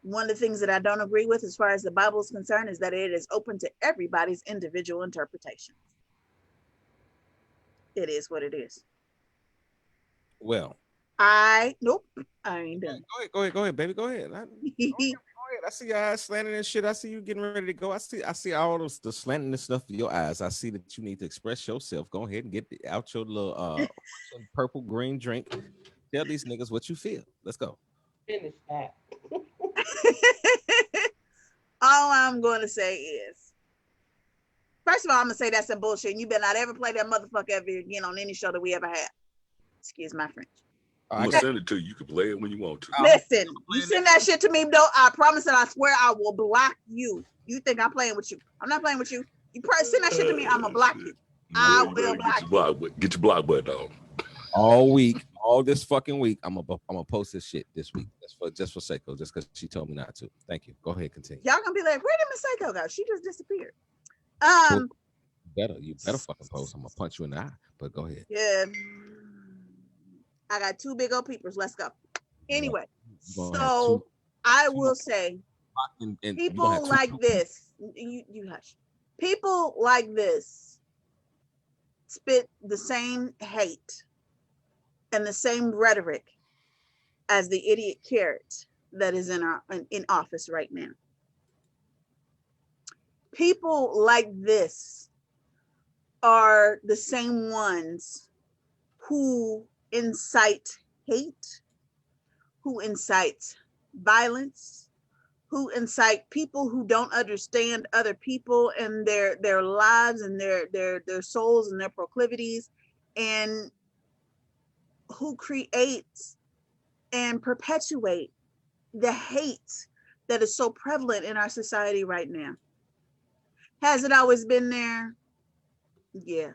S2: One of the things that I don't agree with as far as the Bible is concerned is that it is open to everybody's individual interpretations. It is what it is.
S1: Well,
S2: I ain't done.
S1: Go ahead, baby. Go ahead. I see your eyes slanting and shit. I see you getting ready to go. I see all the slanting and stuff in your eyes. I see that you need to express yourself. Go ahead and get out your little purple green drink. Tell these niggas what you feel. Let's go.
S4: Finish that.
S2: All I'm going to say is, first of all, I'm going to say that's some bullshit. And you better not ever play that motherfucker ever again on any show that we ever had. Excuse my French.
S3: I'm going to send it to you. You can play it when you want to.
S2: Listen, you send that shit to me, though. I promise and I swear I will block you. You think I'm playing with you. I'm not playing with you. You send that shit to me, I'm going to block you. I will block you.
S3: Get your block button on.
S1: All week, all this fucking week, I'm gonna post this shit this week. Just for Seiko, just because she told me not to. Thank you. Go ahead, continue.
S2: Y'all gonna be like, where did Miss Seiko go? She just disappeared.
S1: You better fucking post. I'm gonna punch you in the eye. But go ahead.
S2: Yeah. I got two big old peepers. Let's go. Anyway, so I will say
S1: And you're gonna
S2: People
S1: have two
S2: like
S1: people.
S2: this, you hush. People like this spit the same hate and the same rhetoric as the idiot carrot that is in office right now. People like this are the same ones who incite hate, who incite violence, who incite people who don't understand other people and their lives and their souls and their proclivities, and who creates and perpetuate the hate that is so prevalent in our society right now. Has it always been there? Yeah.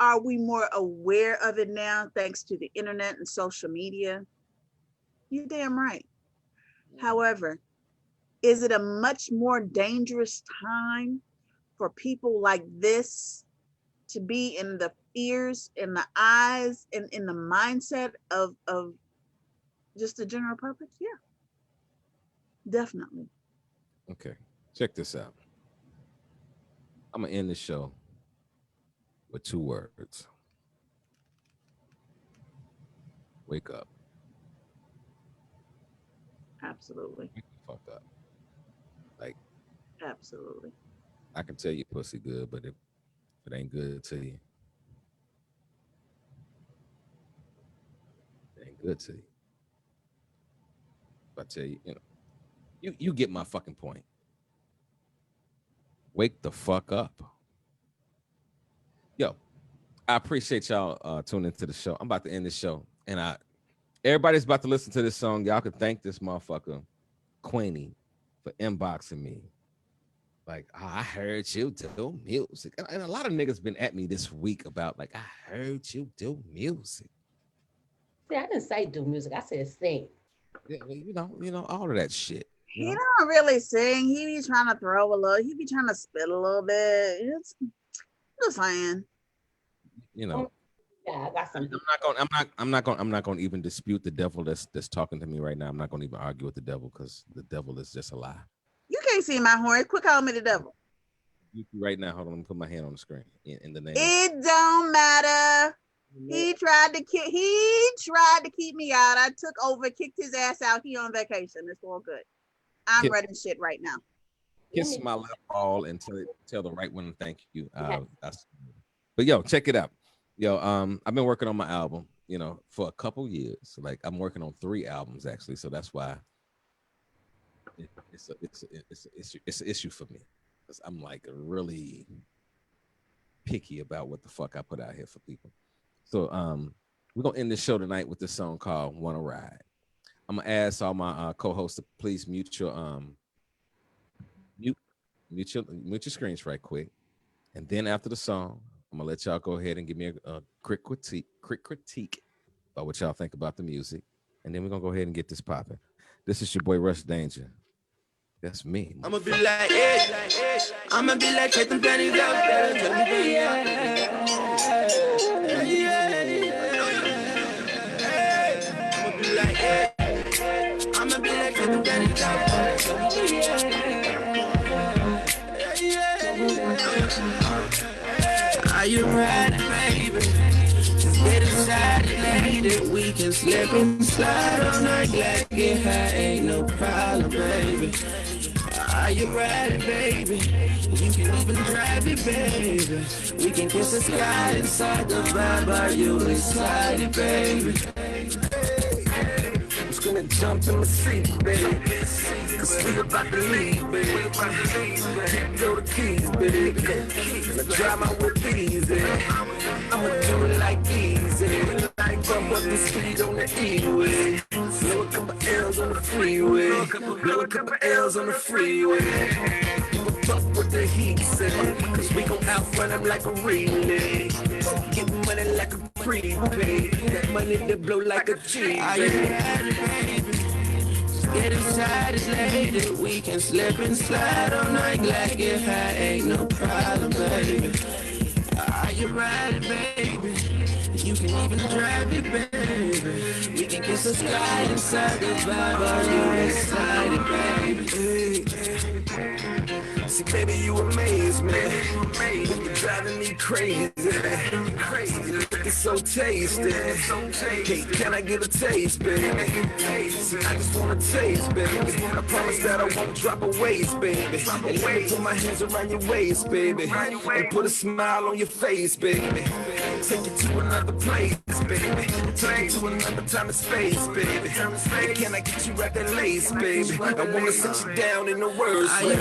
S2: Are we more aware of it now thanks to the internet and social media? You're damn right. However, is it a much more dangerous time for people like this to be in the ears, in the eyes, and in the mindset of just the general public? Yeah, definitely.
S1: Okay, check this out. I'm gonna end the show with 2 words. Wake up.
S2: Absolutely.
S1: Wake the fuck up. Like,
S2: Absolutely.
S1: I can tell you pussy good, but if it ain't good to you, it ain't good to you. If I tell you, you get my fucking point. Wake the fuck up. Yo, I appreciate y'all tuning into the show. I'm about to end the show, and everybody's about to listen to this song. Y'all can thank this motherfucker, Queenie, for inboxing me. Like, oh, I heard you do music. And a lot of niggas been at me this week about, like, I heard you do music.
S4: See, I didn't say do music. I said sing.
S1: Yeah, you know, all of that shit.
S2: He don't really sing. He be trying to throw a little. He be trying to spit a little bit. It's just saying.
S1: You know.
S4: Yeah, I got something.
S1: I'm not gonna even dispute the devil that's talking to me right now. I'm not gonna even argue with the devil because the devil is just a lie.
S2: You can't see my horn. Quit calling me the devil.
S1: Right now, hold on. Let me put my hand on the screen in the name.
S2: It don't matter. He tried to keep me out. I took over, kicked his ass out. He on vacation. It's all good. I'm running shit right now.
S1: Kiss my left ball and tell the right one thank you. But yo, check it out. Yo, I've been working on my album, for a couple years. Like I'm working on 3 albums actually, so that's why it's an issue for me. Because I'm like really picky about what the fuck I put out here for people. So we're gonna end this show tonight with this song called "Wanna Ride." I'm gonna ask all my co-hosts to please mute your screens right quick, and then after the song, I'm gonna let y'all go ahead and give me a quick critique about what y'all think about the music, and then we're gonna go ahead and get this popping. This is your boy Rush Danger. That's me.
S9: I'ma be like it. I'ma be like taking pennies out there. I'ma be like it. I'ma be like taking pennies out there. Are you ready, baby? Just get inside and later. We can slip and slide all night like it high. Ain't no problem, baby. Are you ready, baby? You can even drive it, baby. We can kiss the sky inside the vibe. Are you excited, baby? I'm just gonna jump in my seat, baby. Cause we about to leave, baby. Throw the keys, baby. And I drive my whip easy. I'ma do it like easy. Bump up the speed on the E-way. Blow a couple L's on the freeway. Blow a couple L's on the freeway. Give a fuck what the heat say. Cause we gon' outrun them like a relay. Get money like a prepaid. That money that blow like a G. Are you ready, baby? Get inside it's lady. We can slip and slide all night like it high. Ain't no problem, baby. you riding, baby? You can even drive it, baby. We can kiss the sky inside the vibe. Are you excited, baby? Hey. See, baby, you amaze me. You're driving me crazy. It's so tasty. Hey, can I get a taste, baby? See, I just wanna taste, baby. I promise that I won't drop a waist, baby. And let me put my hands around your waist, baby. And put a smile on your face, baby. Take you to another place, baby. Take you to another time and space, baby. And can I get you right that lace, baby? I wanna sit you down in the worst way.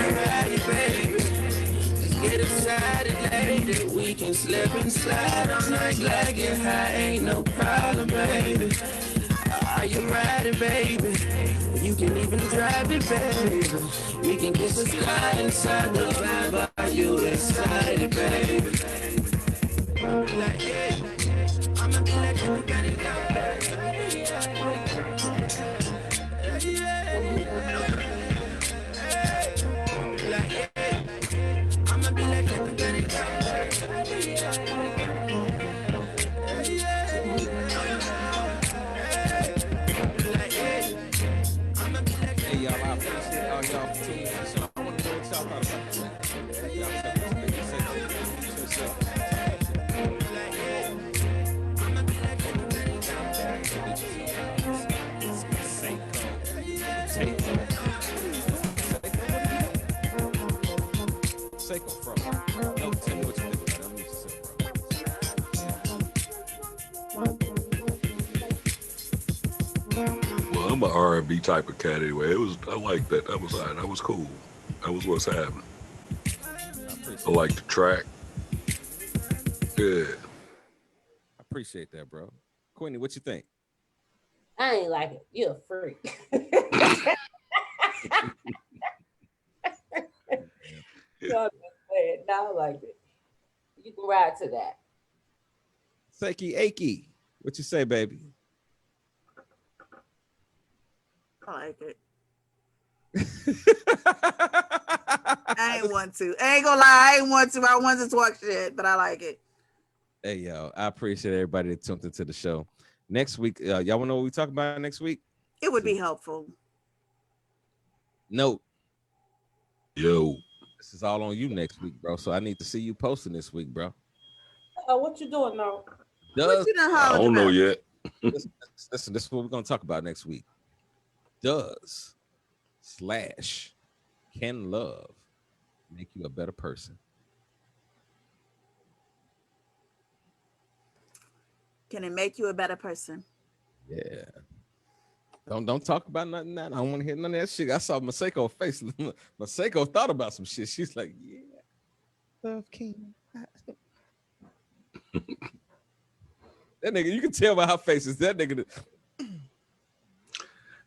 S9: Baby. Let's get excited, lady. We can slip and slide all night, like it high, ain't no problem, baby. Are you riding, baby? You can even drive it, baby. We can kiss the sky inside the vibe. Are you excited, baby? Like, yeah, I'ma be like, you got it
S1: Hey y'all, I appreciate all y'all for tuning in. So I want to know what y'all thought about it. Y'all Seiko from. No, tell me what you think about it. I'm used to Seiko.
S3: Well, I'm an R&B type of cat anyway. I like that. That was all right. That was cool. That was what's happening. I like the track. Yeah.
S1: I appreciate that, bro. Queenie, what you think?
S4: I ain't like it. You're a freak. No, I like it. You can ride to that.
S1: Seiki Aki, what you say, baby?
S2: I like it. I ain't want to. I ain't gonna lie. I ain't want to. I wanted to talk shit, but I like it.
S1: Hey, yo, I appreciate everybody that tuned into the show. Next week, y'all want to know what we talk about next week?
S2: It would be helpful.
S1: Note.
S3: Yo.
S1: This is all on you next week, bro. So I need to see you posting this week, bro.
S4: What you doing now?
S2: What you done
S3: I don't know yet.
S1: Listen, this is what we're gonna talk about next week. Does / can love make you a better person?
S2: Can it make you a better person?
S1: Yeah. Don't talk about nothing that. I don't want to hear none of that shit. I saw Maseko face. Maseko thought about some shit. She's like, yeah, love can. That nigga, you can tell by her faces. That nigga.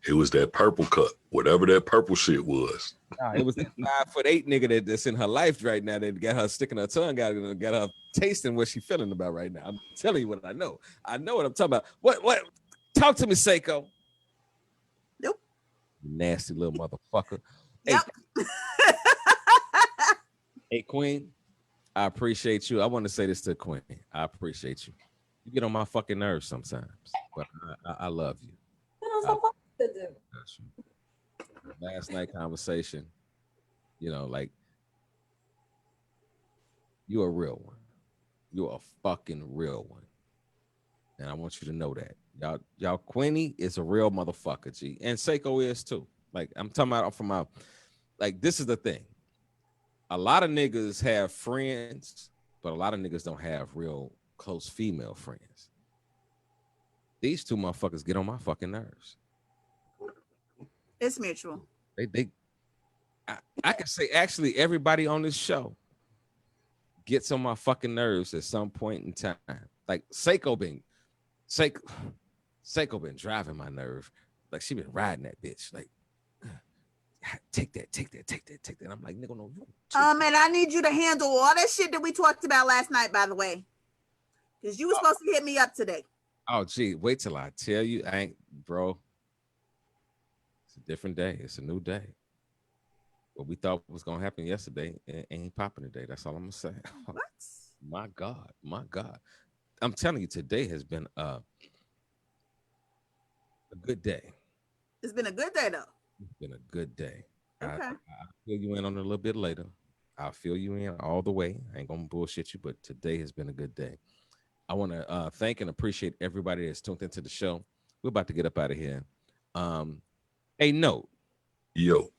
S3: It was that purple cup, whatever that purple shit was.
S1: Nah, it was that 5'8" nigga that's in her life right now that got her sticking her tongue out and got her tasting what she feeling about right now. I'm telling you what I know. I know what I'm talking about. What? Talk to me, Seiko.
S2: Nope.
S1: You nasty little motherfucker.
S2: Yep.
S1: Hey, Queen, I appreciate you. I want to say this to Queen. I appreciate you. You get on my fucking nerves sometimes, but I love you. Last night conversation, you know, like, you're a real one. You're a fucking real one. And I want you to know that. Y'all Queenie is a real motherfucker, G. And Seiko is too. Like, I'm talking about from my, like, this is the thing. A lot of niggas have friends, but a lot of niggas don't have real close female friends. These two motherfuckers get on my fucking nerves.
S2: It's mutual.
S1: I can say actually everybody on this show gets on my fucking nerves at some point in time. Like Seiko been driving my nerve. Like she been riding that bitch. Like take that. I'm like, nigga, no.
S2: And I need you to handle all that shit that we talked about last night, by the way. Because you were supposed to hit me up today.
S1: Oh, gee, wait till I tell you. I ain't, bro. It's a different day. It's a new day. What we thought was gonna happen yesterday ain't popping today. That's all I'm gonna say.
S2: What?
S1: My God, my God. I'm telling you, today has been a good day.
S2: It's been a good day though.
S1: It's been a good day.
S2: Okay.
S1: I'll fill you in on it a little bit later. I'll fill you in all the way. I ain't gonna bullshit you, but today has been a good day. I want to thank and appreciate everybody that's tuned into the show. We're about to get up out of here. Hey, note.
S3: Yo.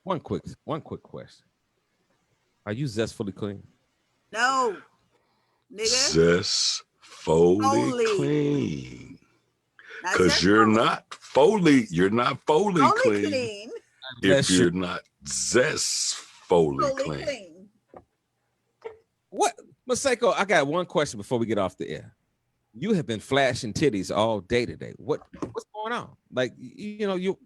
S1: One quick question. Are you zestfully clean?
S2: No, nigga.
S3: Zestfully clean. Because you're not fully clean if you're not zestfully clean.
S1: What? Maseko, I got one question before we get off the air. You have been flashing titties all day today. What's going on? Like, you know, you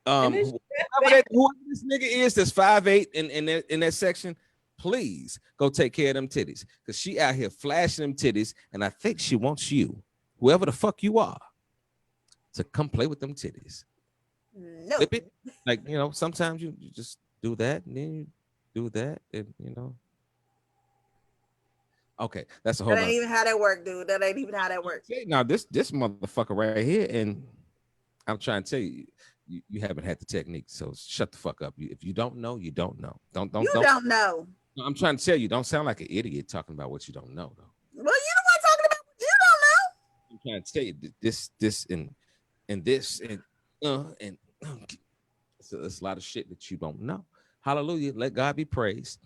S1: whoever this nigga is that's 5'8" in that section, please go take care of them titties. Because she out here flashing them titties, and I think she wants you, whoever the fuck you are, to come play with them titties.
S2: No.
S1: Flip it. Like, you know, sometimes you just do that, and then you do that, and you know. Okay, that's a whole.
S2: That ain't even how that work, dude. That ain't even how that works.
S1: Now this motherfucker right here, and I'm trying to tell you, you haven't had the technique, so shut the fuck up. If you don't know, you don't know. Don't
S2: don't know.
S1: No, I'm trying to tell you, don't sound like an idiot talking about what you don't know, though.
S2: Well, you the one talking about what you don't know.
S1: I'm trying to tell you this and this and so it's a lot of shit that you don't know. Hallelujah. Let God be praised.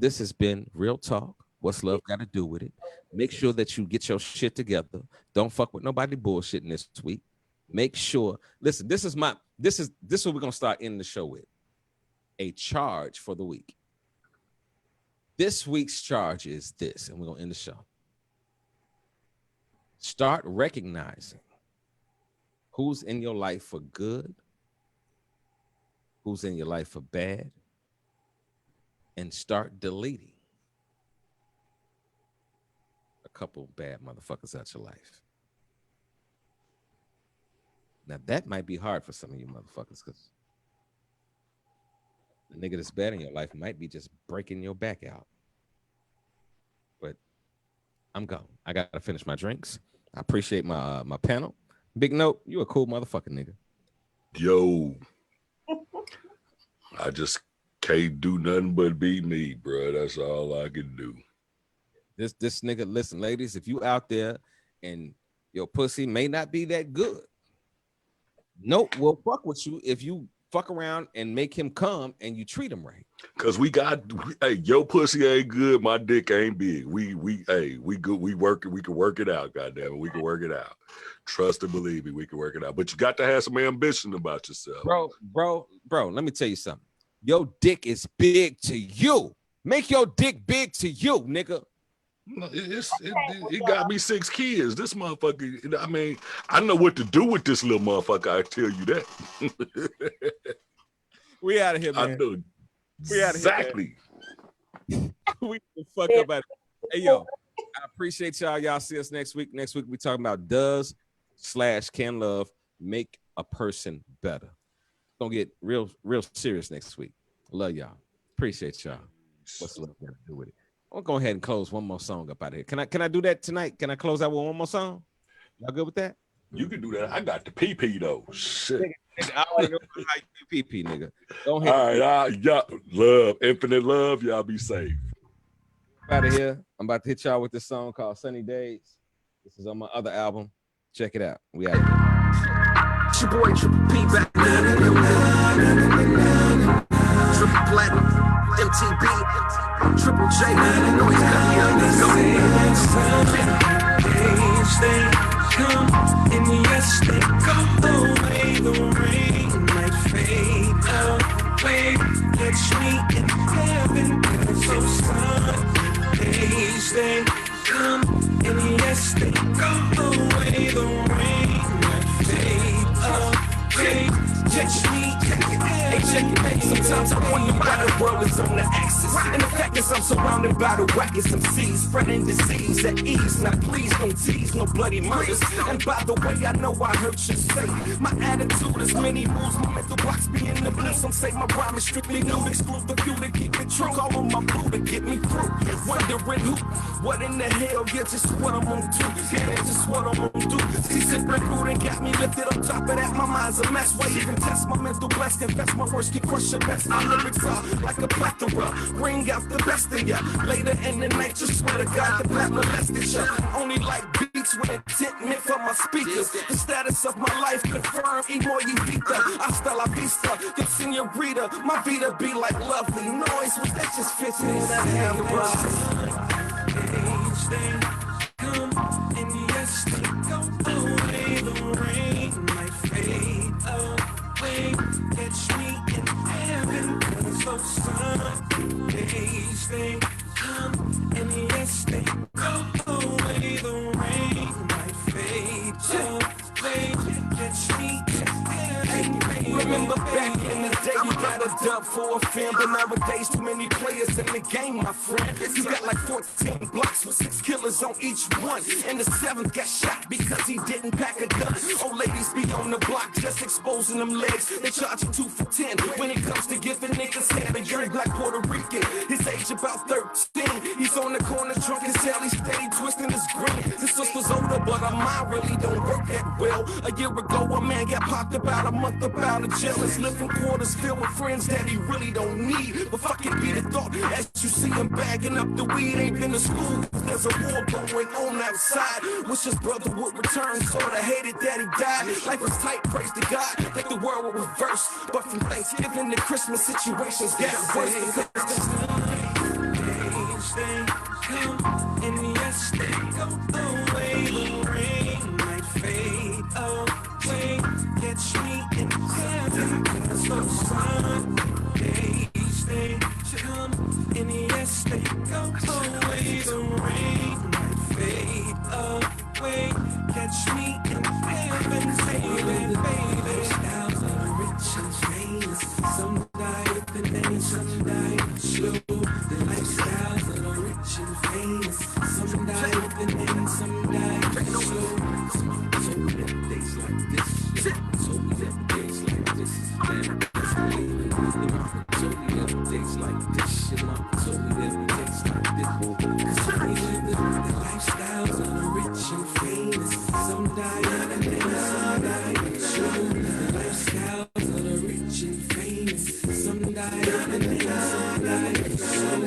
S1: This has been Real Talk. What's love got to do with it? Make sure that you get your shit together. Don't fuck with nobody bullshitting this week. Make sure. Listen, this is what we're gonna start ending the show with. A charge for the week. This week's charge is this, and we're gonna end the show. Start recognizing who's in your life for good, who's in your life for bad, and start deleting a couple bad motherfuckers out your life. Now that might be hard for some of you motherfuckers, because the nigga that's bad in your life might be just breaking your back out. But I'm gone. I gotta finish my drinks. I appreciate my panel. Big Note, you a cool motherfucking nigga.
S3: Yo, I just can't do nothing but be me, bro. That's all I can do.
S1: This nigga, listen, ladies, if you out there and your pussy may not be that good, nope, we'll fuck with you if you fuck around and make him come and you treat him right.
S3: Cause hey, your pussy ain't good, my dick ain't big. We good, we can work it out, goddamn it. We can work it out. Trust and believe me, we can work it out. But you got to have some ambition about yourself.
S1: Bro, let me tell you something. Your dick is big to you. Make your dick big to you, nigga.
S3: No, it got me 6 kids. This motherfucker, I mean, I know what to do with this little motherfucker, I tell you that.
S1: We out of here, man.
S3: I know
S1: we out of
S3: exactly.
S1: Here, we can fuck up at it. Hey, yo, I appreciate y'all. Y'all see us next week. Next week, we talking about can love make a person better? Gonna get real serious next week. Love y'all. Appreciate y'all. What's love got to do with it? I'll go ahead and close one more song up out of here. Can I do that tonight? Can I close out with one more song? Y'all good with that?
S3: You can do that. I got the PP though. Shit.
S1: Nigga, I already know how you do PP, nigga. Go ahead.
S3: All right, y'all love, infinite love. Y'all be safe.
S1: Out of here. I'm about to hit y'all with this song called Sunny Days. This is on my other album. Check it out. We out here.
S9: It's your boy Triple P back. Triple Platinum, MTB, Triple J. You know he's got they come and yes, they go away. The rain might fade away. Catch me in heaven, so sun days they come and yes, they go away. The rain might fade away. Catch me, check it, Sometimes I wonder why the world is on the axis. And the fact is I'm surrounded by the wackest MCs, spreading disease at ease. Now please don't tease, no bloody murders. And by the way, I know I hurt your say. My attitude is many moves, my mental blocks be in the blue. Some say my rhyme is strictly new, exclude the few to keep it true. Call on my blue to get me through. Wondering who, what in the hell, yeah, just what I'm gonna do. Yeah, just what I'm gonna do. See, sipping food and got me lifted up top of that. My mind's a mess. Why even test my mental blast? Confess my worst, can crush your best. My lyrics are like a plethora. Bring out the best in ya. Later in the night, just swear to God, the black molested ya. Only like beats with intent meant for my speakers. The status of my life confirmed, y more you vita. Hasta la vista, your senorita. My Vita be like lovely noise. Was that just fitting in that hammer? Come and yes, they go away. The rain might fade away. Catch me in heaven, 'cause those Sundays they come and yes, they go away. The rain might fade away. Catch me in heaven. Remember back in the day, you got a dub for a fan, but nowadays too many players in the game, my friend. You got like 14 blocks with 6 killers on each one, and the 7th got shot because he didn't pack a gun. Old ladies be on the block just exposing them legs. They charge you 2 for 10 when it comes to giving niggas head. A young black Puerto Rican, his age about 13. He's on the corner drunk as hell, he's steady twisting his green. His sister's older, but her mind really don't work that well. A year ago, a man got popped about a month about a jealous living quarters filled with friends that he really don't need. But fuck it, be the thought as you see him bagging up the weed. Ain't been to school, there's a war going on outside. Wish his brother would return, sorta hated that he died. Life was tight, praise to God, that the world would reverse. But from Thanksgiving to Christmas, situations get worse. They come and yes, they go away. The rain might fade away. Catch me in heaven, 'cause those Sundays they come and yes, they go away. The rain might fade away. Catch me in heaven, baby, baby. Styles are rich and famous. Some die with the name, some die slow. The lifestyles that are rich and famous. Some die with the name, some die slow. So we have days like this. So we have days like this. So we have days like this. So we have days like this. Cause we live the lifestyles that are rich and famous. Some die with the name, some die slow. The lifestyles that are rich and famous. Some die with the name, some die slow.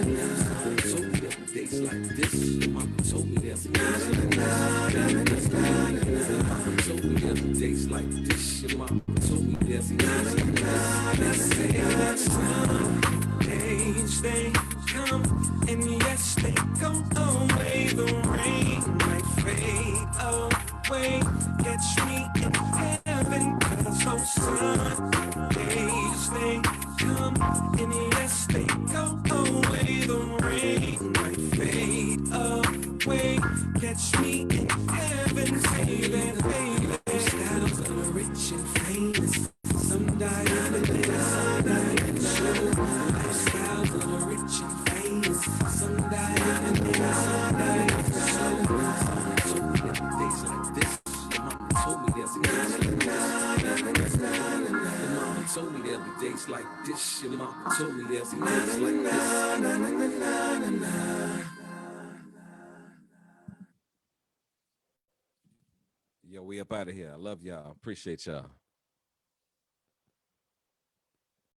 S9: So we have days like this. Mama told me there's days like this. So we have days like this. Your mama told me there's days like this. Days they come and yes they go away. The rain might fade away. Catch me in heaven, 'cause those Sundays they come and yes they go away. The rain might fade away. Catch me in heaven, baby, baby. Styles are rich and famous. Some die in the day, some die in the show. Lifestyles are rich and famous. Some die in the day, some die in the show. So we have days like this. Your mama told me there's days like this. Your mama told me there'll be days like this. Your mama told me there's days like this.
S1: Yo, we up out of here. I love y'all. Appreciate y'all.